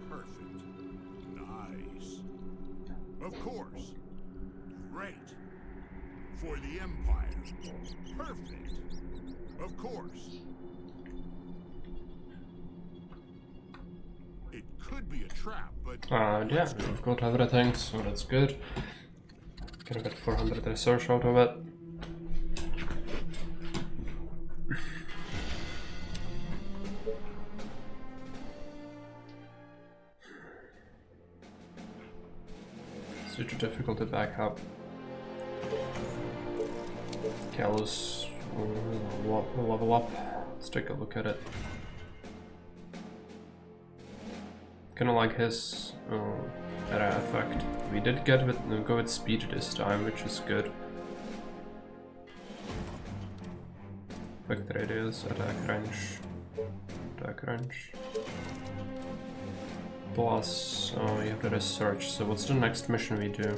Perfect. Nice. Of course. Great. For the Empire. Perfect. Of course. It could be a trap, but Yeah, we've got everything, so that's good. Gonna get 400 research out of it. Switch difficulty back up. Callus will level up. Let's take a look at it. Kinda like his era effect. We did go with speed this time, which is good. Effect radius, attack range. Plus, you have the research. So what's the next mission we do?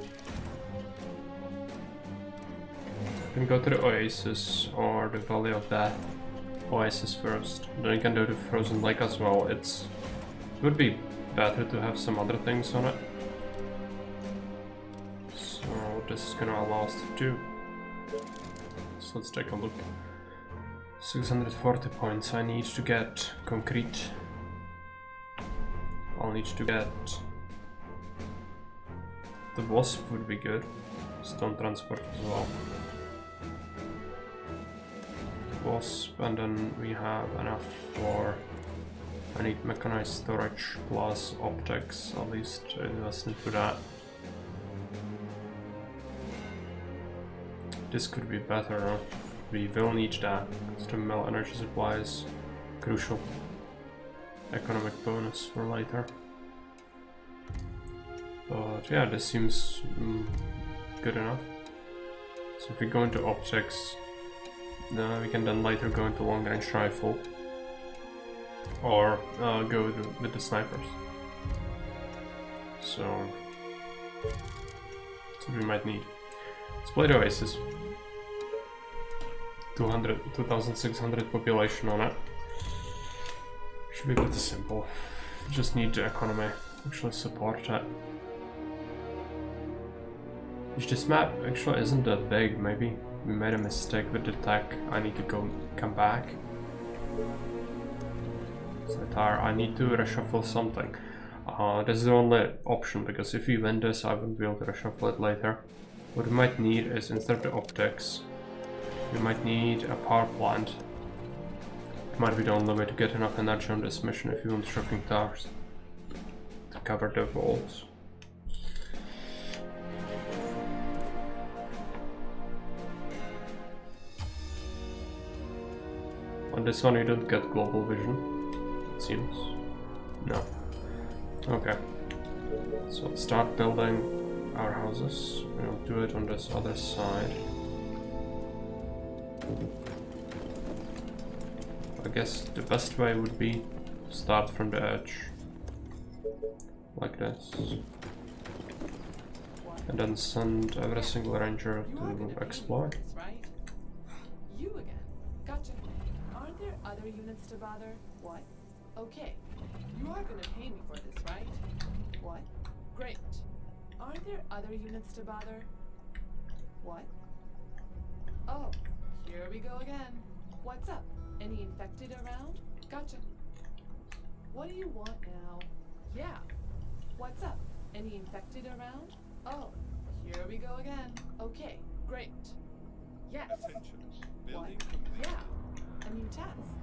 We can go to the Oasis or the Valley of Death. Oasis first. Then you can do the Frozen Lake as well. It would be better to have some other things on it. So this is gonna allow us to do. So let's take a look. 640 points. I need to get concrete. I'll need to get the Wasp would be good. Stone transport as well. Wasp, and then we have enough for. I need mechanized storage plus optics, at least invest into that. This could be better, huh? We will need that, because the mill energy supply is crucial. Economic bonus for later. But yeah, this seems good enough. So if we go into optics, we can then later go into long range rifle. Or go with the snipers. So that's what we might need. Let's play the Oasis. 2,600 population on it. Should be pretty simple. Just need the economy actually support that. Which this map actually isn't that big. Maybe we made a mistake with the tech. I need to come back. I need to reshuffle something. This is the only option, because if we win this I won't be able to reshuffle it later. What we might need is, instead of the optics, we might need a power plant. It might be the only way to get enough energy on this mission if you want shocking towers to cover the walls. On this one you don't get global vision. Seems. No. Okay. So let's start building our houses. We'll do it on this other side. I guess the best way would be to start from the edge. Like this. And then send every single ranger to explore. Right? You again. Gotcha. Aren't there other units to bother? What? Okay. You are gonna pay me for this, right? What? Great. Aren't there other units to bother? What? Oh, here we go again. What's up? Any infected around? Gotcha. What do you want now? Yeah. What's up? Any infected around? Oh, here we go again. Okay, great. Yes. Attention. What? Building complete. Yeah. A new task.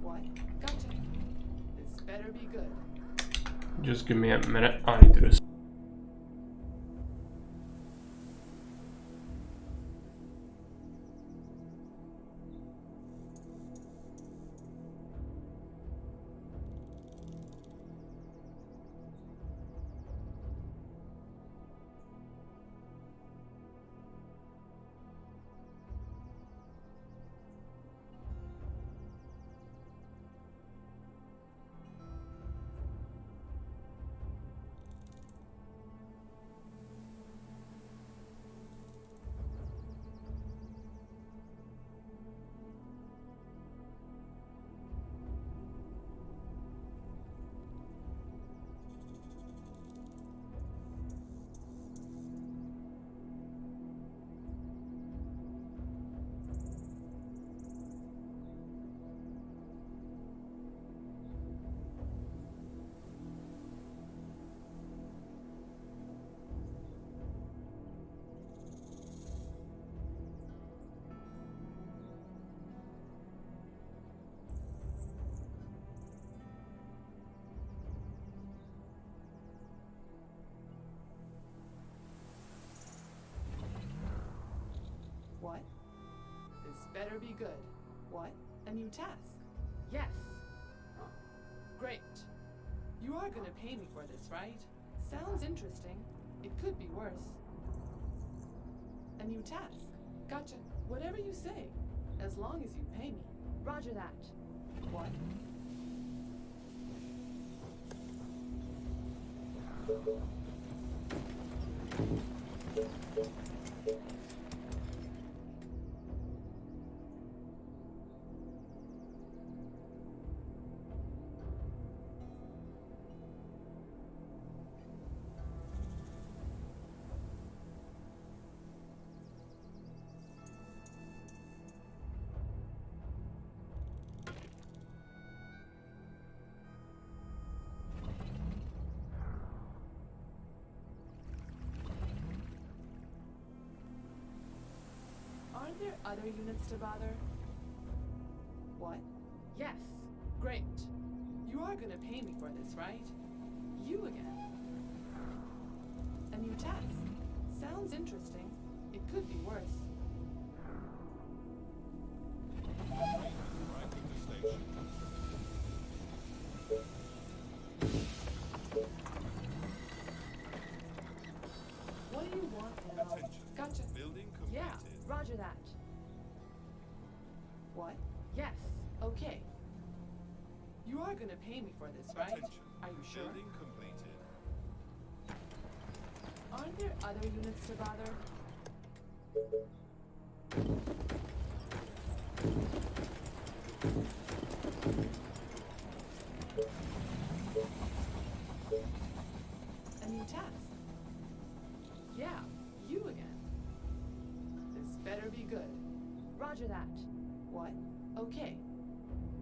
What? Gotcha. This better be good. Just give me a minute. I need to do this. better be good. What? A new task? Yes. Great. You are gonna pay me for this, right? Sounds interesting. It could be worse. A new task. Gotcha. Whatever you say. As long as you pay me. Roger that. What? Aren't there other units to bother? What? Yes. Great. You are gonna pay me for this, right? You again. A new task. Sounds interesting. It could be worse. Train has arrived at the station. What do you want now? Attention. Gotcha. Building Yeah, completed. roger that. What? Yes. Okay. You are gonna pay me for this, right? Attention. Are you sure? Building completed. Aren't there other units to bother? A new task. Yeah, you again. This better be good. Roger that. What? Okay.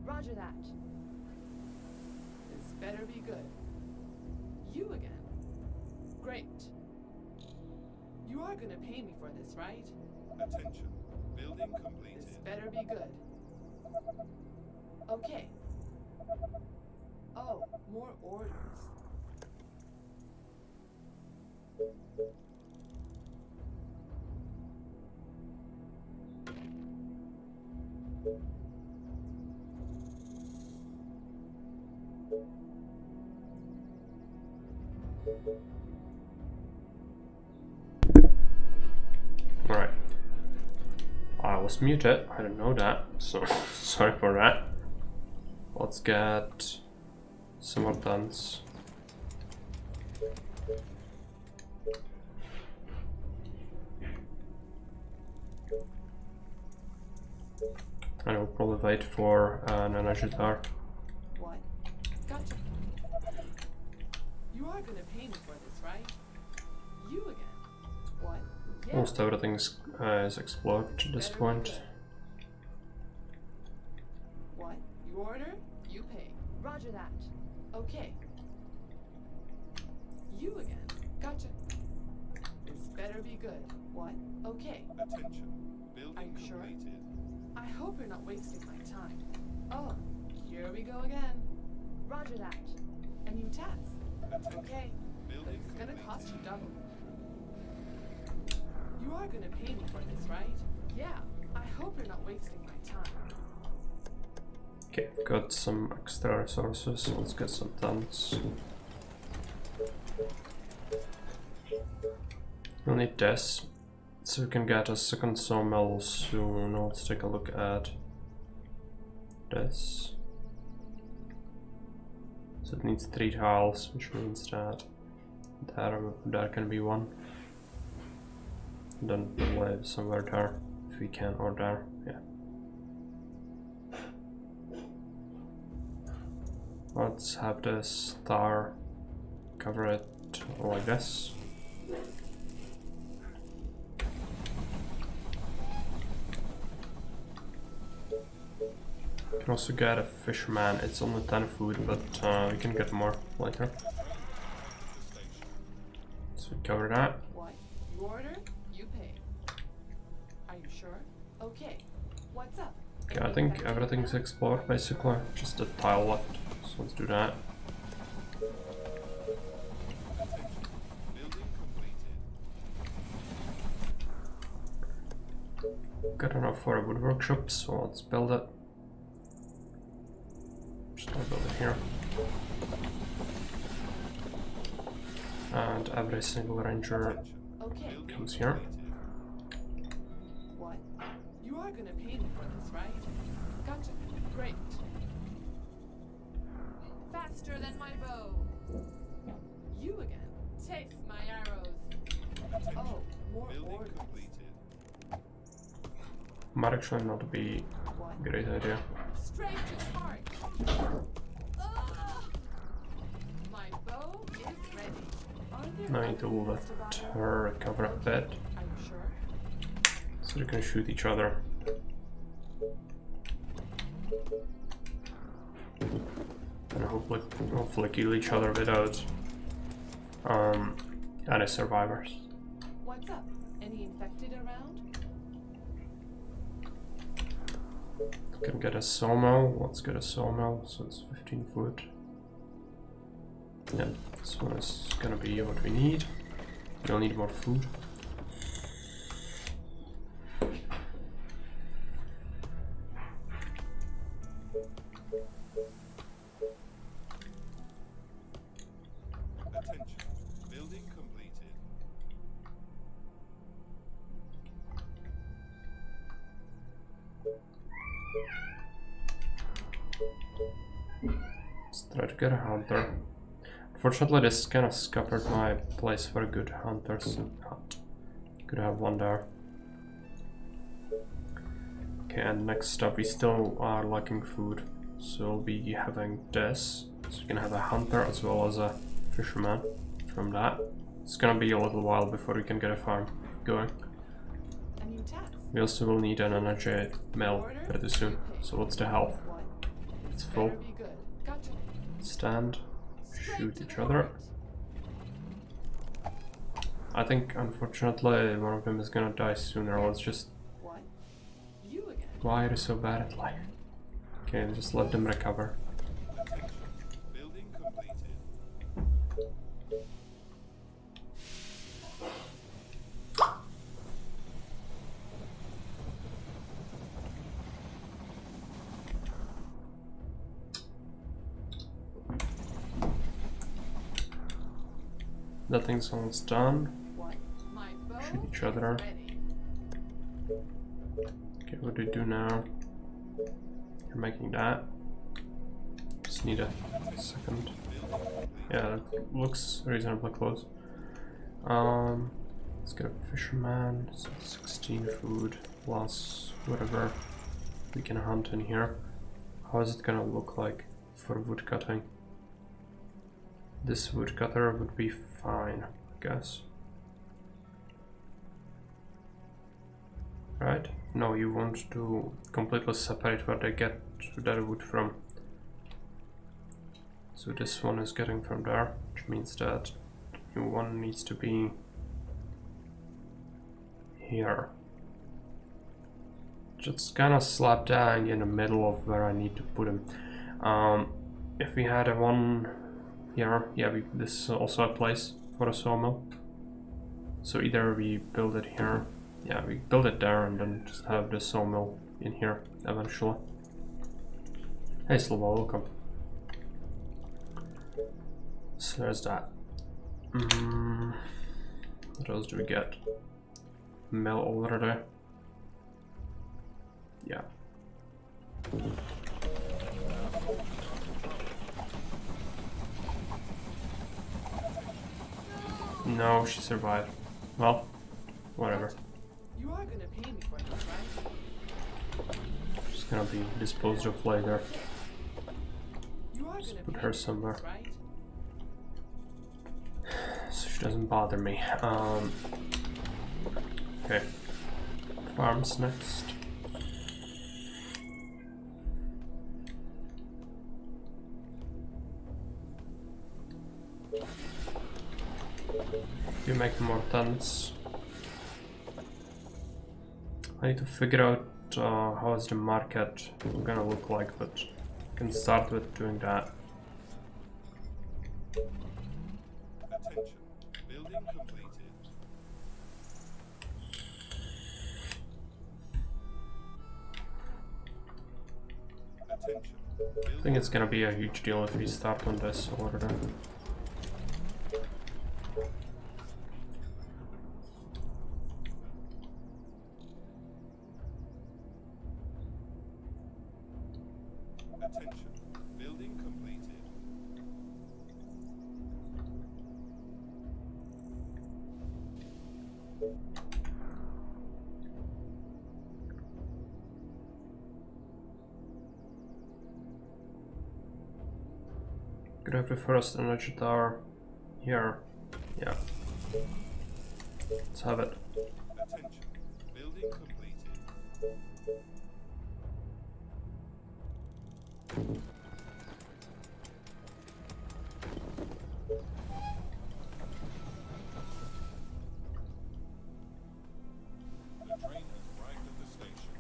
Roger that. This better be good. You again. Great. You are gonna pay me for this, right? Attention. Building completed. This better be good. Okay. Oh, more orders. Alright. I was muted, I didn't know that, so sorry for that. Let's get some more guns. I will probably wait for an energy tar. What? Gotcha. You are gonna pay me for this, right? You again. What? Yeah. Almost everything is explored at this Better be point. good. What? You order, you pay. Roger that. Okay. You again. Gotcha. This better be good. What? Okay. Attention. Are Building you sure? completed. I hope you're not wasting my time. Oh, here we go again. Roger that. A new task. Attention. Okay, but Building it's gonna completed. cost you double. You are gonna pay me for this, right? Yeah. I hope you're not wasting my time. Okay, got some extra resources. Let's get some tons. We'll need this, so we can get a second sawmill soon. Let's take a look at this. So it needs 3 tiles, which means that there can be one. Then we'll live somewhere there, if we can, or there, yeah. Let's have this star cover it like this. We can also get a fisherman. It's only 10 food, but we can get more later. So we cover that. What? You order, you pay. Are you sure? Okay. What's up? Okay, I think everything's explored basically. Just a tile left. So let's do that. Building completed. got enough for a wood workshop, so let's build it. Just gonna build it here. And every single ranger Okay. comes here. What? You are gonna pay me for this, right? Gotcha. Great. Faster than my bow. You again. Taste my arrows. Oh, more orders. Might actually not be What? a great idea. Straight to heart. Ugh. My bow is ready. Are there Now I need to other let things to buy? her recover a bit, Are you sure? so they can shoot each other. And hopefully kill each other without any survivors. What's up? Any infected around? Can get a sawmill. Let's get a sawmill. So it's 15 foot. Yeah, this one is gonna be what we need. We'll need more food. Attention. Building completed. Let's try to get a hunter. Unfortunately, this kind of scuppered my place for a good hunter. So could have one there. Okay, and next up, we still are lacking food, so we'll be having this. So we can have a hunter as well as a fisherman from that. It's gonna be a little while before we can get a farm going. A new task. We also will need an energy mill pretty soon. So what's the health? What? It's full. Better be good. Gotcha. Stand, Straight shoot to each the other. heart. I think unfortunately one of them is gonna die sooner. Let's just. What? You again. Why are you so bad at life? Okay, just let them recover. Attention. Building completed. That thing's almost done. What? My bow Shoot each is other. ready. Okay, what do we do now? You're making that. Just need a second. Yeah, that looks reasonably close. Let's get a fisherman. So 16 food plus whatever we can hunt in here. How is it gonna look like for wood cutting? This woodcutter would be fine, I guess. Right? No, you want to completely separate where they get that wood from. So this one is getting from there, which means that new one needs to be here. Just kind of slap down in the middle of where I need to put him. If we had a one here, yeah, this is also a place for a sawmill. So either we build it here, yeah, we build it there and then just have the sawmill in here eventually. Hey Slova, welcome. So there's that. What else do we get? Mill already. Yeah. No, she survived. Well, whatever. You are gonna pay me for this, right? She's gonna be disposed of later. You are Just gonna put pay her me for somewhere. this, right? So she doesn't bother me. Okay. Farms next. You make more tents. I need to figure out how is the market gonna look like, but I can start with doing that. Attention. Building completed. Attention. I think it's gonna be a huge deal if we start on this order. Attention. Building completed. Could have the first energy tower here. Yeah. Let's have it. Attention. Building completed. The train has arrived at the station.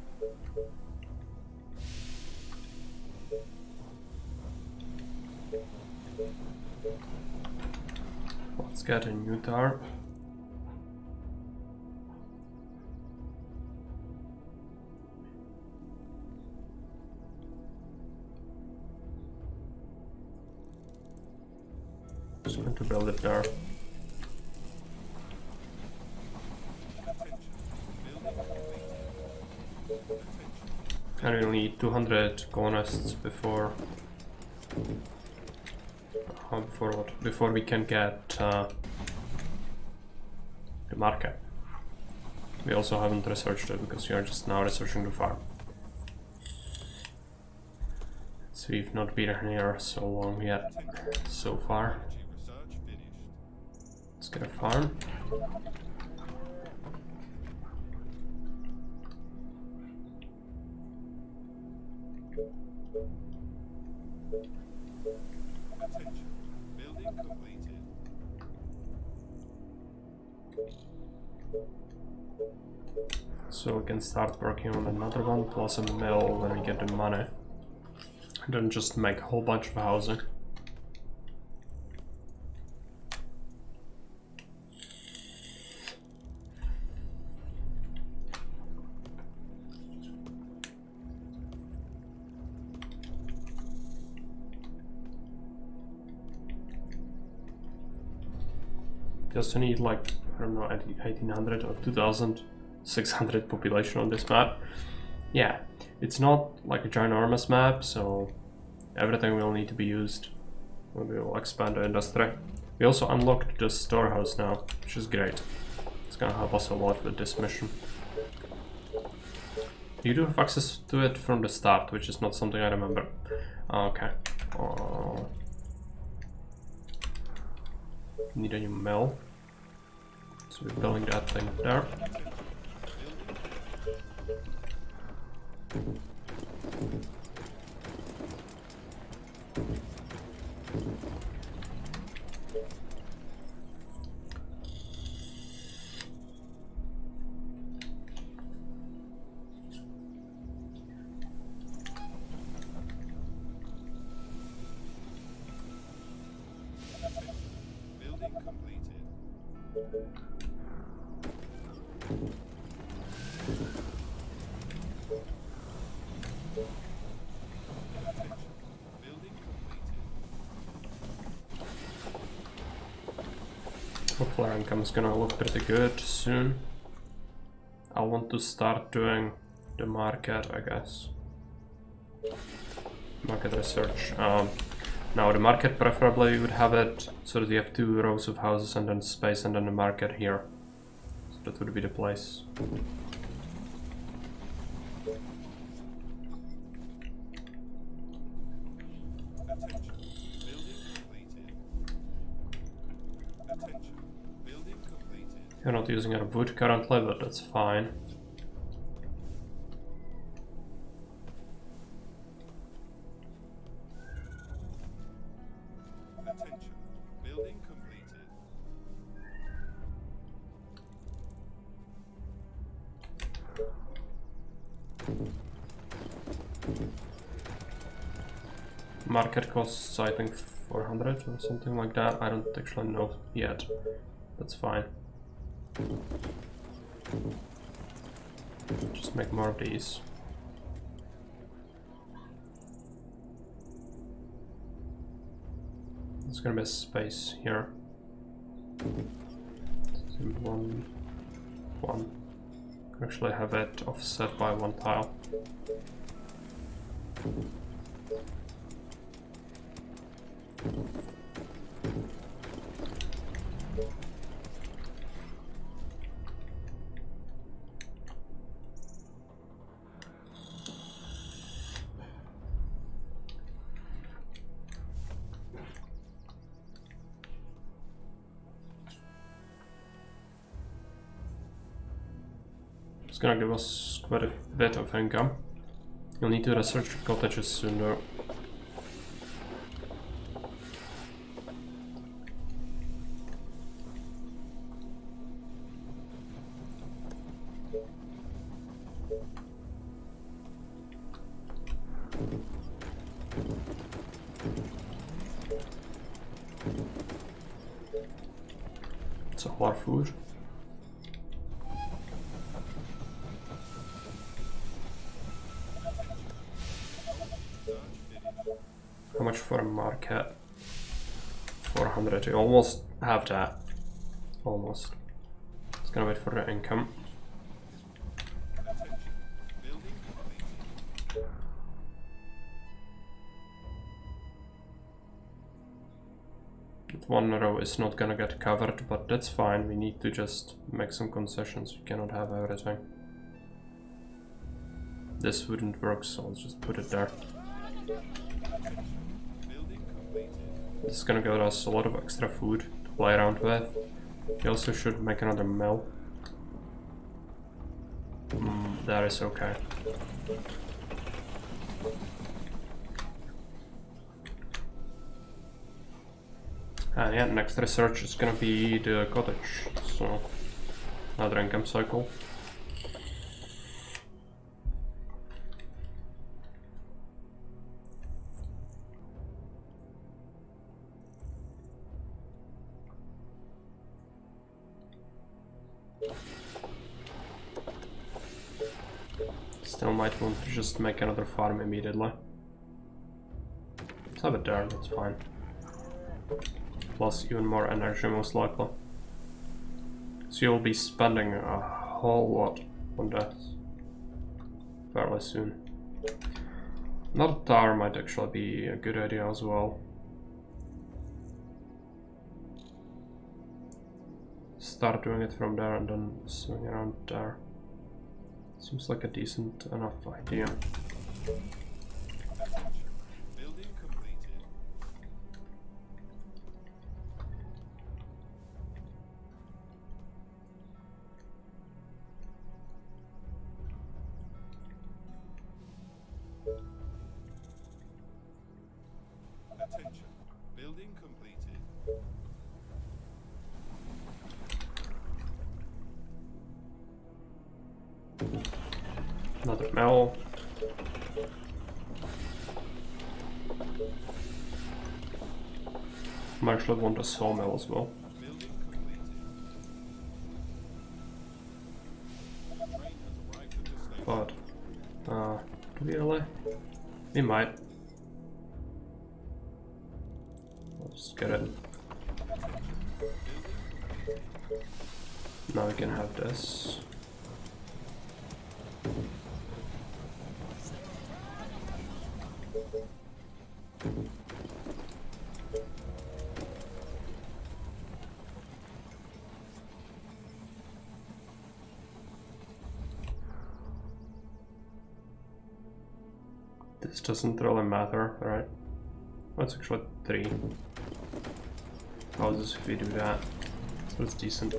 Let's get a new tarp. Just going to build it there. Attention. Building completed. Attention. And we'll need 200 colonists before what? Before we can get the market. We also haven't researched it because we are just now researching the farm. So we've not been here so long yet, so far. Energy research finished. Let's get a farm. Attention. Building completed. So we can start working on another one plus a mill when we get the money. And then just make a whole bunch of housing. Just need like, I don't know, 1800 or 2600 population on this map. Yeah, it's not like a ginormous map, so everything will need to be used when we will expand the industry. We also unlocked the storehouse now, which is great. It's gonna help us a lot with this mission. You do have access to it from the start, which is not something I remember. Okay. Need a new mill. So we're building that thing there. Building completed. Attention. Building completed. Hopefully our income is gonna look pretty good soon. I want to start doing the market, I guess. Market research. Now the market preferably we would have it so that we have 2 rows of houses and then space and then the market here. So that would be the place. Attention. Building completed. Attention. Building completed. You're not using our wood currently, but that's fine. Attention. Building completed. Market costs, I think, 400 or something like that. I don't actually know yet. That's fine. Just make more of these. There's gonna be a space here. 1, 1. Can actually have it offset by 1 tile. It's gonna give us quite a bit of income. You'll need to research cottages soon though. It's all our food. How much for a market? 400. You almost have that. Almost. It's gonna wait for the income. One row is not gonna get covered, but that's fine. We need to just make some concessions. We cannot have everything. This wouldn't work, so I'll just put it there. This is gonna give us a lot of extra food to play around with. We also should make another mill. That is okay. And yeah, next research is gonna be the cottage, so another income cycle. Still might want to just make another farm immediately. Let's have it there, that's fine. Plus even more energy most likely. So you'll be spending a whole lot on that fairly soon. Another tower might actually be a good idea as well. Start doing it from there and then swing around there. Seems like a decent enough idea. Building completed. Attention. Building completed. Another mill. I actually want a sawmill as well. Building completed. Train has arrived at the station. But, do we really? We might. I'll just get it. Now we can have this. This doesn't really matter, right? That's actually 3 houses if we do that. So it's decent.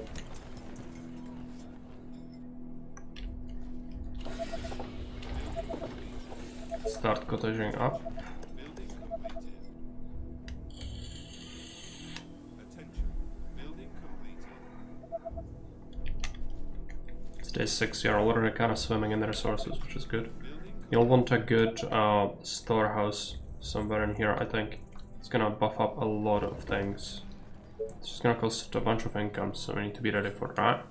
Start cottaging up. Building completed. Attention. Building completed. It's day 6, we are already kind of swimming in the resources, which is good. You'll want a good storehouse somewhere in here, I think. It's gonna buff up a lot of things. It's just gonna cost a bunch of income, so we need to be ready for that.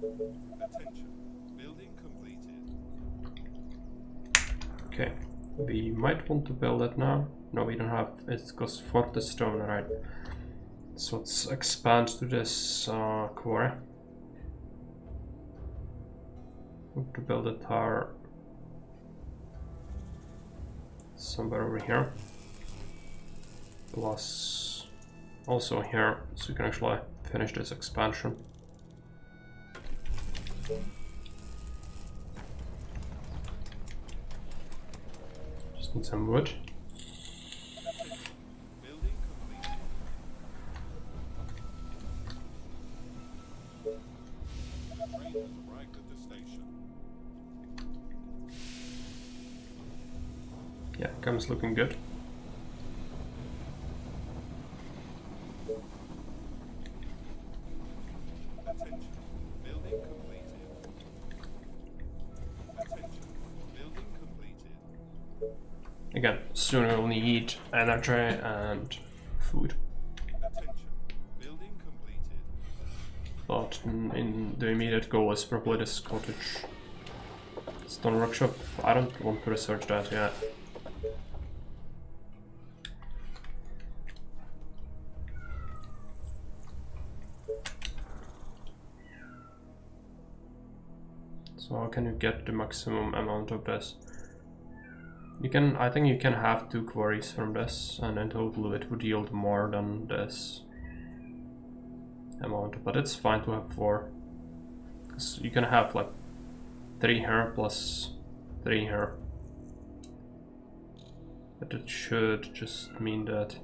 Attention. Building completed. Okay, we might want to build it now. No, we don't have. It goes for the stone, right? So let's expand to this quarry. To build a tower somewhere over here. Plus also here, so you can actually finish this expansion. Just need some wood. Building completed. Train has arrived at the station. Yeah, comes looking good. Attention. Building completed. Attention. Building completed. Again, soon we'll need energy and food. Attention. Building completed. But in the immediate goal is probably this cottage stone workshop. I don't want to research that yet. So how can you get the maximum amount of this? You can, I think you can have 2 quarries from this, and in total it would yield more than this amount, but it's fine to have 4. 'Cause you can have like 3 here plus 3 here. But it should just mean that...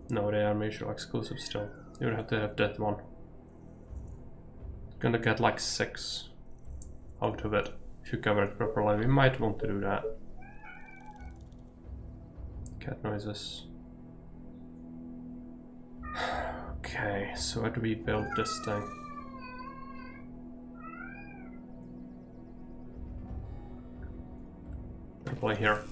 No, they are mutually exclusive still. You would have to have that one. Gonna get like 6 out of it if you cover it properly. We might want to do that. Cat noises. Okay, so where do we build this thing? Probably here.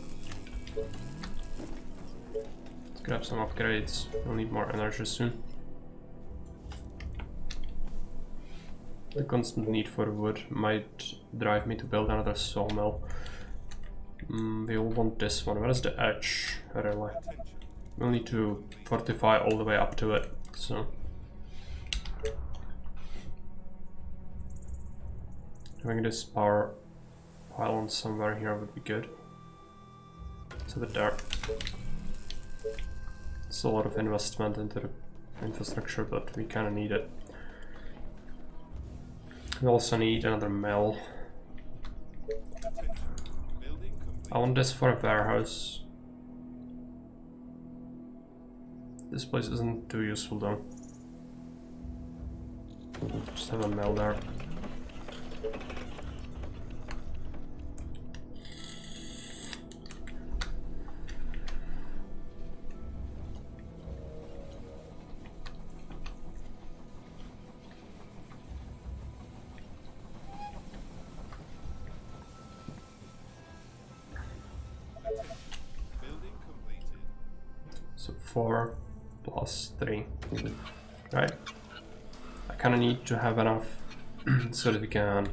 Let's grab some upgrades. We'll need more energy soon. The constant need for wood might drive me to build another sawmill. We'll want this one. Where is the edge, really? We'll need to fortify all the way up to it, so... Having this power pylon somewhere here would be good. It's a bit there. It's a lot of investment into the infrastructure, but we kinda need it. We also need another mill. I want this for a warehouse. This place isn't too useful though. Just have a mill there. So 4 plus 3, right? I kind of need to have enough so that we can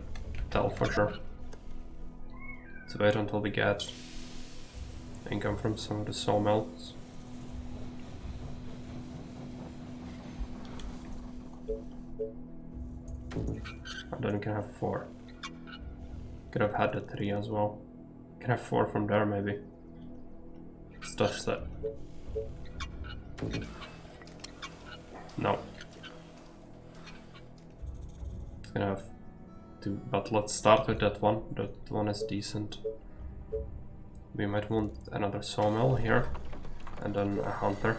tell for sure. So wait until we get income from some of the sawmills. And then we can have 4. Could have had the 3 as well. Can have 4 from there maybe. Let's touch that. No. It's gonna have 2, but let's start with that one. That one is decent. We might want another sawmill here, and then a hunter.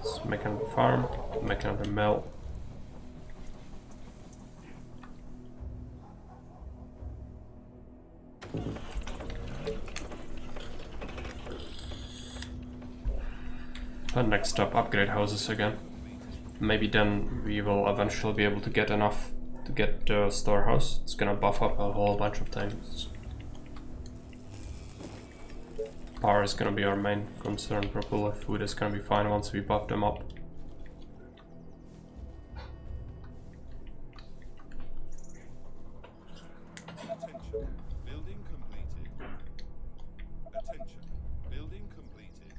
Let's make another farm, make another mill. And next up, upgrade houses again. Maybe then we will eventually be able to get enough to get the storehouse. It's gonna buff up a whole bunch of things. Power is gonna be our main concern, probably food is gonna be fine once we buff them up. Attention. Building completed. Attention. Building completed.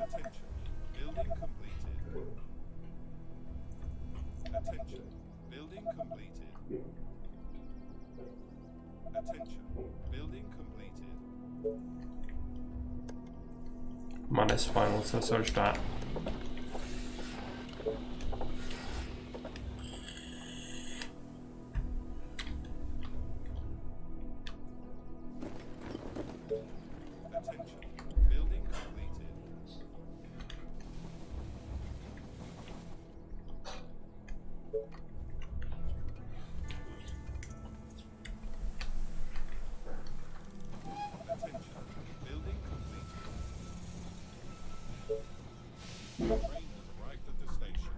Attention. Building completed. Attention. Building completed. Attention. Building completed. Mine is fine, let's search that. Attention. Building completed. Attention. Building completed. Train has arrived at the station.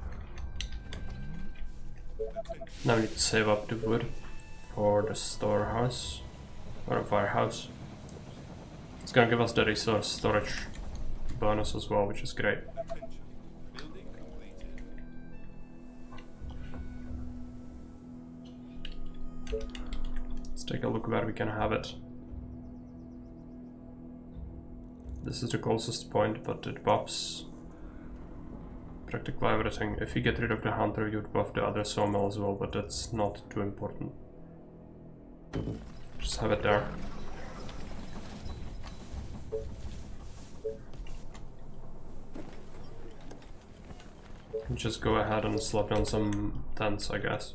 Attention. Now we need to save up the wood for the storehouse or the firehouse. It's gonna give us the resource storage bonus as well, which is great. Attention. Building completed. Let's take a look where we can have it. This is the closest point, but it buffs practically everything. If you get rid of the hunter, you'd buff the other sawmill as well, but that's not too important. Just have it there. And just go ahead and slap down some tents, I guess.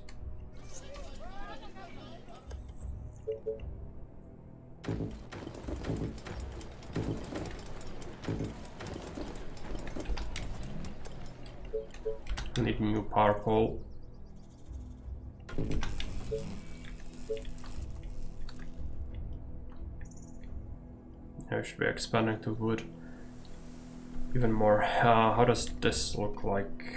I need a new power pole. Yeah, we should be expanding to wood even more. How does this look like?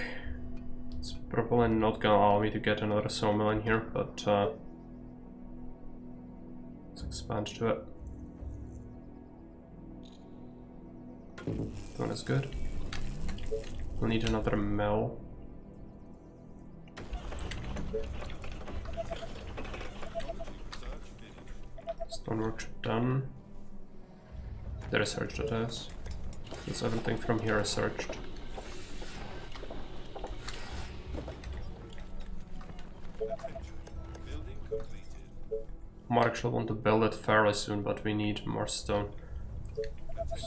It's probably not gonna allow me to get another sawmill in here, but let's expand to it. That one is good. We'll need another mill. Stonework done. The research that is. Because everything from here is searched. Building completed. Might actually want to build it fairly soon, but we need more stone.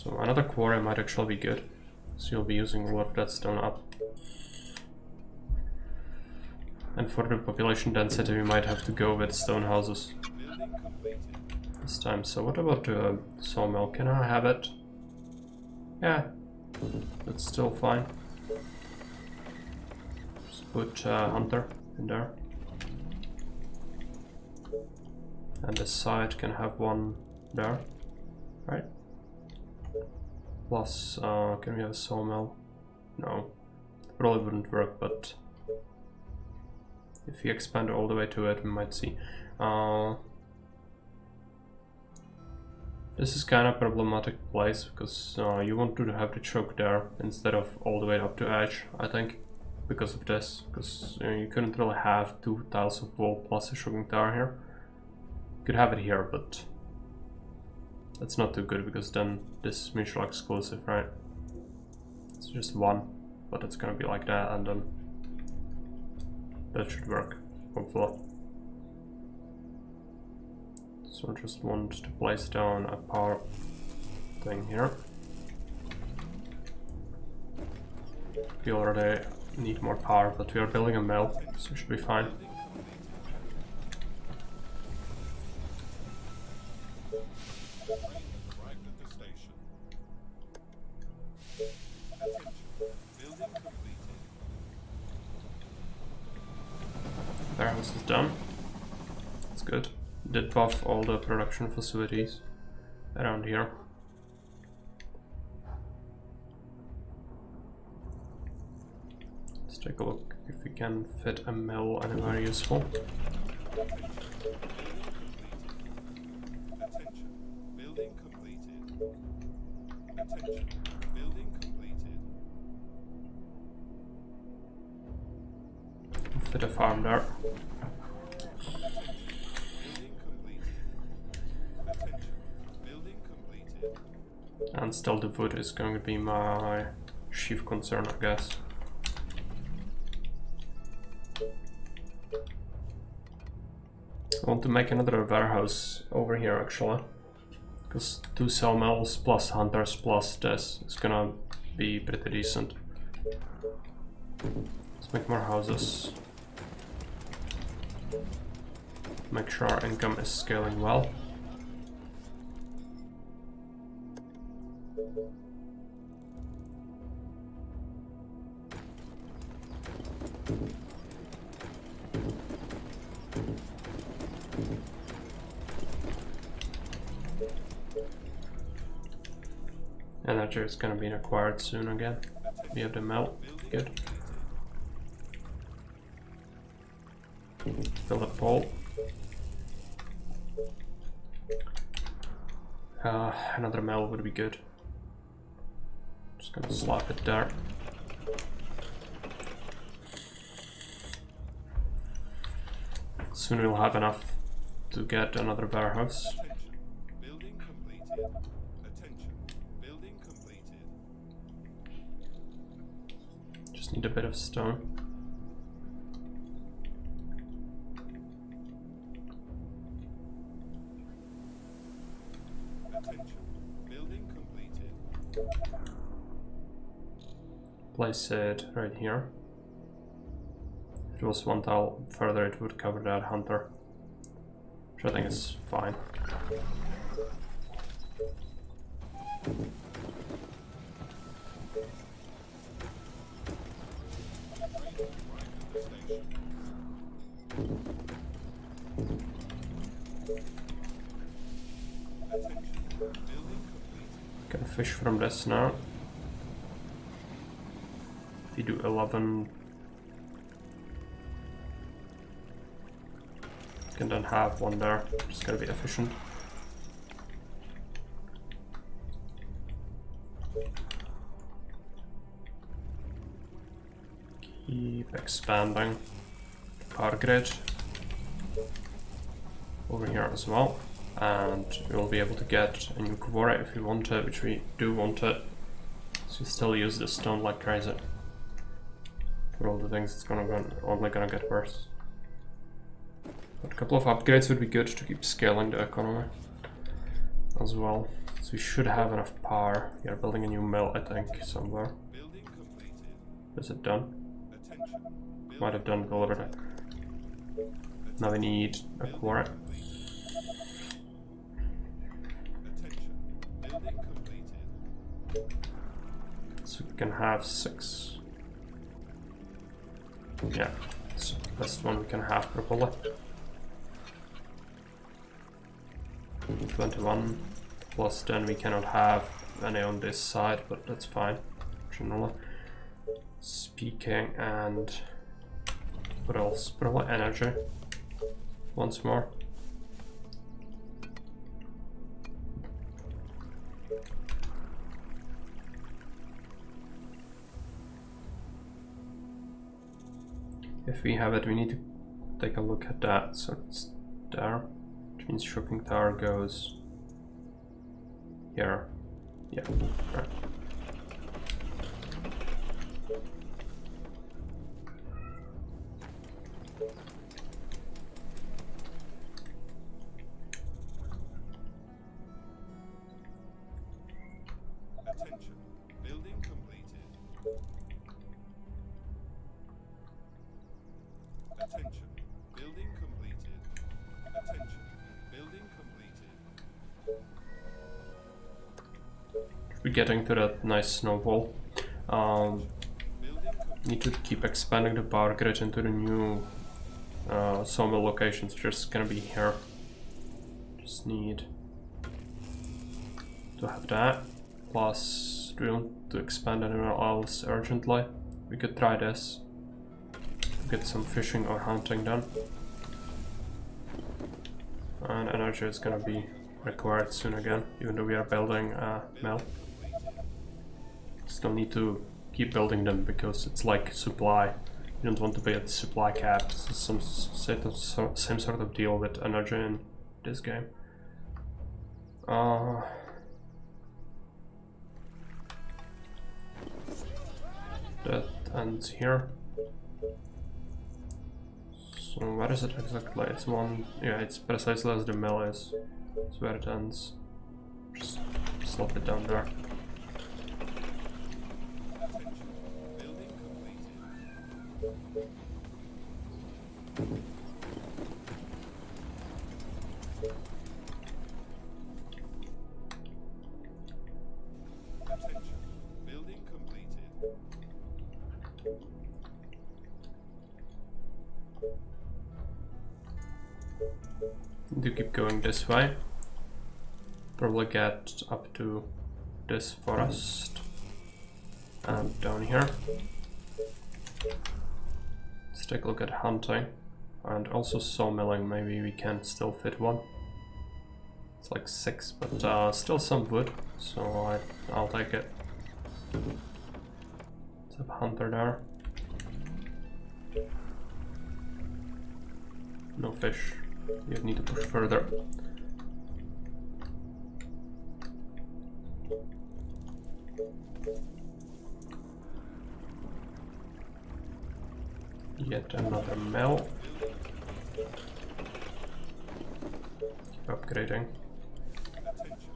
So another quarry might actually be good. So you'll be using all of that stone up. And for the population density we might have to go with stone houses Building completed. this time. So what about the sawmill? Can I have it? Yeah, that's still fine. Just put hunter in there. And the side can have one there, right? Plus, can we have a sawmill? No, probably wouldn't work, but if we expand all the way to it, we might see. This is kind of problematic place because you want to have the choke there instead of all the way up to edge, I think, because of this. Because you couldn't really have 2 tiles of wall plus a shocking tower here. You could have it here, but that's not too good because then this is mutual exclusive, right? It's just one, but it's gonna be like that, and then that should work, hopefully. So I just want to place down a power thing here. We already need more power, but we are building a mill, so it should be fine. Train has arrived at the station. Attention. Building completed. Warehouse is done. That's good. Did buff all the production facilities around here. Let's take a look if we can fit a mill anywhere useful. Attention. Building completed. Attention. Building completed. Fit a farm there. Building completed. Attention. Building completed. And still the wood is going to be my chief concern, I guess. I want to make another warehouse over here actually. Because 2 sawmills plus hunters plus this is gonna be pretty decent. Let's make more houses. Make sure our income is scaling well. Energy is gonna be acquired soon again. We have the mill. Good. Build a pole. Another mill would be good. Just gonna slap it there. Soon we'll have enough to get another warehouse. Attention. Building completed. Attention. Building completed. Just need a bit of stone. Attention. Building completed. Place it right here. If it was 1 tile further, it would cover that hunter, which I think is fine. Can fish from this now. If you do 11, you can then have one there. Just gotta be efficient. Keep expanding power grid over here as well, and we'll be able to get a new Kvora if we want it, which we do want it. So we still use the stone like crazy. For all the things, it's only gonna get worse. But a couple of upgrades would be good to keep scaling the economy as well. So we should have enough power. We are building a new mill, I think, somewhere. Building completed. Is it done? Attention. Might have done it already. Now we need a Kvora. Attention. Building completed. So we can have 6. Yeah, it's the best one we can have probably. 21 plus, then we cannot have any on this side, but that's fine generally speaking. And what else? Probably energy once more. If we have it, we need to take a look at that. So it's there, which means shocking tower goes here. Yeah, right. Attention. Building completed. Attention. Building completed. Attention. Building completed. We're getting to that nice snowball. Building Need to keep expanding the power grid into the new sawmill locations, just gonna be here. Just need to have that. Plus, do we want to expand anywhere else urgently? We could try this. Get some fishing or hunting done. And energy is gonna be required soon again, even though we are building a mill. Still need to keep building them because it's like supply. You don't want to be at the supply cap. This is some same sort of deal with energy in this game. That ends here. So where is it exactly? It's one, yeah, it's precisely as the mill is. That's where it ends. Just slop it down there. Attention. Building completed. Do keep going this way. Probably get up to this forest and down here. Let's take a look at hunting and also sawmilling. Maybe we can still fit one. It's like 6, but still some wood, so I'll take it. Let's have a hunter there. No fish. You need to push further. Yet another mill. Keep upgrading. Attention.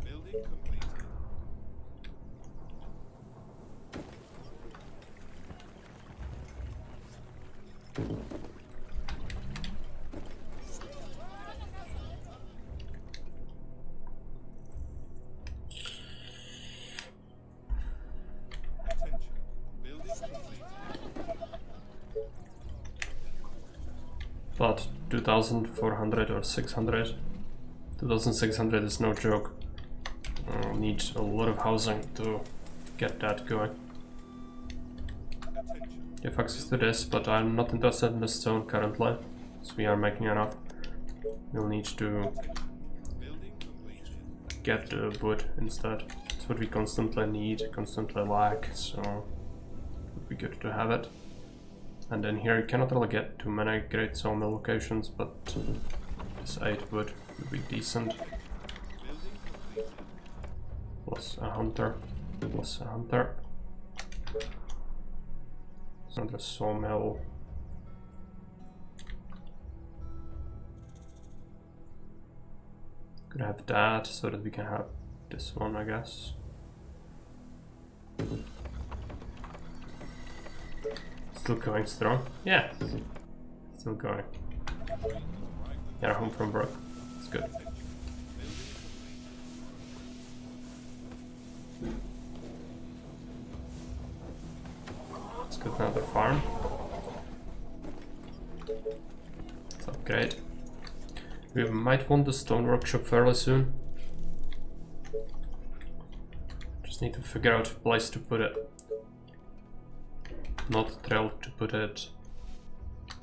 Building completed. Attention. Building completed. But 2,400 or 600. 2,600 is no joke. Need a lot of housing to get that going. Attention. You have access to this, but I'm not interested in the stone currently, so we are making enough. We'll need to Building completed. get the wood instead. It's what we constantly need, constantly lack, so it would be good to have it. And then here you cannot really get too many great sawmill locations, but this 8 wood would be decent. Building completed. Plus a hunter, plus a hunter. Another sawmill. Could have that so that we can have this one, I guess. Still going strong? Yeah, still going. Yeah, home from work. It's good. Let's get another farm. Let's upgrade. We might want the stone workshop fairly soon. Just need to figure out a place to put it. Not thrilled to put it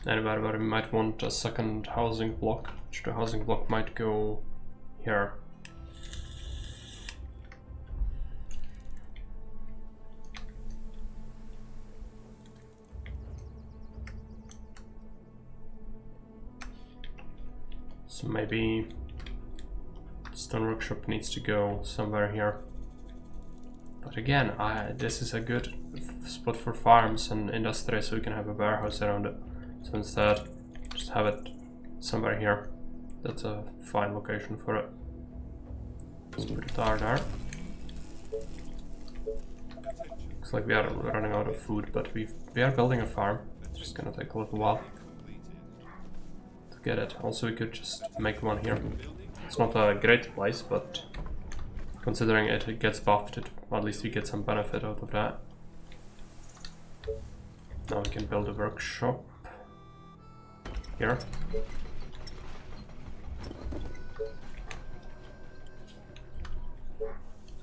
anywhere where we might want a second housing block, which the housing block might go here. So maybe stone workshop needs to go somewhere here. But again, this is a good spot for farms and industry, so we can have a warehouse around it. So instead, just have it somewhere here. That's a fine location for it. Let's put a tire there. Looks like we are running out of food, but we are building a farm. It's just gonna take a little while to get it. Also, we could just make one here. It's not a great place, but considering it gets buffed, at least we get some benefit out of that. Now we can build a workshop here.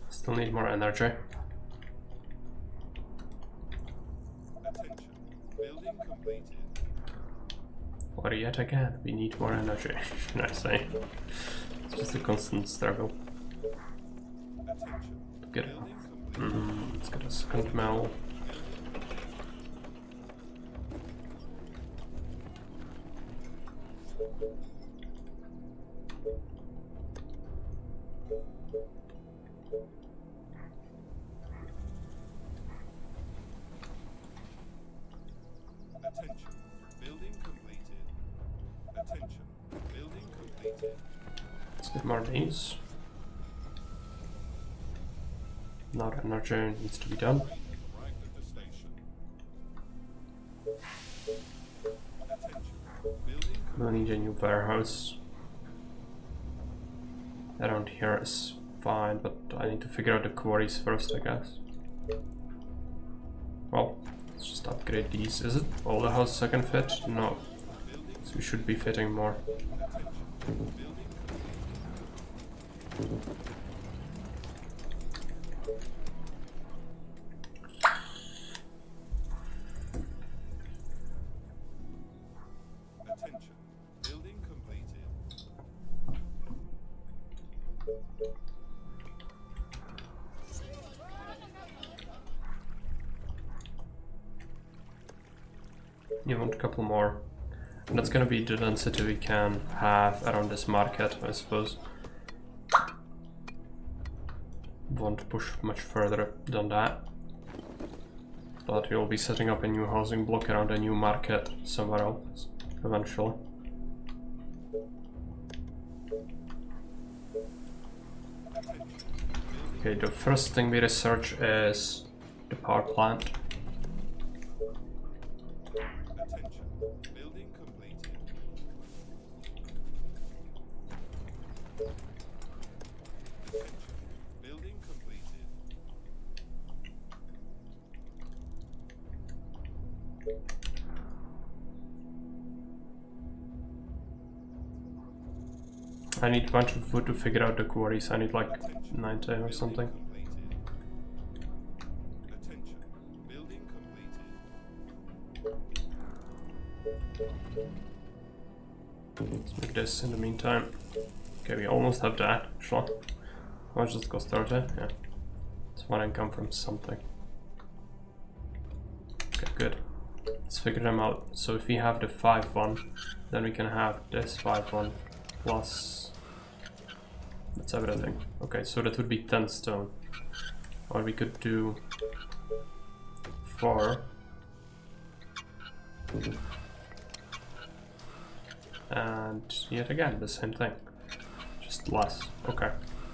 Still need more energy. Attention. Building completed. Or yet again, we need more energy, should I say. Let's Just a constant struggle Attention. to get it. Building complete. Let's get a second mill. Attention. Building completed. Attention. Building completed. Let's get more of these. Not energy needs to be done. Train has arrived at the station. Attention. Building We'll need a new warehouse. Around here is fine, but I need to figure out the quarries first, I guess. Well, let's just upgrade these. Is it all the houses I can fit? No. So we should be fitting more. Attention. Building completed. You want a couple more. And that's gonna be the density we can have around this market, I suppose. Won't push much further than that. But we'll be setting up a new housing block around a new market somewhere else eventually. Okay, the first thing we research is the power plant. Attention. Building completed. Attention. Building completed. I need a bunch of wood to figure out the quarries. I need like 90 or something. Completed. Attention. Building completed. Let's make this in the meantime. Okay, we almost have that, actually. How much does it cost? 30? Yeah. It's one income from something. Okay, good. Let's figure them out. So if we have the 5-1, then we can have this 5-1 plus... That's everything. Okay, so that would be 10 stone. Or we could do 4. And yet again, the same thing. Just less. Okay.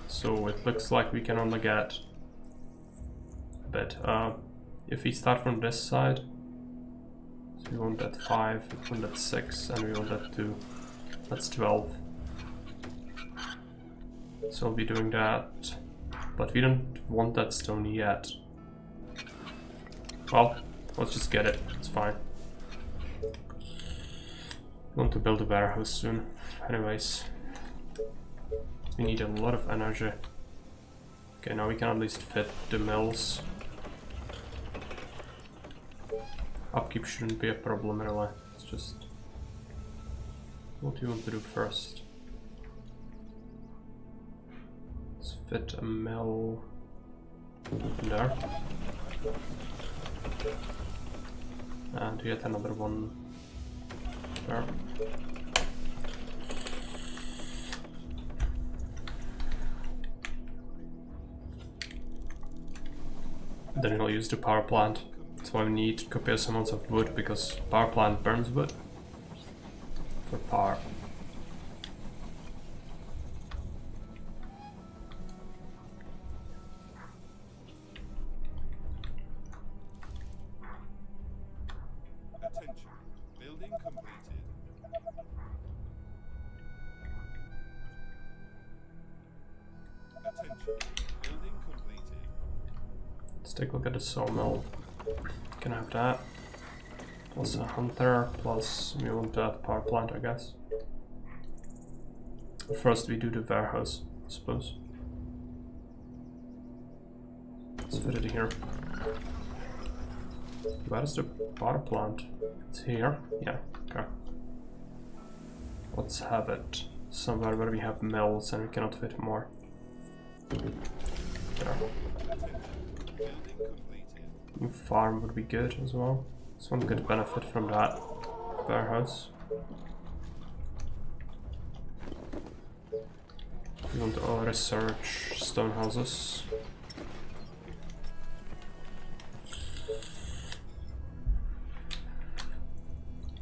So it looks like we can only get a bit. If we start from this side, so we want that 5, we want that 6, and we want that 2. That's 12. So we'll be doing that. But we don't want that stone yet. Well, let's just get it. It's fine. Want to build a warehouse soon. Anyways, we need a lot of energy. Okay, now we can at least fit the mills. Upkeep shouldn't be a problem really. It's just what do you want to do first? Let's fit a mill in there. And yet another one there. Then we'll use the power plant. That's why we need copious amounts of wood, because power plant burns wood for power. Attention. Building completed. Attention. Building completed. Let's take a look at the sawmill. Can I have that? Plus a hunter, plus we want that power plant, I guess. First we do the warehouse, I suppose. Let's fit it here. Where is the power plant? It's here? Yeah, okay. Let's have it somewhere where we have mills and we cannot fit more. There. New farm would be good as well. Someone could benefit from that warehouse. We want to all research stone houses.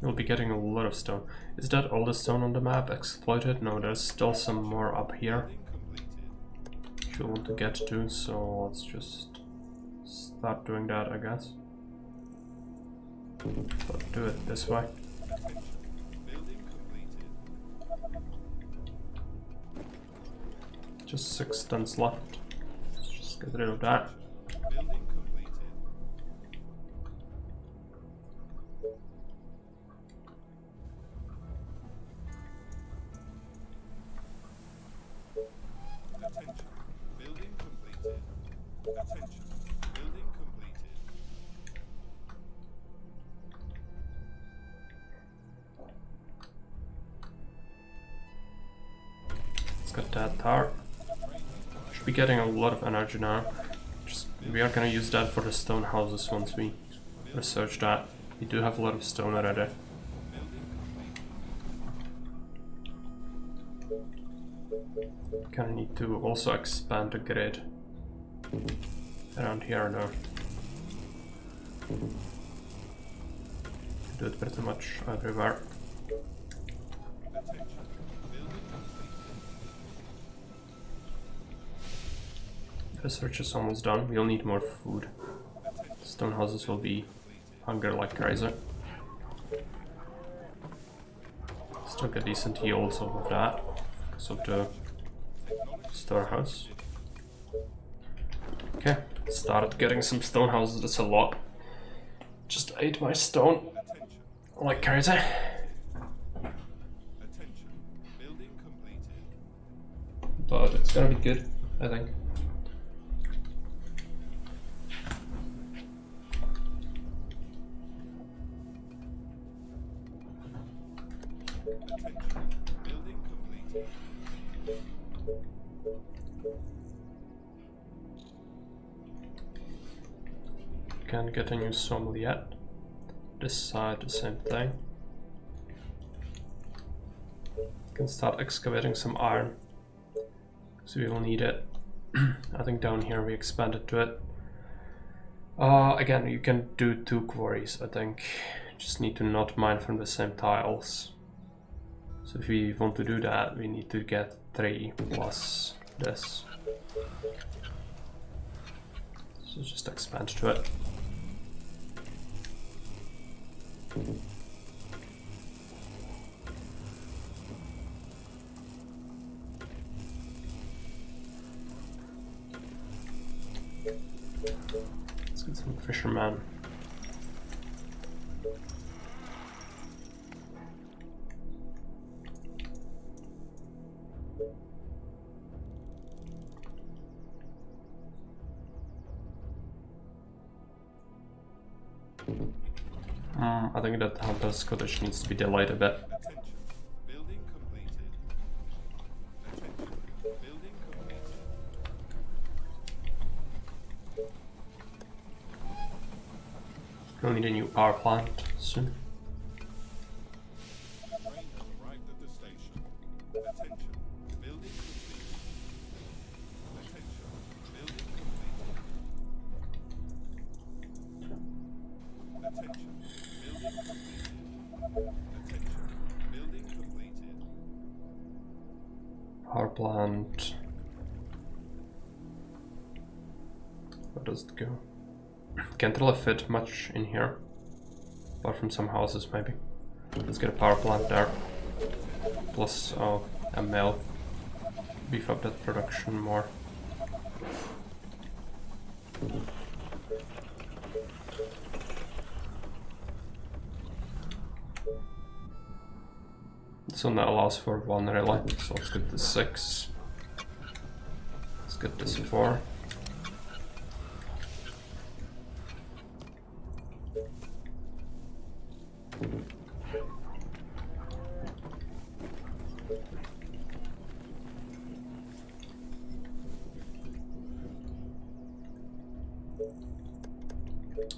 We'll be getting a lot of stone. Is that all the stone on the map exploited? No, there's still some more up here. Which we want to get to, so let's just start doing that, I guess. But do it this way. Just 6 tons left. Let's just get rid of that. Got that tar. Should be getting a lot of energy now. We are gonna use that for the stone houses once we research that. We do have a lot of stone already. Kinda need to also expand the grid around here now. Do it pretty much everywhere. Research is almost done. We'll need more food. Stone houses will be hunger like crazy. Still get decent yields off of that because of the storehouse. Okay, started getting some stone houses. That's a lot. Just ate my stone like crazy. But it's gonna be good, I think. Can't get a new sawmill yet. This side, the same thing. Can start excavating some iron, so we will need it. I think down here we expanded to it. Again, you can do 2 quarries, I think. Just need to not mine from the same tiles. So if we want to do that, we need to get 3 plus this. So just expand to it. Let's get some fishermen. I think that Hunter's Cottage needs to be delayed a bit. We'll need a new power plant soon. Power plant. Where does it go? Can't really fit much in here, apart from some houses maybe. Let's get a power plant there, plus a mill. Beef up that production more. This one that allows for 1 relay, so let's get this 6. Let's get this 4.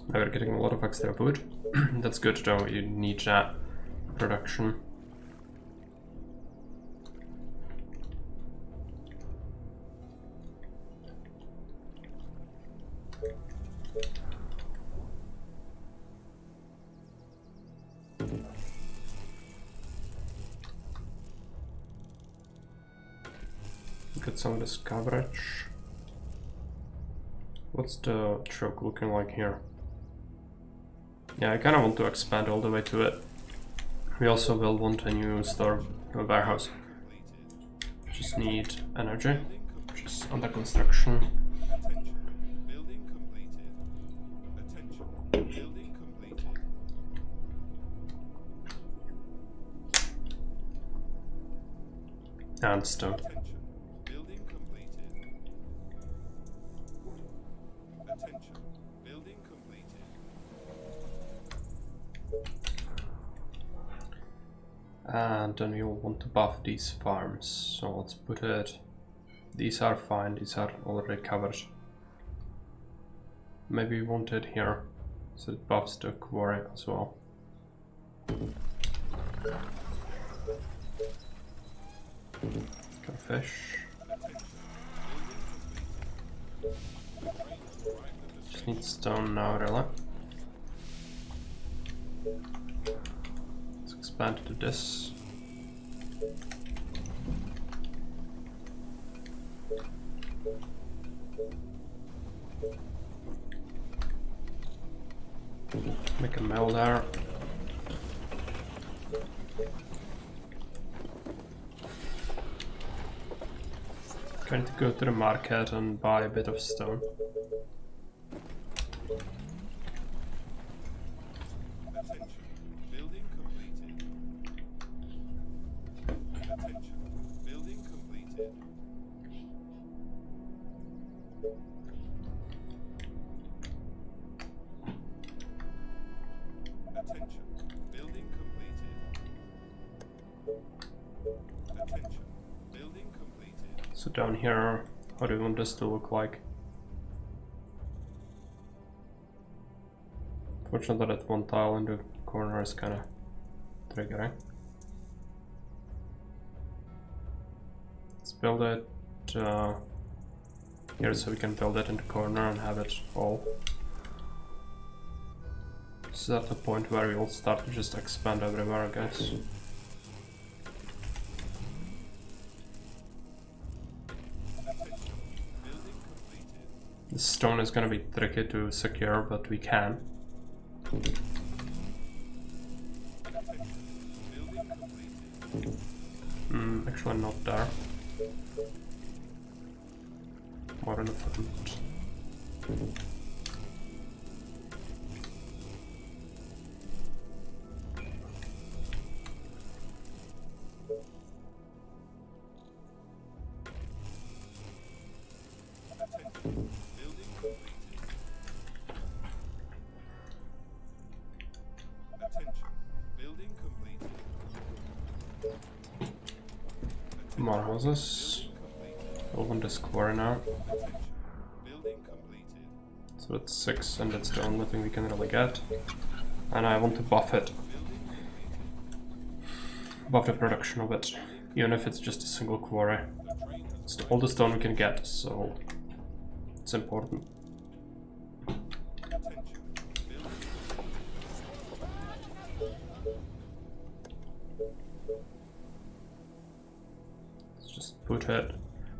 Now we're getting a lot of extra food. That's good though, you need that production. Get some of this coverage. What's the truck looking like here? Yeah, I kind of want to expand all the way to it. We also will want a new store, a warehouse. Just need energy, which is under construction. Attention. Building completed. Attention. Building completed. And stone. Attention. Building completed. Attention. Building completed. And then we will want to buff these farms. So let's put it. These are fine, these are already covered. Maybe we want it here, so it buffs the quarry as well. Got a fish. Just need stone now, really. Let's expand to this. Make a mill there. Going to go to the market and buy a bit of stone. Attention. Building completed. Attention. Building completed. Attention. Building completed. Attention. Building completed. So down here, how do you want this to look like? Fortunately that one tile in the corner is kinda triggering. Let's build it here so we can build it in the corner and have it all. This is at the point where we will start to just expand everywhere, I guess. The stone is gonna be tricky to secure, but we can. Actually not there. More in the front. Attention. Building completed. More houses. Open this quarry now. Attention. Building completed. So that's 6 and that's the only thing we can really get. And I want to buff it. Buff the production of it. Even if it's just a single quarry. It's all the stone we can get, so it's important. Attention. Building. Let's just put it.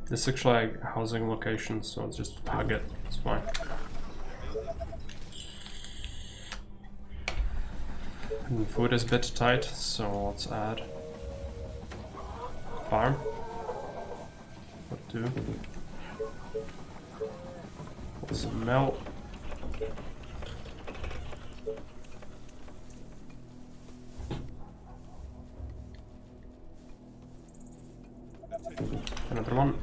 This is actually a housing location, so let's just hug it. It's fine. And food is a bit tight, so let's add farm. What do? What's a mill? Another one.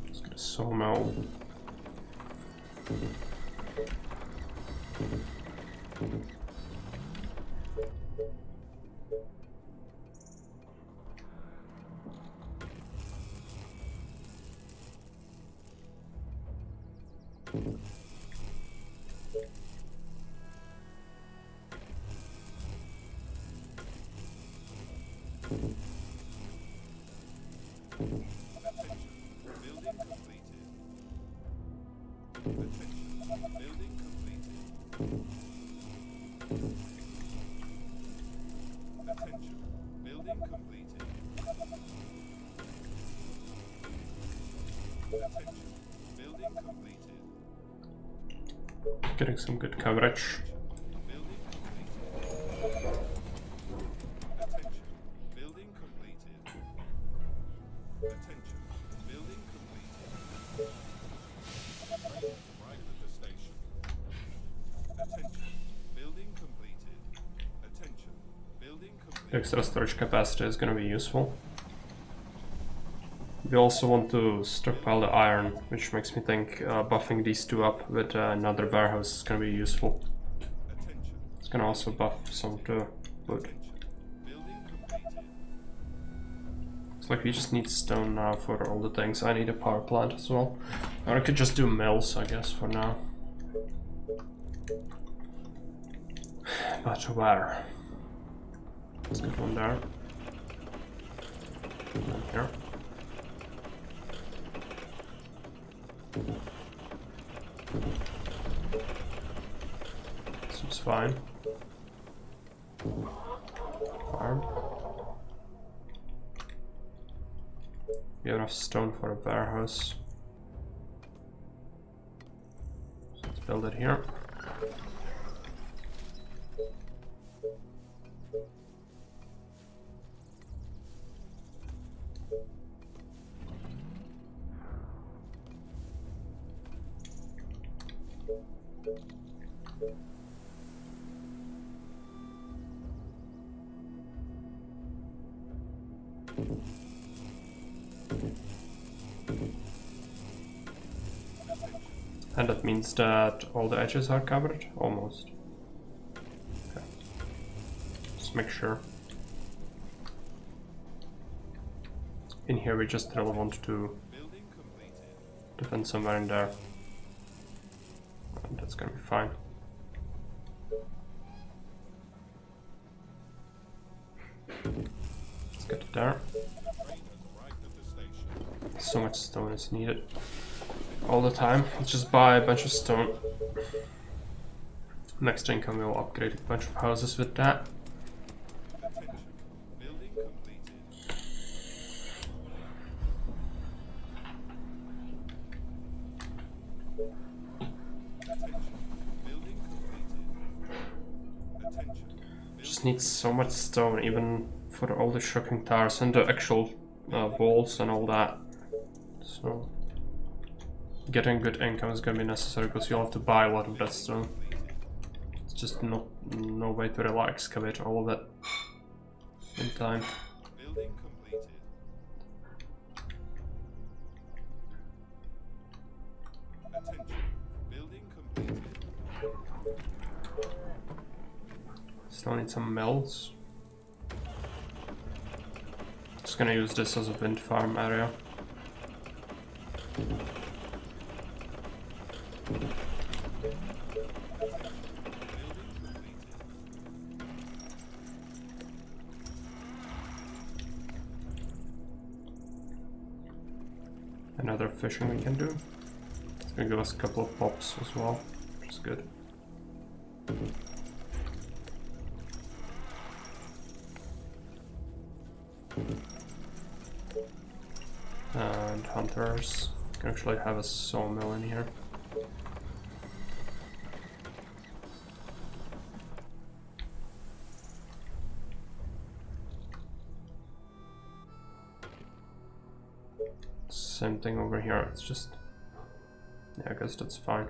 Let's get a sawmill. Getting some good coverage. The extra storage capacity is going to be useful. We also want to stockpile the iron, which makes me think buffing these two up with another warehouse is going to be useful. It's going to also buff some of the wood. It's like we just need stone now for all the things. I need a power plant as well. Or I could just do mills, I guess, for now. But where? Let's get one there. And here. Seems fine. Farm. We have enough stone for a warehouse. So let's build it here. And that means that all the edges are covered? Almost. Okay. Just make sure. In here we just really want to defend somewhere in there. And that's gonna be fine. Let's get it there. So much stone is needed. All the time. Let's just buy a bunch of stone. Next income we will upgrade a bunch of houses with that. Just need so much stone, even for all the shocking towers and the actual walls and all that. So getting good income is gonna be necessary because you'll have to buy a lot of that stone. It's just no way to really excavate all of it in time. Still need some mills. Just gonna use this as a wind farm area. Another fishing we can do. It's gonna give us a couple of pops as well, which is good. And hunters. Can actually have a sawmill in here. Same thing over here, it's just... yeah, I guess that's fine.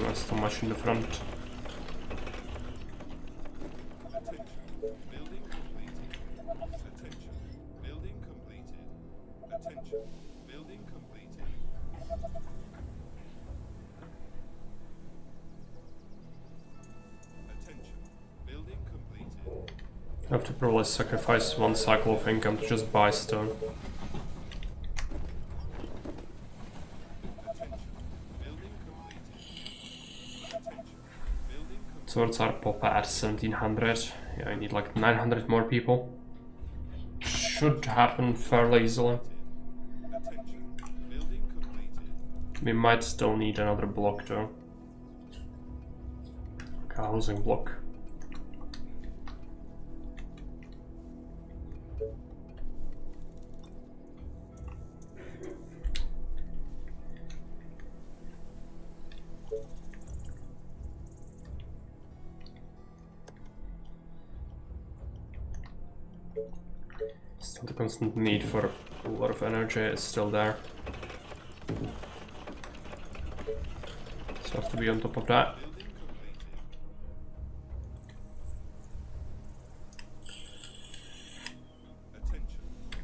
That's too much in the front. Attention. Building completed. Attention. Building completed. I have to probably sacrifice one cycle of income to just buy stone. Attention. Building completed. Attention. Building completed. Swords are pop at 1700. Yeah, I need like 900 more people. Should happen fairly easily. Attention. Building completed. We might still need another block though. Like a housing block. Still the constant need for a lot of energy is still there. So have to be on top of that. Building completed. Attention.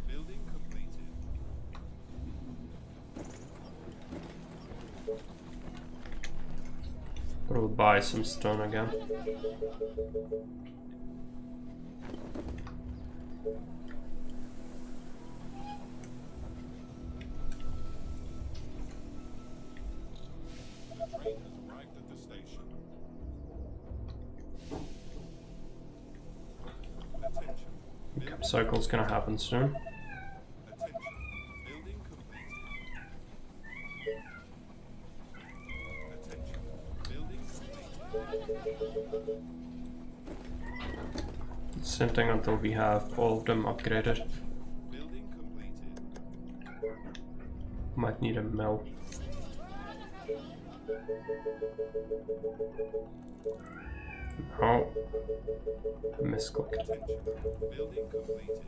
Building completed. Probably buy some stone again. The train has arrived at the station. Attention. Cap cycle's gonna happen soon. Attention. Building completed. Attention. Building completed. Same thing until we have all of them upgraded. Building completed. Might need a mill. No. Misclicked. Attention. Building completed.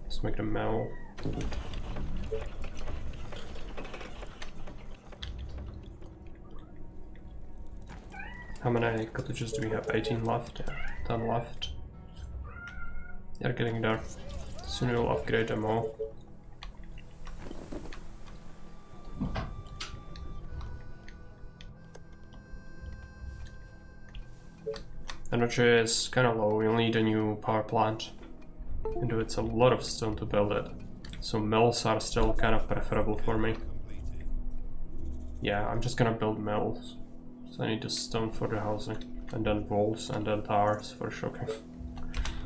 Let's make a mill. How many cottages do we have? 18 left? Yeah, 10 left. They're getting there. Soon we'll upgrade them all. Energy is kind of low, we'll need a new power plant. And it's a lot of stone to build it. So mills are still kind of preferable for me. Completed. Yeah, I'm just gonna build mills. So I need the stone for the housing. And then walls and then towers for shocking.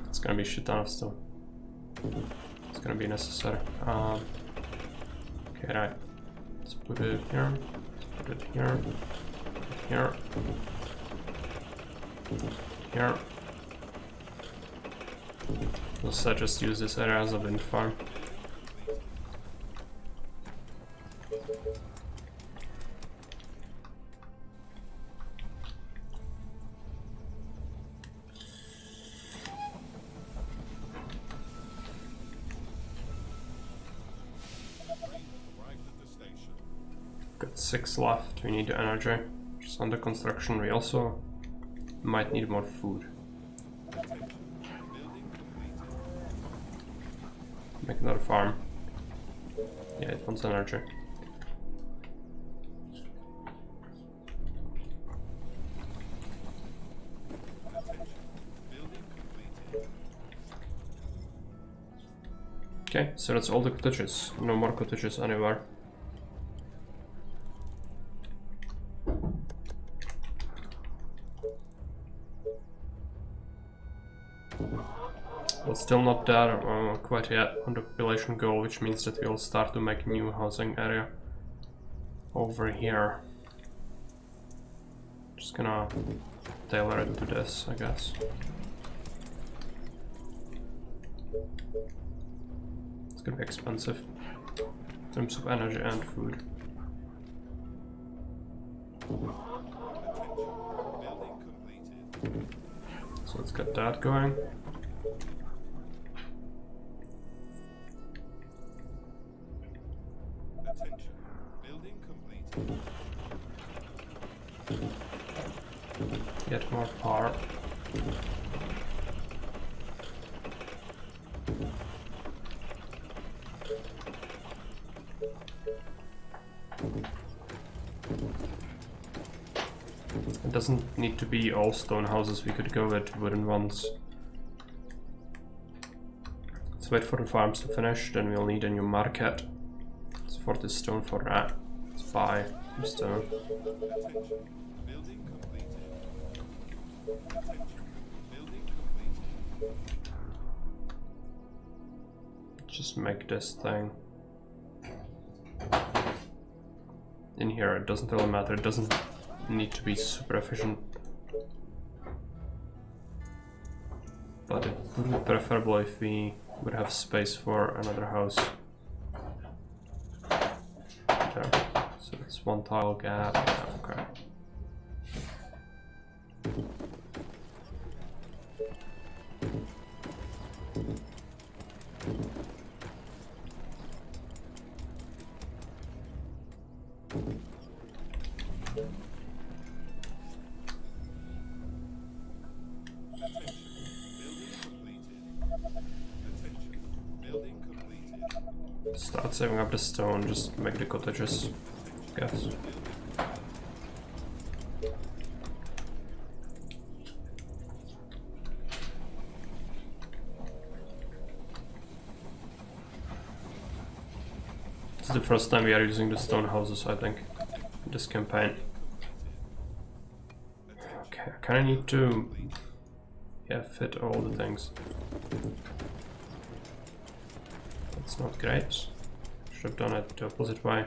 It's gonna be a shit ton of stone. It's gonna be necessary. Okay, right. Let's put it here. Let's put it here. Here. Here. Let's just use this area as a wind farm. Arrived at the station. Got 6 left, we need the energy. Just under construction, we also might need more food. Attention. Building completed. Make another farm. Yeah, it wants energy. Attention. Building completed. Okay, so that's all the cottages. No more cottages anywhere. But still not there quite yet on the population goal, which means that we'll start to make new housing area over here. Just gonna tailor it to this, I guess. It's gonna be expensive in terms of energy and food. Building completed. So let's get that going. Attention. Building completed. Get more power. It doesn't need to be all stone houses, we could go with wooden ones. Let's wait for the farms to finish, then we'll need a new market. Let's 40 stone for that. Let's buy some stone. Building completed. Attention. Building completed. Just make this thing. In here, it doesn't really matter, it doesn't need to be super efficient. But it would be preferable if we would have space for another house. There. So it's one tile gap. Yeah, okay. Start saving up the stone, just make the cottages, I guess. This is the first time we are using the stone houses, I think, in this campaign. Okay, I kinda need to, yeah, fit all the things. That's not great. Should have done it the opposite way.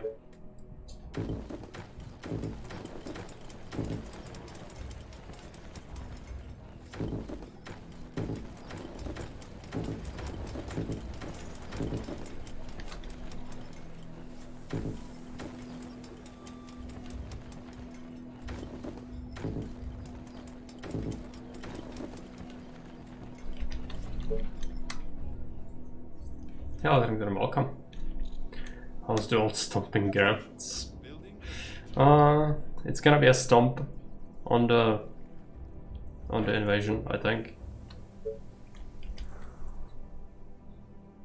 Yeah, I think they're welcome. How's the old stomping grounds? It's gonna be a stomp on the invasion, I think.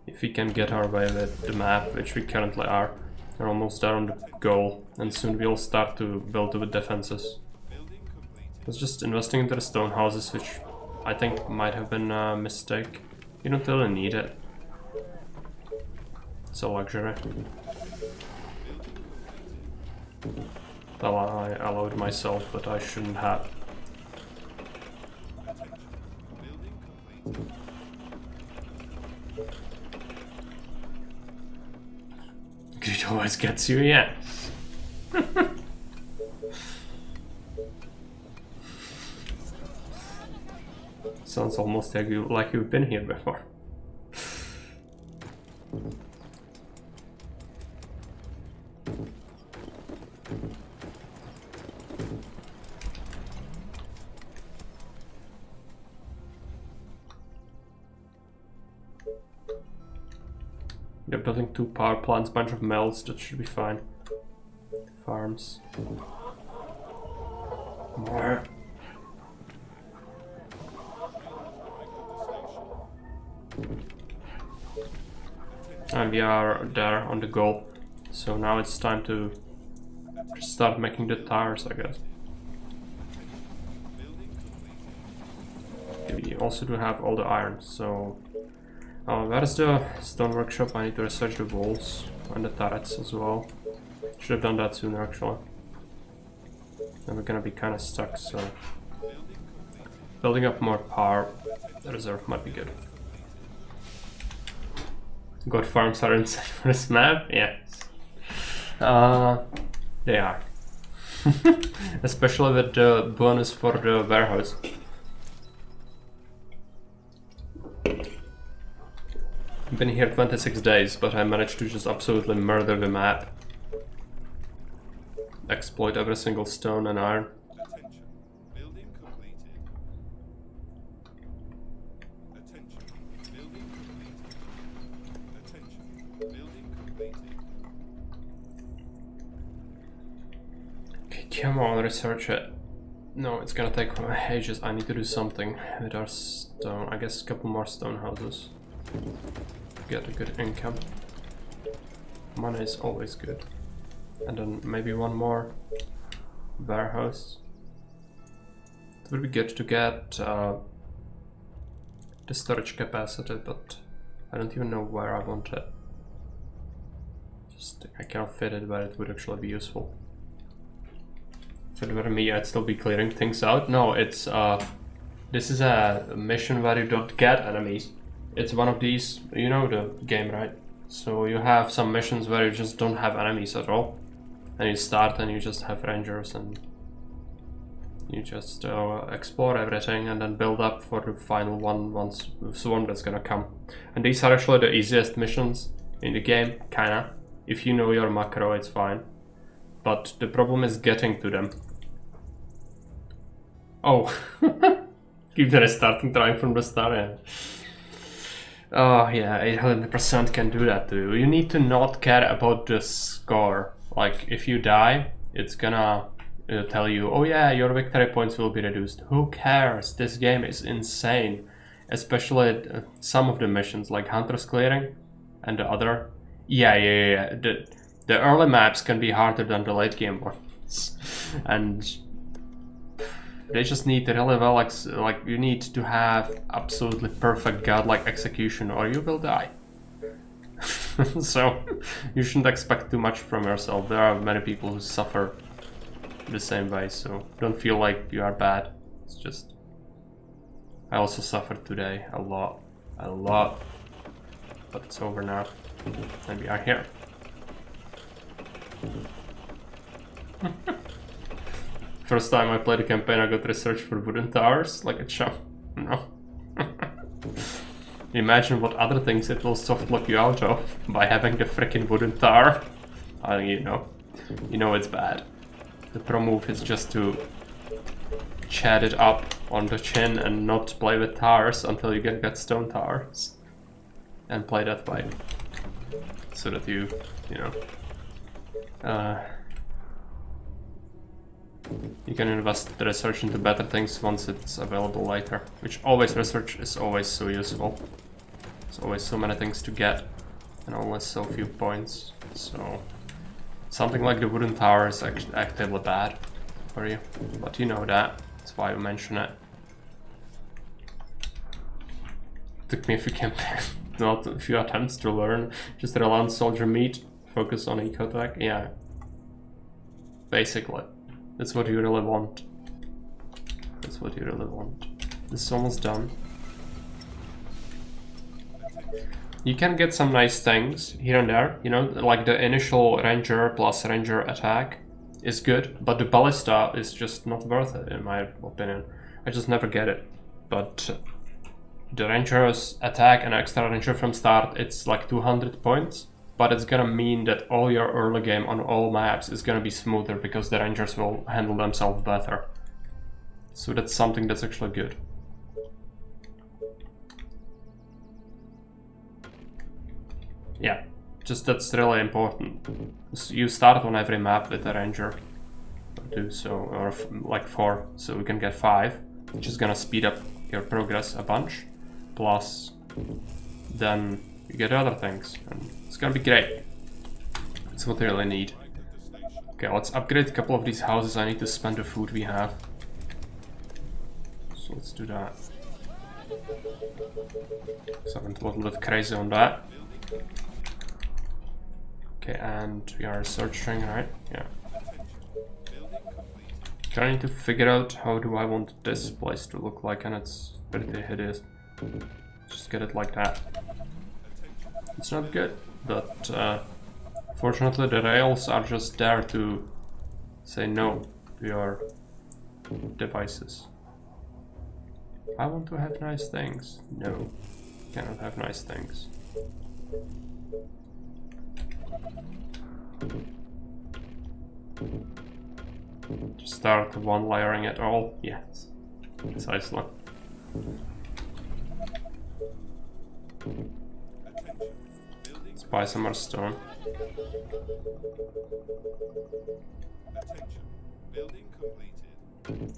If we can get our way with the map, which we currently are. We're almost there on the goal, and soon we'll start to build the defenses. I was just investing into the stone houses, which I think might have been a mistake. You don't really need it. It's a luxury. Well, I allowed myself, but I shouldn't have. It always gets you, yeah. Sounds almost like you've been here before. They're building 2 power plants, bunch of mills, that should be fine. Farms. More. And we are there on the goal. So now it's time to start making the tires, I guess. We also do have all the iron, so... where is the stone workshop? I need to research the walls and the turrets as well. Should have done that sooner, actually. Then we're gonna be kind of stuck, so... Building up more power, the reserve might be good. God farms are inside for this map? Yes. They are. Especially with the bonus for the warehouse. I've been here 26 days, but I managed to just absolutely murder the map. Exploit every single stone and iron. Attention. Building completed. Attention. Building completed. Attention. Building completed. Okay, come on, research it. No, it's gonna take ages. I need to do something with our stone. I guess a couple more stone houses. Get a good income. Money is always good. And then maybe one more warehouse. It would be good to get the storage capacity, but I don't even know where I want it. Just I cannot fit it where it would actually be useful. If it were me, I'd still be clearing things out. No, it's this is a mission where you don't get enemies. It's one of these, you know the game, right? So you have some missions where you just don't have enemies at all. And you start and you just have rangers and you just explore everything and then build up for the final one that's gonna come. And these are actually the easiest missions in the game, kinda. If you know your macro, it's fine. But the problem is getting to them. Oh, keep restarting, trying from the start. Yeah. Oh yeah, 800% can do that to you. You need to not care about the score. Like if you die, it's gonna tell you, oh yeah, your victory points will be reduced. Who cares? This game is insane. Especially some of the missions, like Hunter's Clearing and the other. Yeah. The early maps can be harder than the late game ones. And they just need really well, like you need to have absolutely perfect godlike execution or you will die. So you shouldn't expect too much from yourself. There are many people who suffer the same way, so don't feel like you are bad. It's just I also suffered today a lot, but it's over now and we are here. First time I played the campaign, I got research for wooden towers, like a chump. No. Imagine what other things it will soft lock you out of by having the freaking wooden tower. You know it's bad. The pro move is just to chat it up on the chin and not play with towers until you get stone towers. And play that way. So that you can invest the research into better things once it's available later. Which always, research is always so useful. There's always so many things to get and only so few points. So something like the wooden tower is actually actively bad for you. But you know that. That's why I mention it. Took me a few attempts to learn. Just rely on soldier meat, focus on eco attack. Yeah. Basically. That's what you really want. That's what you really want. This is almost done. You can get some nice things here and there, you know, like the initial ranger plus ranger attack is good, but the ballista is just not worth it in my opinion. I just never get it. But the ranger's attack and extra ranger from start, it's like 200 points. But it's gonna mean that all your early game on all maps is gonna be smoother because the rangers will handle themselves better. So that's something that's actually good. Yeah, just that's really important. You start on every map with a ranger. Do so, or like 4, so we can get 5, which is gonna speed up your progress a bunch. Plus, then you get other things, and it's gonna be great. That's what we really need. Okay, let's upgrade a couple of these houses. I need to spend the food we have. So let's do that. So I went a little bit crazy on that. Okay, and we are searching, right? Yeah. Okay, I need to figure out how do I want this place to look like, and it's pretty hideous. Just get it like that. It's not good, but fortunately the rails are just there to say no to your devices. I want to have nice things. No, cannot have nice things. Just start one layering it all. Yes, precisely. Let's buy some more stone. Attention. Building completed.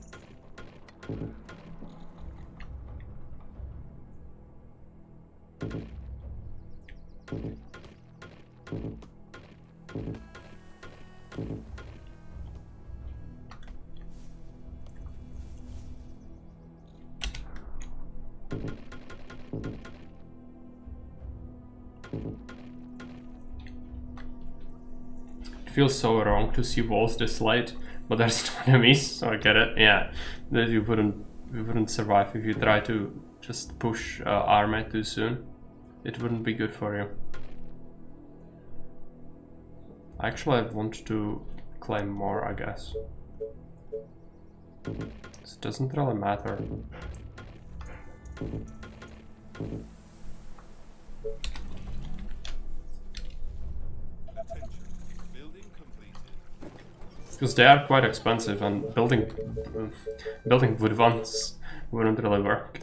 It feels so wrong to see walls this late, but there's no enemies, so I get it. Yeah, that you wouldn't survive if you try to just push army too soon. It wouldn't be good for you. Actually, I want to claim more, I guess. It doesn't really matter. Attention. Building completed. Because they are quite expensive, and building wood ones wouldn't really work.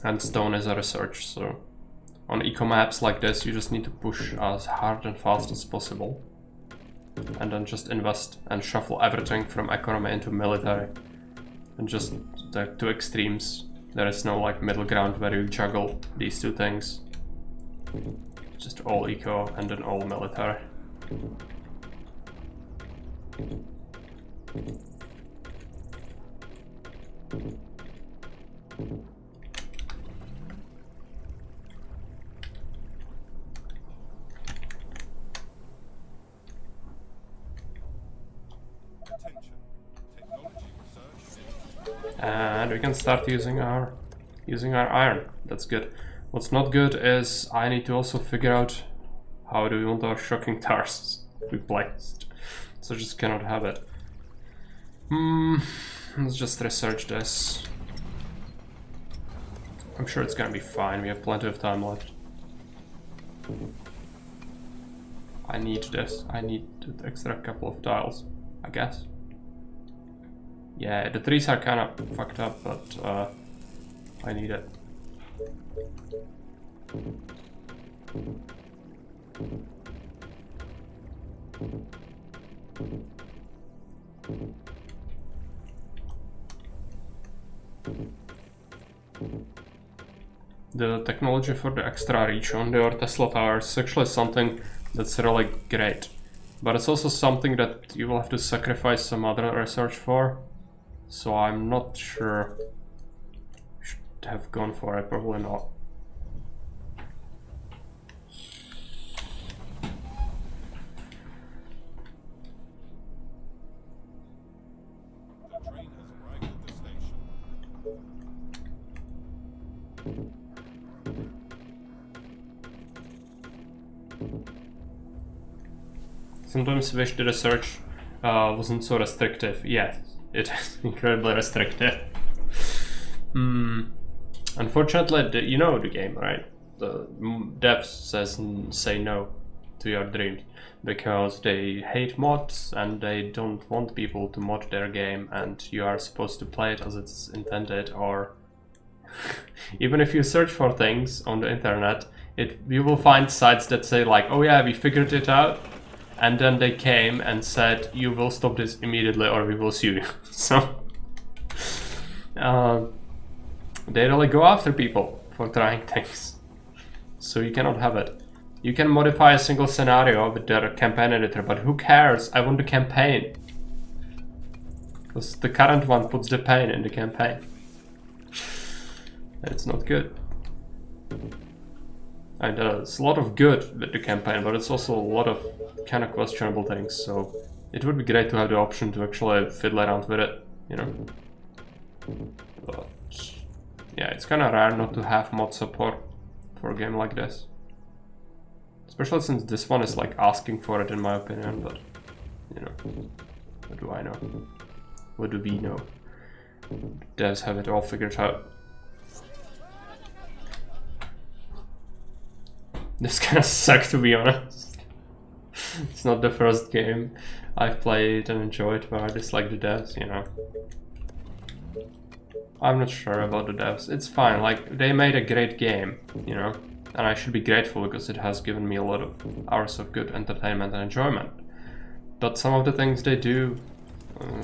And stone is a research, so on eco maps like this, you just need to push as hard and fast as possible, and then just invest and shuffle everything from economy into military, and just the two extremes. There is no like middle ground where you juggle these two things. Just all eco and then all military. Attention. Technology research. And we can start using our iron. That's good. What's not good is I need to also figure out how do we want our shocking towers to be placed. So just cannot have it. Let's just research this. I'm sure it's gonna be fine. We have plenty of time left. I need this. I need the extra couple of tiles, I guess. Yeah, the trees are kind of fucked up, but I need it. The technology for the extra reach on your Tesla towers is actually something that's really great, but it's also something that you will have to sacrifice some other research for, so I'm not sure I should have gone for it. Probably not. The train has arrived at the station. Sometimes wish the research wasn't so restrictive. Yeah, it is incredibly restrictive. Unfortunately, you know the game, right? The devs say no to your dreams because they hate mods and they don't want people to mod their game, and you are supposed to play it as it's intended. Or even if you search for things on the internet, you will find sites that say like, oh yeah, we figured it out, and then they came and said you will stop this immediately or we will sue you. So they really go after people for trying things, so you cannot have it. You can modify a single scenario with their campaign editor, but who cares? I want the campaign, because the current one puts the pain in the campaign. It's not good. And there's a lot of good with the campaign, but it's also a lot of kind of questionable things, so it would be great to have the option to actually fiddle around with it, you know. But yeah, it's kind of rare not to have mod support for a game like this. Especially since this one is like asking for it, in my opinion, but you know, what do I know? What do we know? Devs have it all figured out. This kind of sucks, to be honest. It's not the first game I've played and enjoyed where I dislike the devs, you know. I'm not sure about the devs. It's fine, like, they made a great game, you know, and I should be grateful because it has given me a lot of hours of good entertainment and enjoyment. But some of the things they do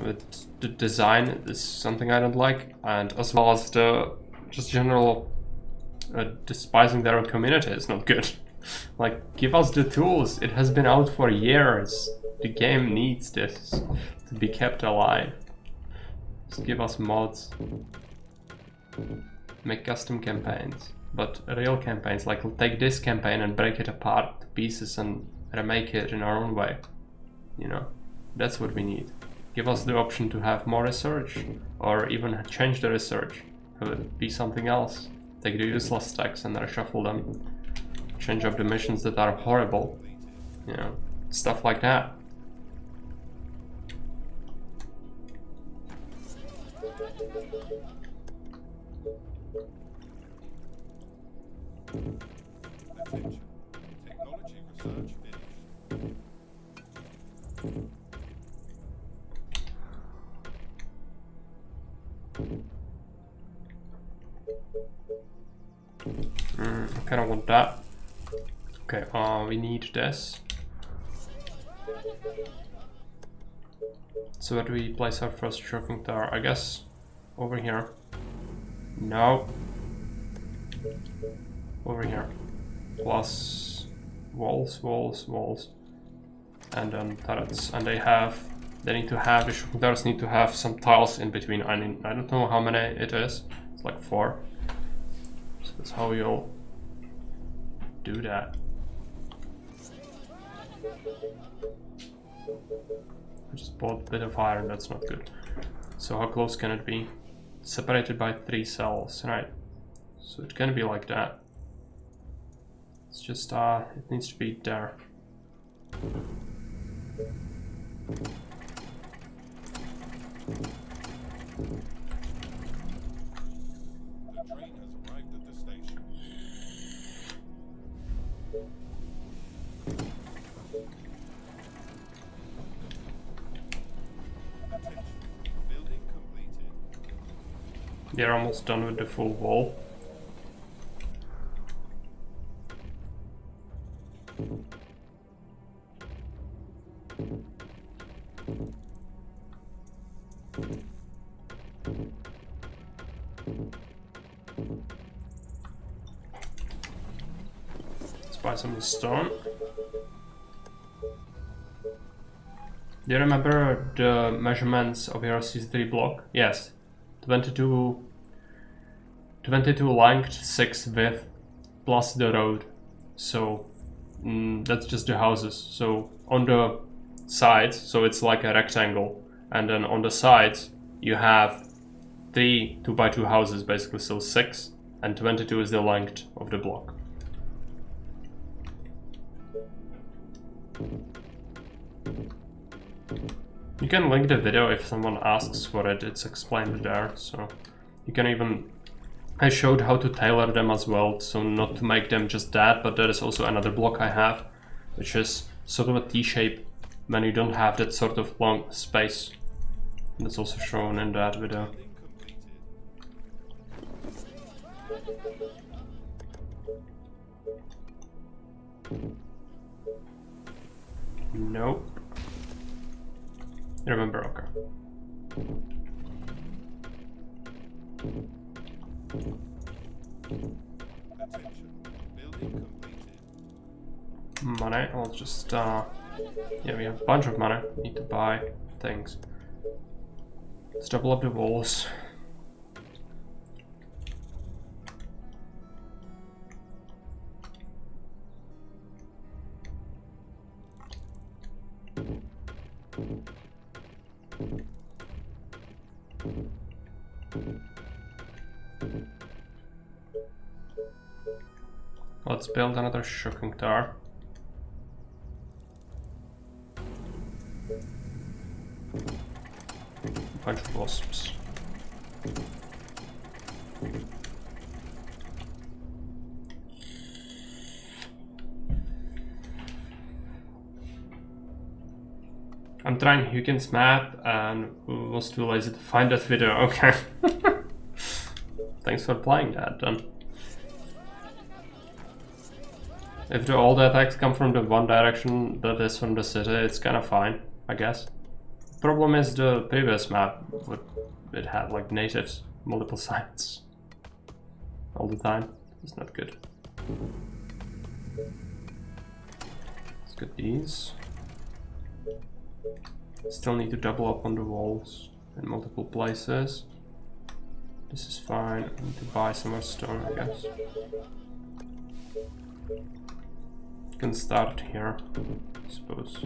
with the design is something I don't like, and as well as the just general despising their own community is not good. Like, give us the tools. It has been out for years. The game needs this to be kept alive. Just give us mods. Make custom campaigns. But real campaigns, like take this campaign and break it apart to pieces and remake it in our own way. You know, that's what we need. Give us the option to have more research, or even change the research. Have it be something else. Take the useless stacks and reshuffle them. Change up the missions that are horrible. You know, stuff like that. Attention. Technology research finished. I kind of want that. Okay, we need this. So where do we place our first shocking tower? I guess over here. No. Over here. Plus walls, walls, walls. And then turrets. And they need to have, the shocking towers need to have some tiles in between. I don't know how many it is. It's like 4. So that's how you'll do that. I just bought a bit of iron, that's not good. So how close can it be? Separated by 3 cells, right? So it can be like that. It's just, it needs to be there. The train has arrived at the station. Attention. Building completed. They're almost done with the full wall. Let's buy some stone. Do you remember the measurements of your C3 block? Yes. 22 length, 6 width, plus the road. So that's just the houses. So on the sides, so it's like a rectangle, and then on the sides you have 3 2x2 houses basically, so 6, and 22 is the length of the block. You can link the video if someone asks for it, it's explained there, so you can even... I showed how to tailor them as well, so not to make them just that, but there is also another block I have, which is sort of a T-shape when you don't have that sort of long space. That's also shown in that video. Nope. Remember, okay. Attention. Building completed. Money, I'll just, yeah, we have a bunch of money. Need to buy things. Let's double up the walls. Let's build another shocking tower. Bunch of wasps. I'm trying Huygens map and was too lazy to find that video. Okay. Thanks for playing that then. If all the attacks come from the one direction that is from the city, it's kind of fine, I guess. Problem is the previous map, it had like natives, multiple sites all the time. It's not good. get these. Still need to double up on the walls in multiple places. This is fine. I need to buy some more stone, I guess. Can start here, I suppose.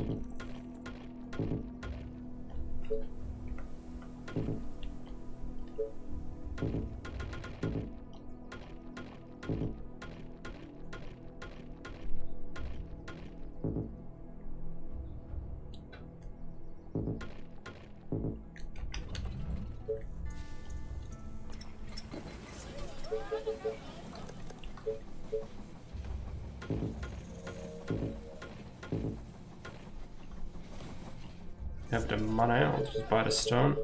Have the money, I'll just buy the stone.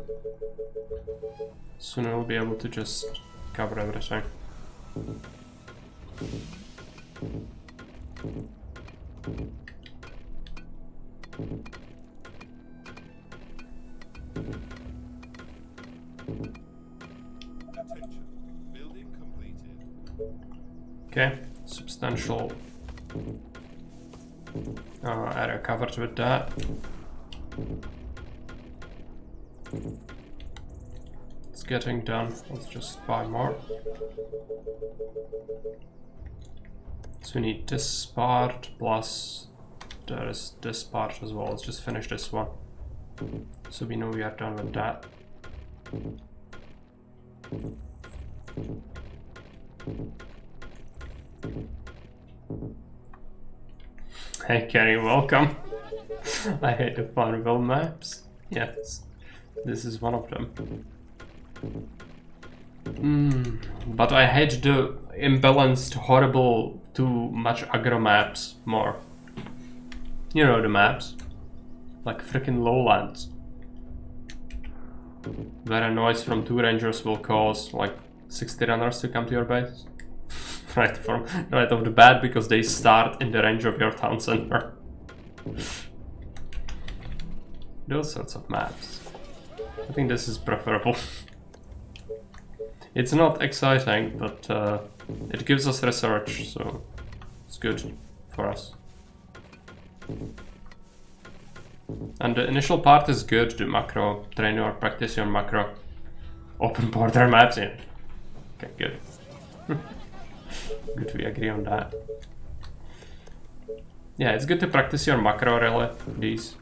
Soon I'll be able to just cover everything. Attention. Building completed. Okay, substantial area covered with that. It's getting done. Let's just buy more. So we need this part plus there is this part as well. Let's just finish this one. So we know we are done with that. Hey Kenny, welcome. I hate the Farmville maps. Yes, this is one of them. But I hate the imbalanced, horrible, too much aggro maps more. You know the maps. Like freaking lowlands. Where a noise from 2 rangers will cause like 60 runners to come to your base. right off the bat, because they start in the range of your town center. Those sorts of maps. I think this is preferable. It's not exciting, but it gives us research, so it's good for us. And the initial part is good, the macro, train your practice your macro. Open border maps in. Okay, good. Good, we agree on that. Yeah, it's good to practice your macro really, these.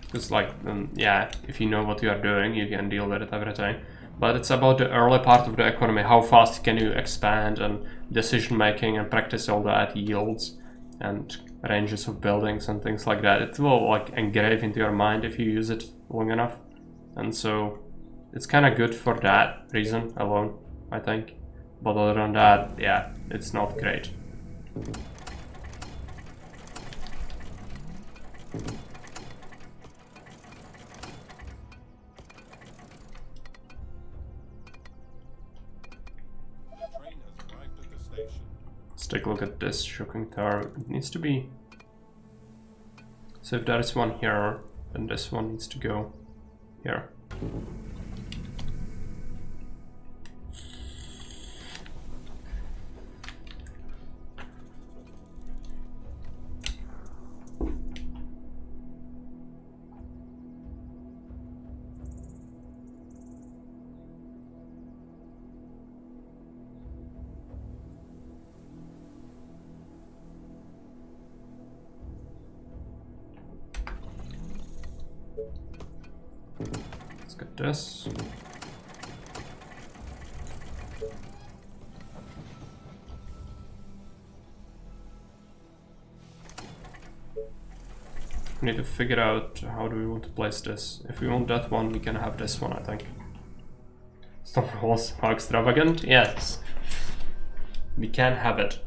Because like, yeah, if you know what you are doing, you can deal with it everything. But it's about the early part of the economy, how fast can you expand and decision making and practice all that, yields and ranges of buildings and things like that. It will like engrave into your mind if you use it long enough. And so it's kind of good for that reason alone, I think. But other than that, yeah, it's not great. Let's take a look at this shocking tower. It needs to be... So if there is one here, then this one needs to go here. Let's get this. We need to figure out how do we want to place this. If we want that one, we can have this one, I think. Stone walls, how extravagant? Yes. We can have it.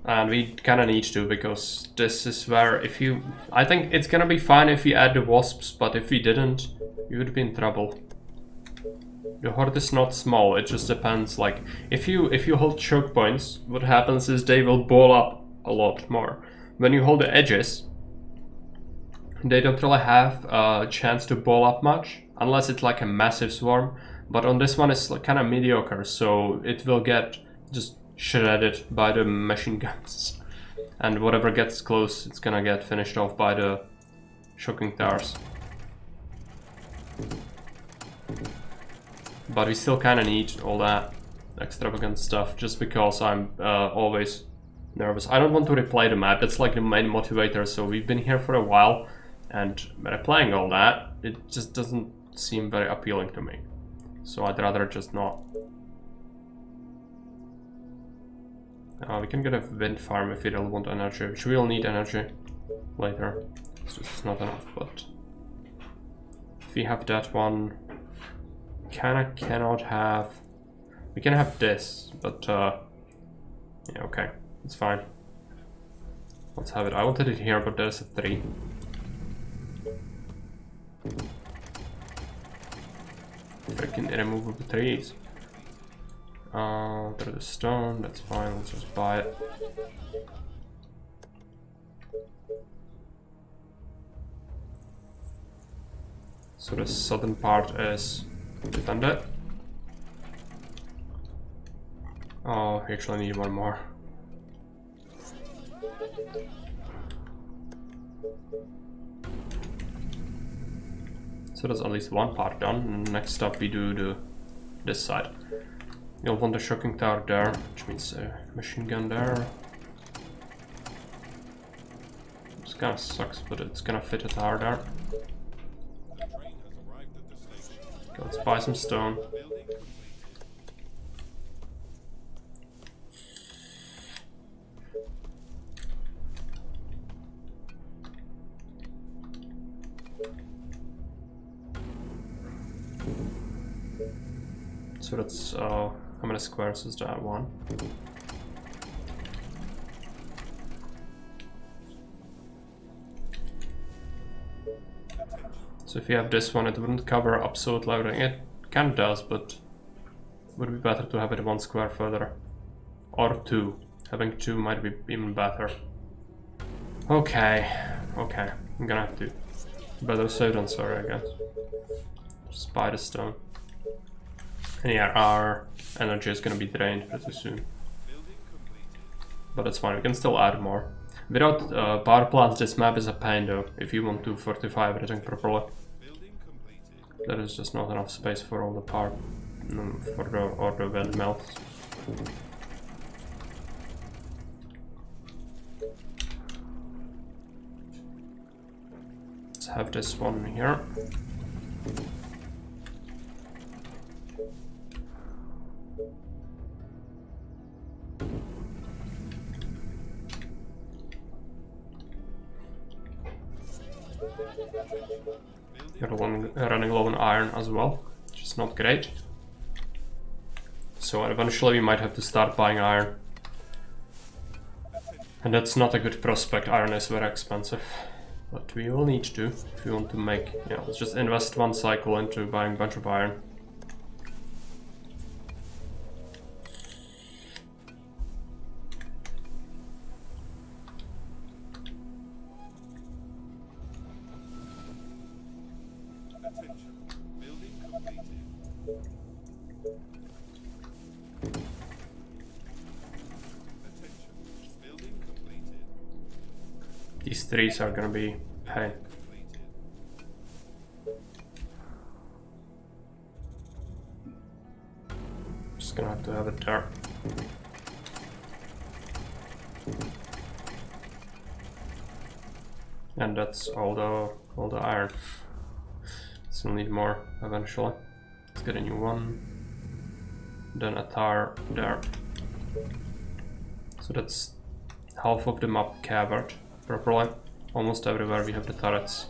And we kinda need to, because this is where if you... I think it's gonna be fine if we add the wasps, but if we didn't, we would be in trouble. The horde is not small, it just depends, like, if you hold choke points, what happens is they will ball up a lot more. When you hold the edges, they don't really have a chance to ball up much, unless it's like a massive swarm, but on this one it's like kinda mediocre, so it will get just shredded by the machine guns. And whatever gets close, it's gonna get finished off by the shocking towers. But we still kinda need all that extravagant stuff, just because I'm always nervous. I don't want to replay the map, that's like the main motivator, so we've been here for a while, and replaying all that, it just doesn't seem very appealing to me. So I'd rather just not. We can get a wind farm if we don't want energy, which we'll need energy later. It's just not enough, but if we have that one, kinda cannot have. We can have this, but yeah, okay, it's fine. Let's have it. I wanted it here, but there's a 3. Freaking removable trees. There's a stone, that's fine, let's just buy it. So the southern part is defended. Oh, we actually need one more. So that's at least one part done, and next up we do this side. You'll want a shocking tower there, which means a machine gun there. This kinda sucks, but it's gonna fit a tower there. The train has arrived at the station. Okay, let's buy some stone. Building completed. So that's how many squares is that? 1. So if you have this one, it wouldn't cover absolute loading. It kind of does, but it would be better to have it 1 square further. Or 2. Having 2 might be even better. Okay, okay. I'm gonna have to better safe than sorry, I guess. Just buy the stone. And yeah, our energy is gonna be drained pretty soon. But it's fine, we can still add more. Without power plants, this map is a pain though, if you want to fortify everything properly. There is just not enough space for all the power, or the windmills. Let's have this one here. You're running low on iron as well, which is not great. So eventually we might have to start buying iron. And that's not a good prospect, iron is very expensive. But we will need to, if we want to make, yeah, let's just invest 1 cycle into buying a bunch of iron. These 3s are gonna be pain. Just gonna have to have it there. And that's all the iron. Still need more eventually. Let's get a new one. Then a tower there. So that's half of the map covered properly. Almost everywhere we have the turrets.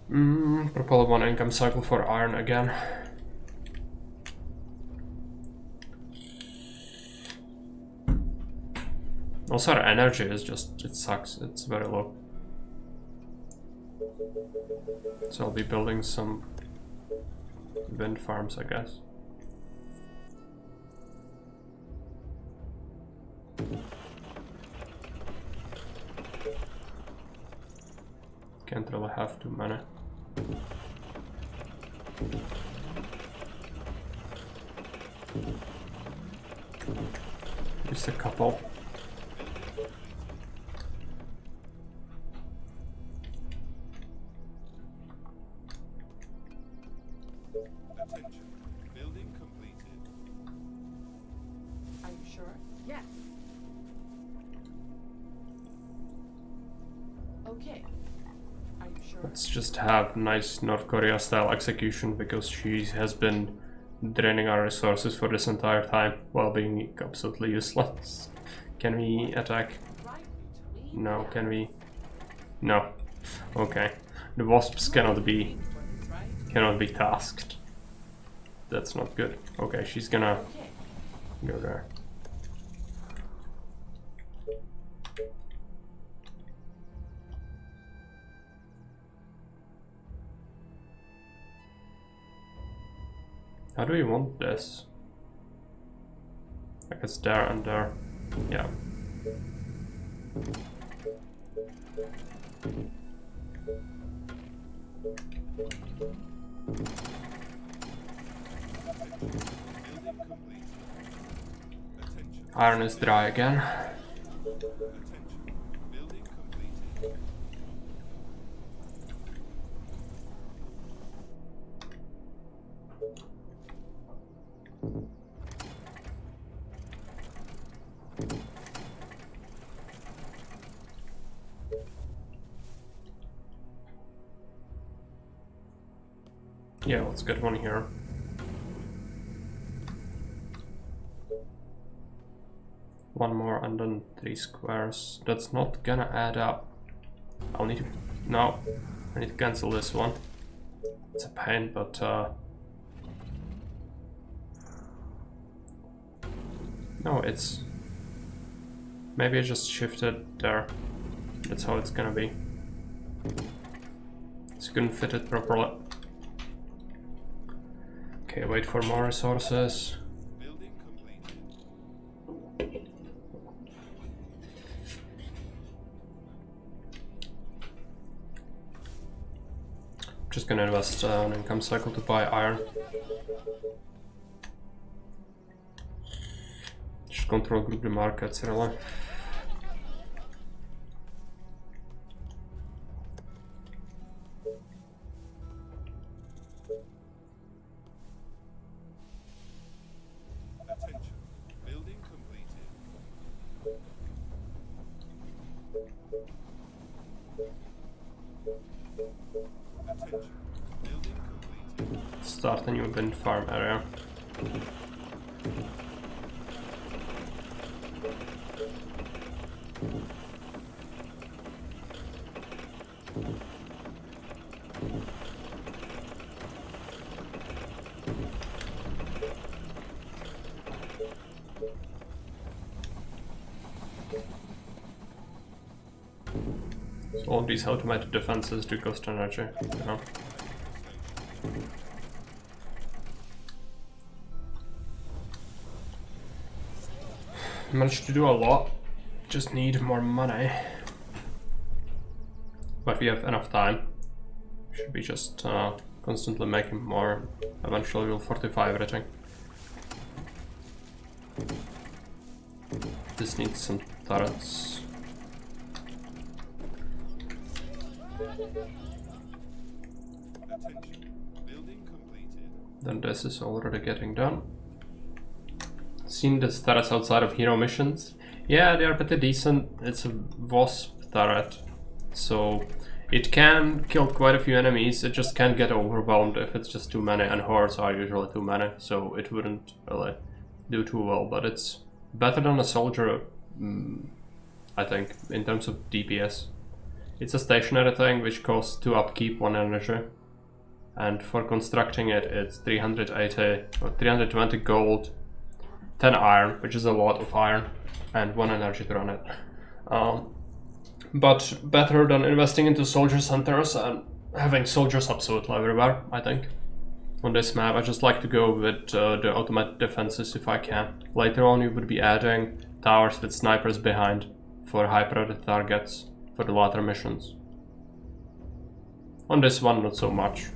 Probably 1 income cycle for iron again. Also our energy is just, it sucks, it's very low. So I'll be building some wind farms, I guess. Can't really have too many. Just a couple. Attention. Building completed. Are you sure? Yes. Okay. Are you sure? Let's just have nice North Korea style execution because she has been draining our resources for this entire time while being absolutely useless. Can we attack? Right between No, can we? No. Okay. The wasps cannot be tasked. That's not good. Okay, she's gonna Okay. go there. How do we want this? I guess there and there. Yeah. Building completed. Attention. Iron is dry again. Attention. Building completed. Yeah, let's get one here. One more and then 3 squares. That's not gonna add up. I'll need to... No. I need to cancel this one. It's a pain, but no, it's... Maybe I just shifted there. That's how it's gonna be. So couldn't fit it properly. Okay, wait for more resources. Building completed. Just gonna invest on income cycle to buy iron. Just control group the markets really. Attention. Building completed. Attention. Building completed. Start a new wind farm area. So all of these automated defenses do cost energy, you know. Managed to do a lot, just need more money. But we have enough time. Should be just constantly making more. Eventually we'll fortify everything. This needs some turrets. Attention. Building completed. Then this is already getting done. Seen the turrets outside of hero missions? Yeah, they are pretty decent. It's a wasp turret, so it can kill quite a few enemies. It just can't get overwhelmed if it's just too many, and hordes are usually too many, so it wouldn't really do too well. But it's better than a soldier, I think, in terms of DPS. It's a stationary thing which costs 2 upkeep, 1 energy, and for constructing it, it's 380 or 320 gold. 10 iron, which is a lot of iron, and 1 energy to run it. But better than investing into soldier centers and having soldiers absolutely everywhere, I think. On this map, I just like to go with the automatic defenses if I can. Later on, you would be adding towers with snipers behind for high priority targets for the later missions. On this one, not so much.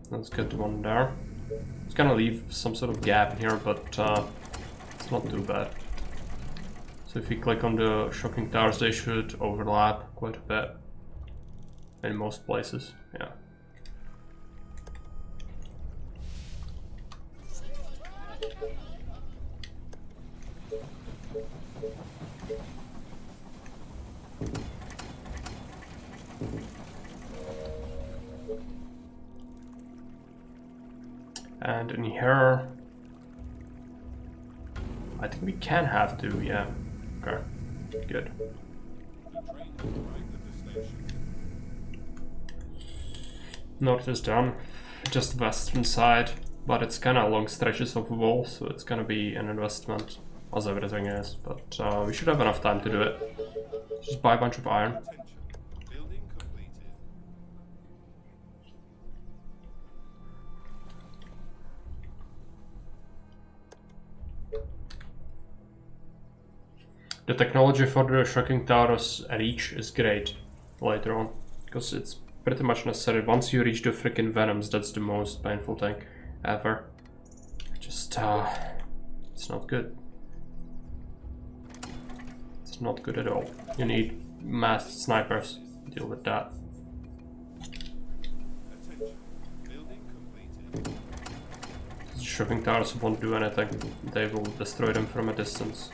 Let's get one there. It's gonna leave some sort of gap here, but it's not too bad. So if you click on the shocking towers, they should overlap quite a bit in most places. Yeah. And in here, I think we can have to, yeah. Okay, good. The train has arrived at the station. North is done, just the western side, but it's kind of long stretches of wall, so it's gonna be an investment, as everything is. But we should have enough time to do it. Just buy a bunch of iron. Attention. Building completed. The technology for the shocking towers reach is great later on, because it's pretty much necessary. Once you reach the freaking venoms, that's the most painful thing ever. Just, it's not good. It's not good at all. You need masked snipers to deal with that. Attention. Building completed. The shocking towers won't do anything. They will destroy them from a distance.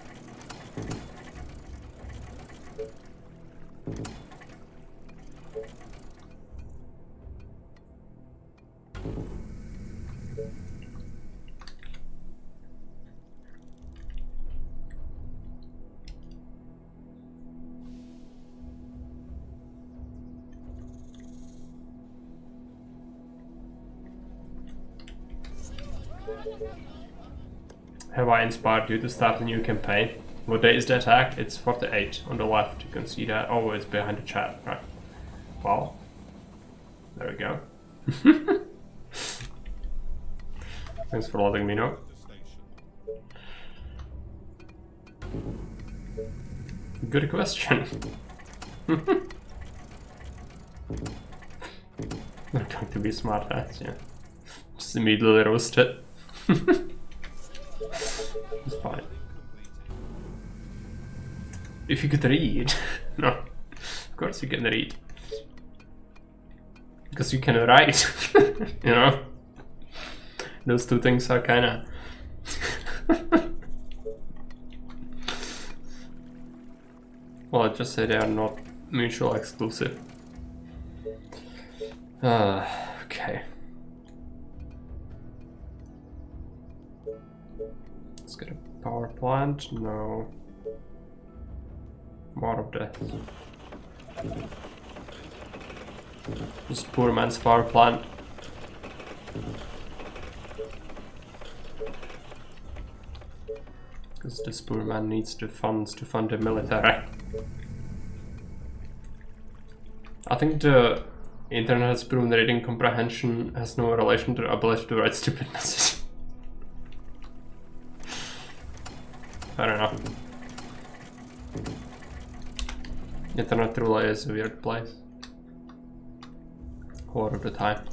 Have I inspired you to start a new campaign? What day is the attack? It's 48 on the left, you can see that. Oh, it's behind the chat, right. Well, there we go. Thanks for letting me know. The station. Good question. They're going to be smart ass, yeah. Just immediately roast it. It's fine. If you could read. No. Of course you can read. Because you can write. You know? Those two things are kinda... Well, I just say they are not mutually exclusive. Okay. Let's get a power plant. No. More of that. This poor man's power plant. Because this poor man needs the funds to fund the military. I think the internet has proven reading comprehension has no relation to the ability to write stupid messages. I don't know. Internet truly is a weird place. A lot of the time.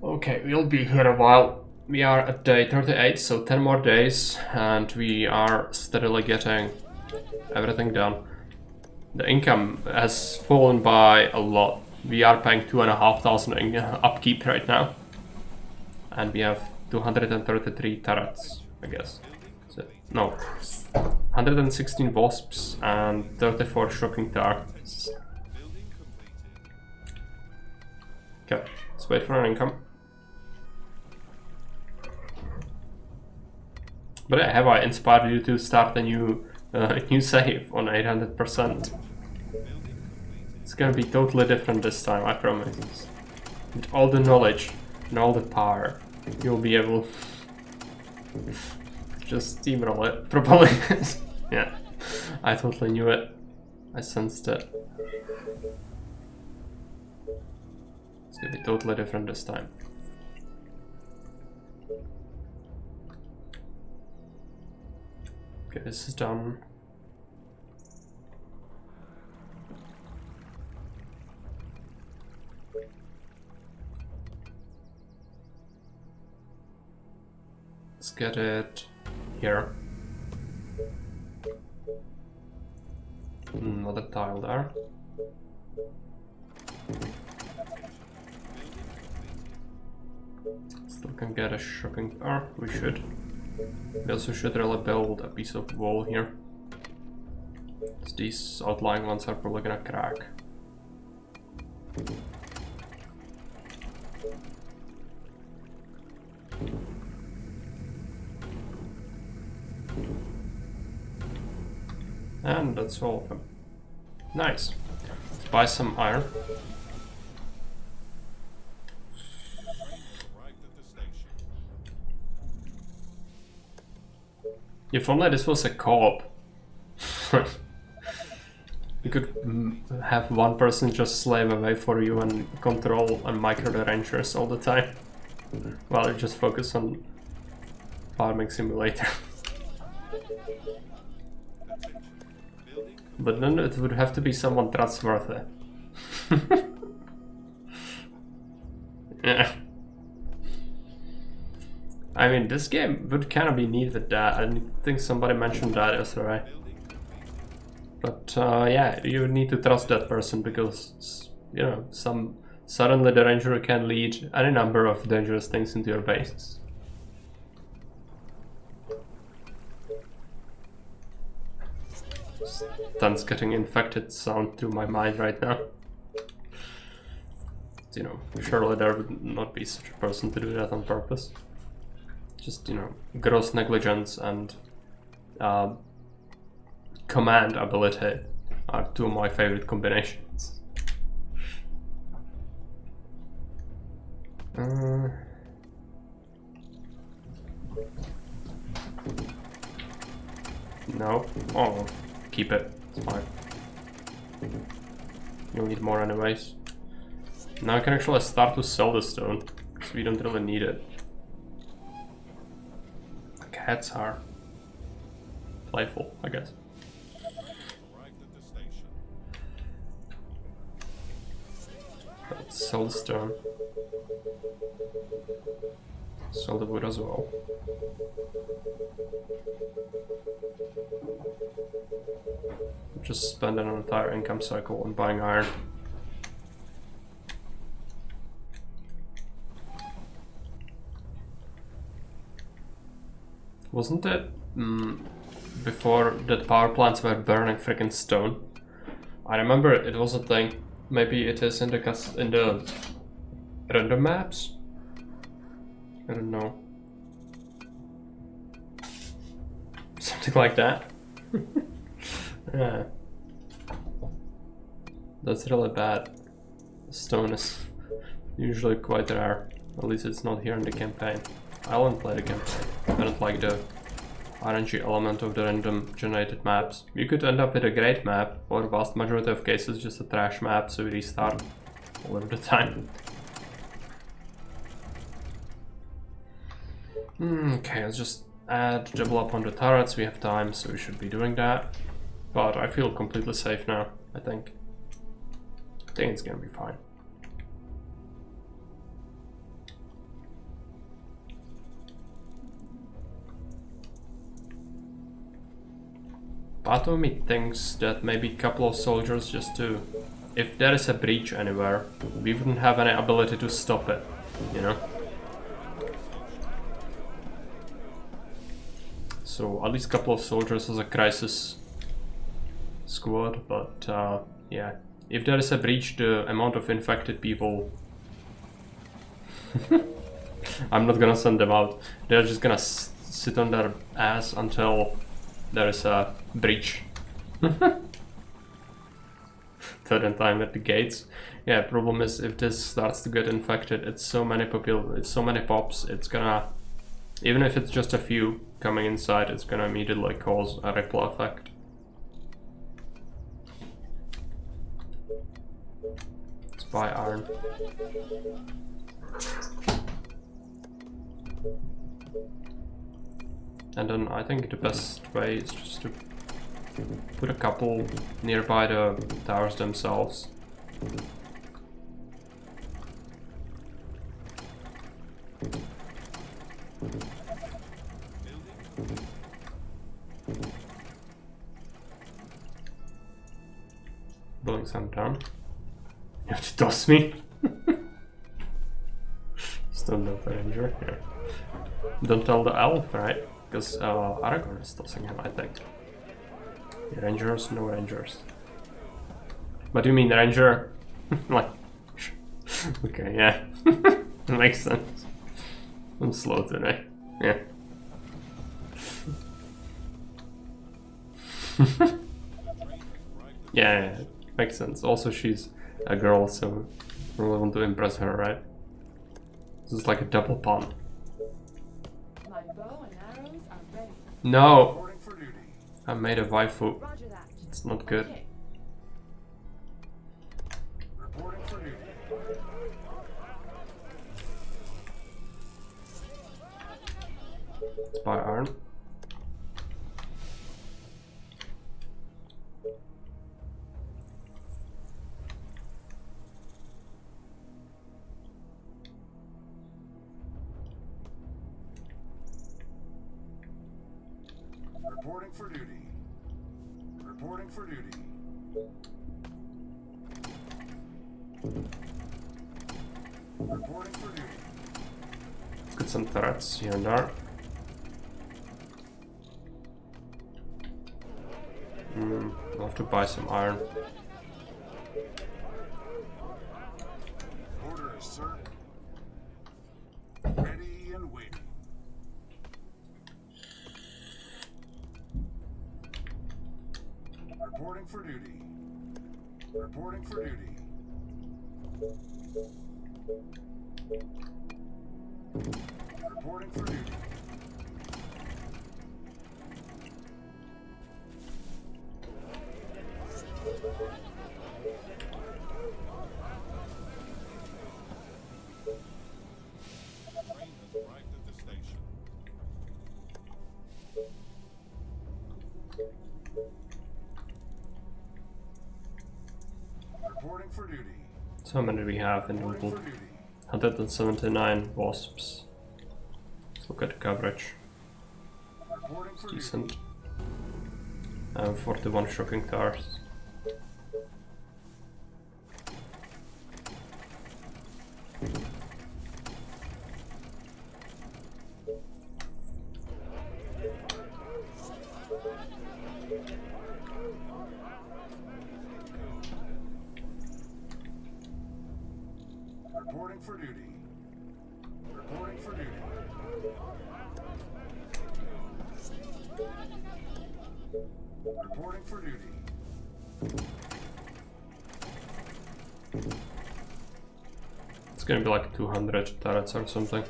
Okay, we'll be here a while. We are at day 38, so 10 more days, and we are steadily getting everything done. The income has fallen by a lot. We are paying 2,500 in upkeep right now, and we have 233 turrets, I guess. So, no, 116 wasps and 34 shocking towers. Building completed. Okay, let's wait for an income. But have I inspired you to start a new save on 800%? It's gonna be totally different this time, I promise. With all the knowledge and all the power, you'll be able to just steamroll it properly. Yeah, I totally knew it. I sensed it. It's gonna be totally different this time. Okay, this is done. Let's get it here. Another tile there. Still can get a shopping. We should. We also should really build a piece of wall here. These outlying ones are probably gonna crack. And that's all of them. Nice. Let's buy some iron. Arrived at the station. If only this was a co-op. You could have one person just slave away for you and control and micro the rangers all the time. While you just focus on farming simulator. But then it would have to be someone trustworthy. Yeah. I mean, this game would kind of be neat with that. I think somebody mentioned that yesterday. But yeah, you would need to trust that person because, you know, suddenly the ranger can lead any number of dangerous things into your base. Stunts getting infected sound through my mind right now. You know, surely there would not be such a person to do that on purpose. Just, you know, gross negligence and command ability are two of my favorite combinations. No. Oh, keep it. It's fine. You'll need more anyways. Now I can actually start to sell the stone, because we don't really need it. Cats are playful, I guess. Arrived at the station. Let's sell the stone. Sell the wood as well. Just spend an entire income cycle on buying iron. Wasn't it before that power plants were burning freaking stone? I remember it was a thing. Maybe it is in the random maps. I don't know. Something like that. Yeah. That's really bad. Stone is usually quite rare. At least it's not here in the campaign. I don't play the campaign. I don't like the RNG element of the random generated maps. You could end up with a great map, or vast majority of cases just a trash map, so you restart all of the time. Okay, let's just double up on the turrets. We have time, so we should be doing that. But I feel completely safe now, I think. I think it's gonna be fine. Part of me thinks that maybe a couple of soldiers just to... If there is a breach anywhere, we wouldn't have any ability to stop it, you know? So at least a couple of soldiers as a crisis squad, but yeah. If there is a breach, the amount of infected people... I'm not gonna send them out. They're just gonna sit on their ass until there is a breach. Third time at the gates. Yeah, problem is if this starts to get infected, it's so many pops, it's gonna... Even if it's just a few coming inside, it's gonna immediately cause a ripple effect. Let's buy iron. And then I think the best way is just to put a couple nearby the towers themselves. Building some down. You have to toss me. Still not the ranger here. Don't tell the elf, right? Because Aragorn is tossing him, I think. Rangers, no rangers. But you mean ranger? Like, okay, yeah, makes sense. I'm slow today. Yeah. Yeah, makes sense. Also, she's a girl, so I really want to impress her, right? This is like a double pun. My bow and arrows are ready. No! Reporting for duty. I made a waifu. Roger that. It's not good. Okay. Reporting for duty. It's by Arn. Reporting for duty. Reporting for duty. Reporting for duty. Get some turrets here and there. I'll have to buy some iron. Orders, sir. Ready and waiting. Reporting for duty. Reporting for duty. Reporting for duty. Train has arrived at the station. Reporting for duty. So how many do we have in Reporting total? for duty. 179 wasps. Let's look at the coverage. Reporting for duty. Decent. 41 shocking towers. Reporting for duty. Reporting for duty. Reporting for duty. It's gonna be like 200 turrets or something.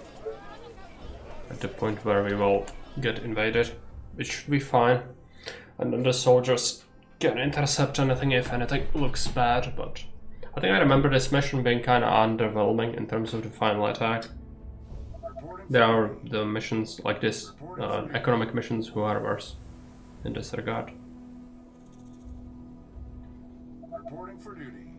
At the point where we will get invaded, which should be fine. And then the soldiers can intercept anything if anything looks bad, but I think I remember this mission being kinda underwhelming in terms of the final attack. Reporting There are the missions like this, economic missions who are worse in this regard. Reporting for duty.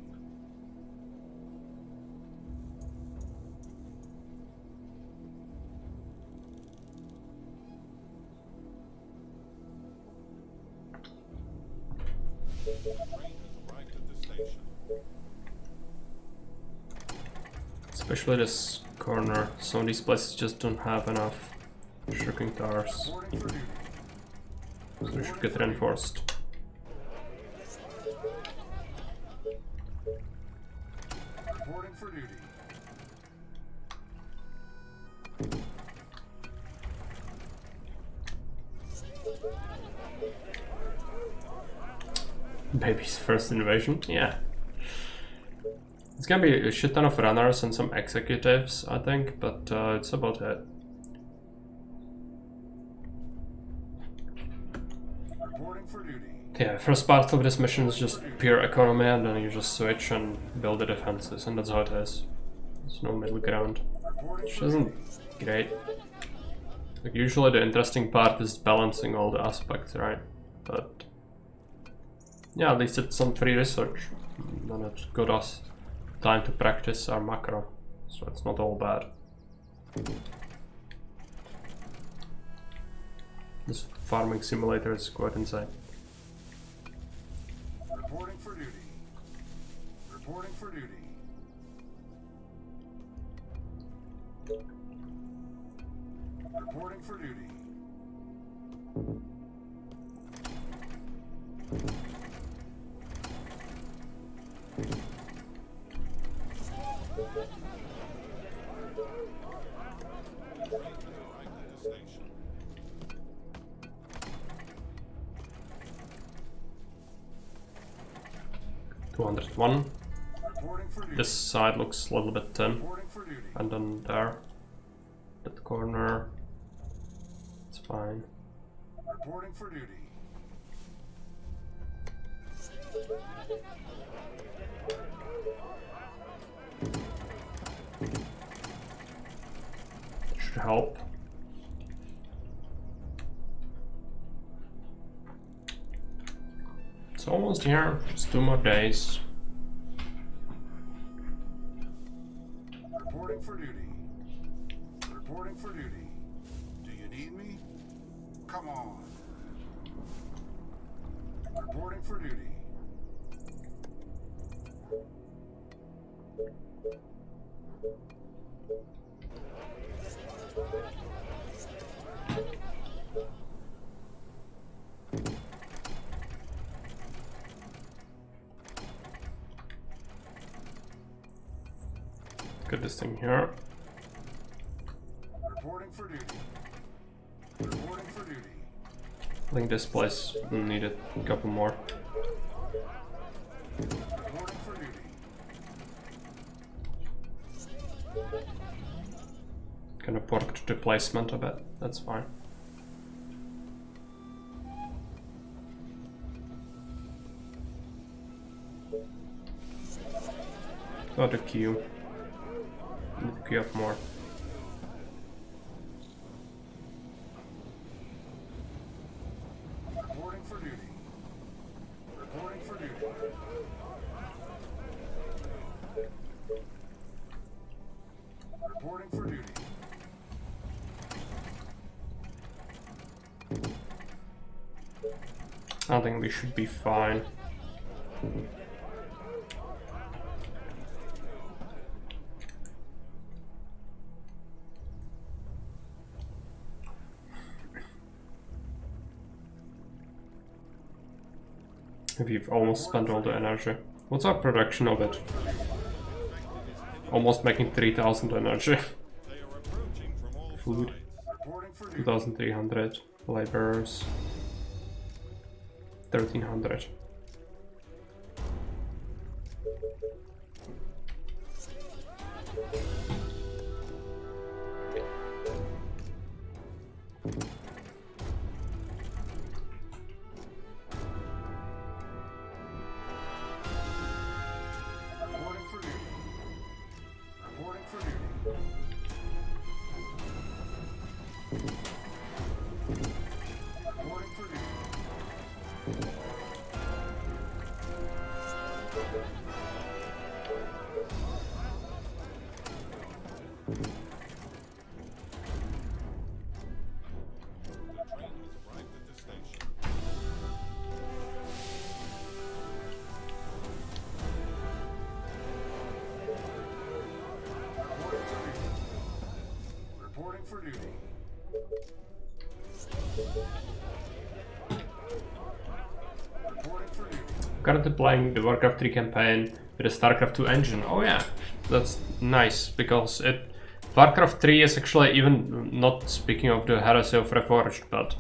Train has arrived at the station. Especially this corner, some of these places just don't have enough shocking towers, Reporting for duty. so we should get reinforced. Reporting for duty. Baby's first invasion? Yeah. It's gonna be a shit ton of runners and some executives, I think, but it's about it. Reporting for duty. Yeah, first part of this mission is just pure economy, and then you just switch and build the defenses, and that's how it is. There's no middle ground, Reporting which for isn't duty. great. Like, usually the interesting part is balancing all the aspects, right? But yeah, at least it's some free research, and it got us time to practice our macro, so it's not all bad. This farming simulator is quite insane. Reporting for duty. Reporting for duty. Reporting for duty. Train has arrived at the station. 201. Reporting for duty. This side looks a little bit thin. Reporting for duty. And then there. That corner. It's fine. Reporting for duty. Should help. It's almost here. Just 2 more days. Reporting for duty. Reporting for duty. Do you need me? Come on. Reporting for duty. Get this thing here. Reporting for duty. Reporting for duty. I think this place needed a couple more. Reporting for duty. Gonna work the placement a bit. That's fine. Got a queue. Need to queue up more. Reporting for duty. Reporting for duty. Reporting for duty. I think we should be fine. We've almost spent all the energy. What's our production of it? Almost making 3000 energy. They are approaching from all Food. sides. Reporting for duty. 2300. Laborers. 1300. Reporting for duty. Reporting for duty. Reporting for duty. The train has arrived at the station. Reporting for duty. Reporting for duty. Currently playing the Warcraft 3 campaign with a StarCraft 2 engine. Oh yeah, that's nice because Warcraft 3 is actually, even not speaking of the Heresy of Reforged, but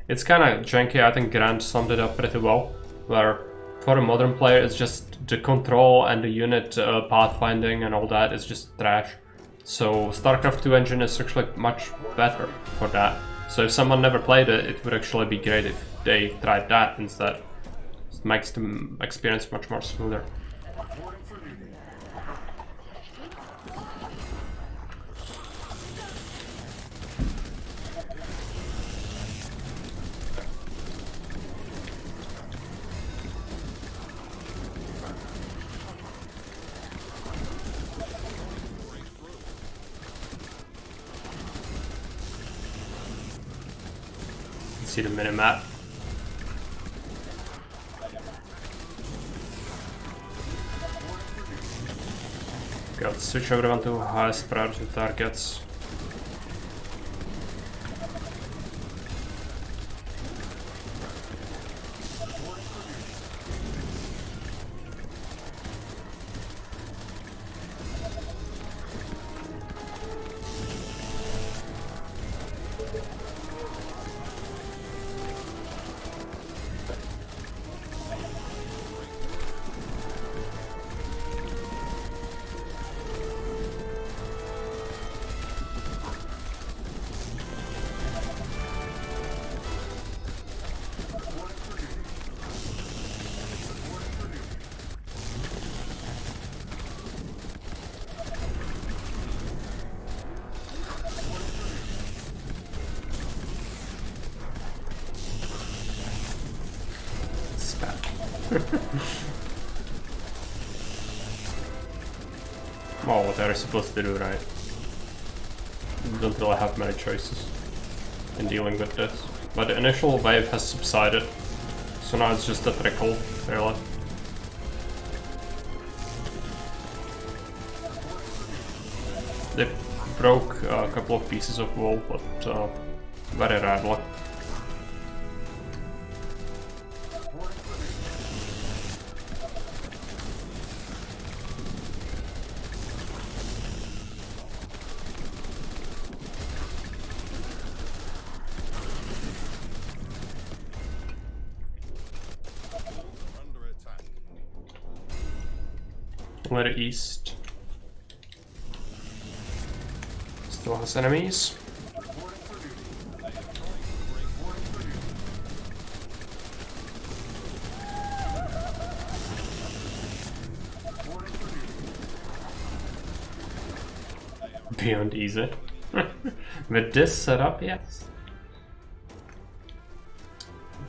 it's kind of janky. I think Grant summed it up pretty well, where for a modern player it's just the control and the unit pathfinding and all that is just trash. So StarCraft 2 engine is actually much better for that. So if someone never played it, it would actually be great if they tried that instead. It makes the experience much more smoother. Reporting for duty. see the minimap. Okay, let's switch everyone to highest priority targets. Well, what they're supposed to do, right? Don't really have many choices in dealing with this. But the initial wave has subsided, so now it's just a trickle, really. They broke a couple of pieces of wall, but very rarely. Under attack. Where east still has enemies. Beyond easy. With this setup, yes.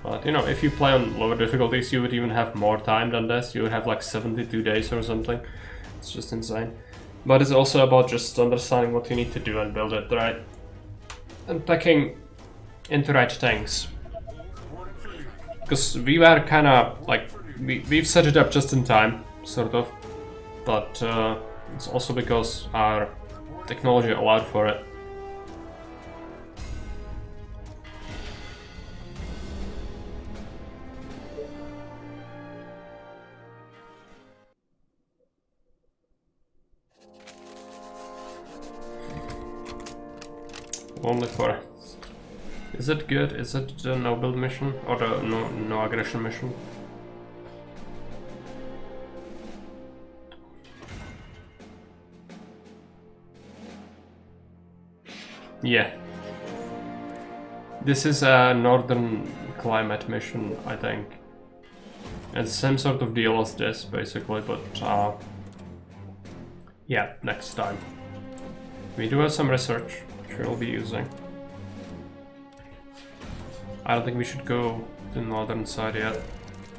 But you know, if you play on lower difficulties, you would even have more time than this. You would have like 72 days or something. It's just insane. But it's also about just understanding what you need to do and build it right. And packing into right things. Because we were kind of like, we've set it up just in time, sort of. But it's also because our technology allowed for it. Only for... Is it good? Is it the no build mission? Or the no aggression mission? Yeah. This is a northern climate mission, I think. It's the same sort of deal as this, basically, but yeah, next time. We do have some research, which we'll be using. I don't think we should go to the northern side yet.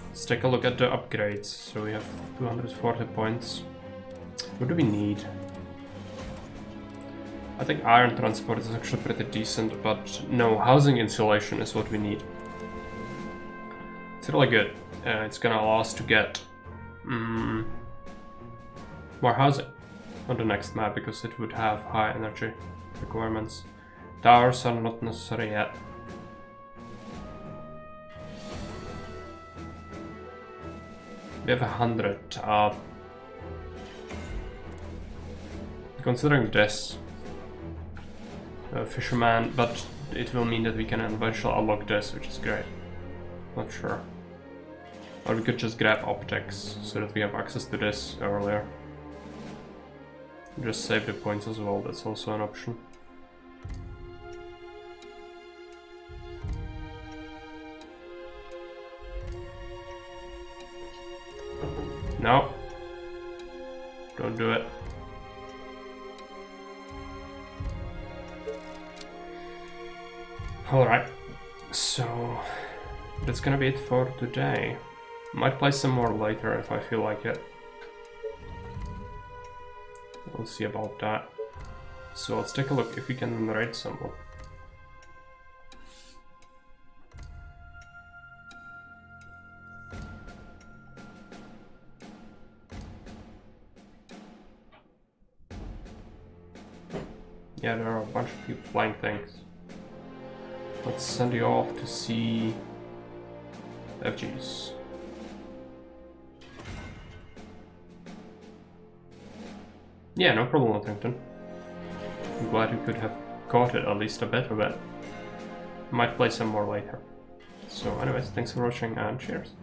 Let's take a look at the upgrades. So we have 240 points. What do we need? I think iron transport is actually pretty decent, but no, housing insulation is what we need. It's really good. It's gonna allow us to get more housing on the next map because it would have high energy requirements. Towers are not necessary yet. We have 100. Considering this, fisherman, but it will mean that we can eventually unlock this, which is great. Not sure. Or we could just grab optics so that we have access to this earlier. Just save the points as well, that's also an option. No. Don't do it. Alright, so that's gonna be it for today. Might play some more later if I feel like it. We'll see about that. So let's take a look if we can raid someone. Yeah, there are a bunch of people flying things. Let's send you off to see FGs. Yeah, no problem, Worthington. I'm glad you could have caught it at least a bit of it. Might play some more later. So anyways, thanks for watching and cheers.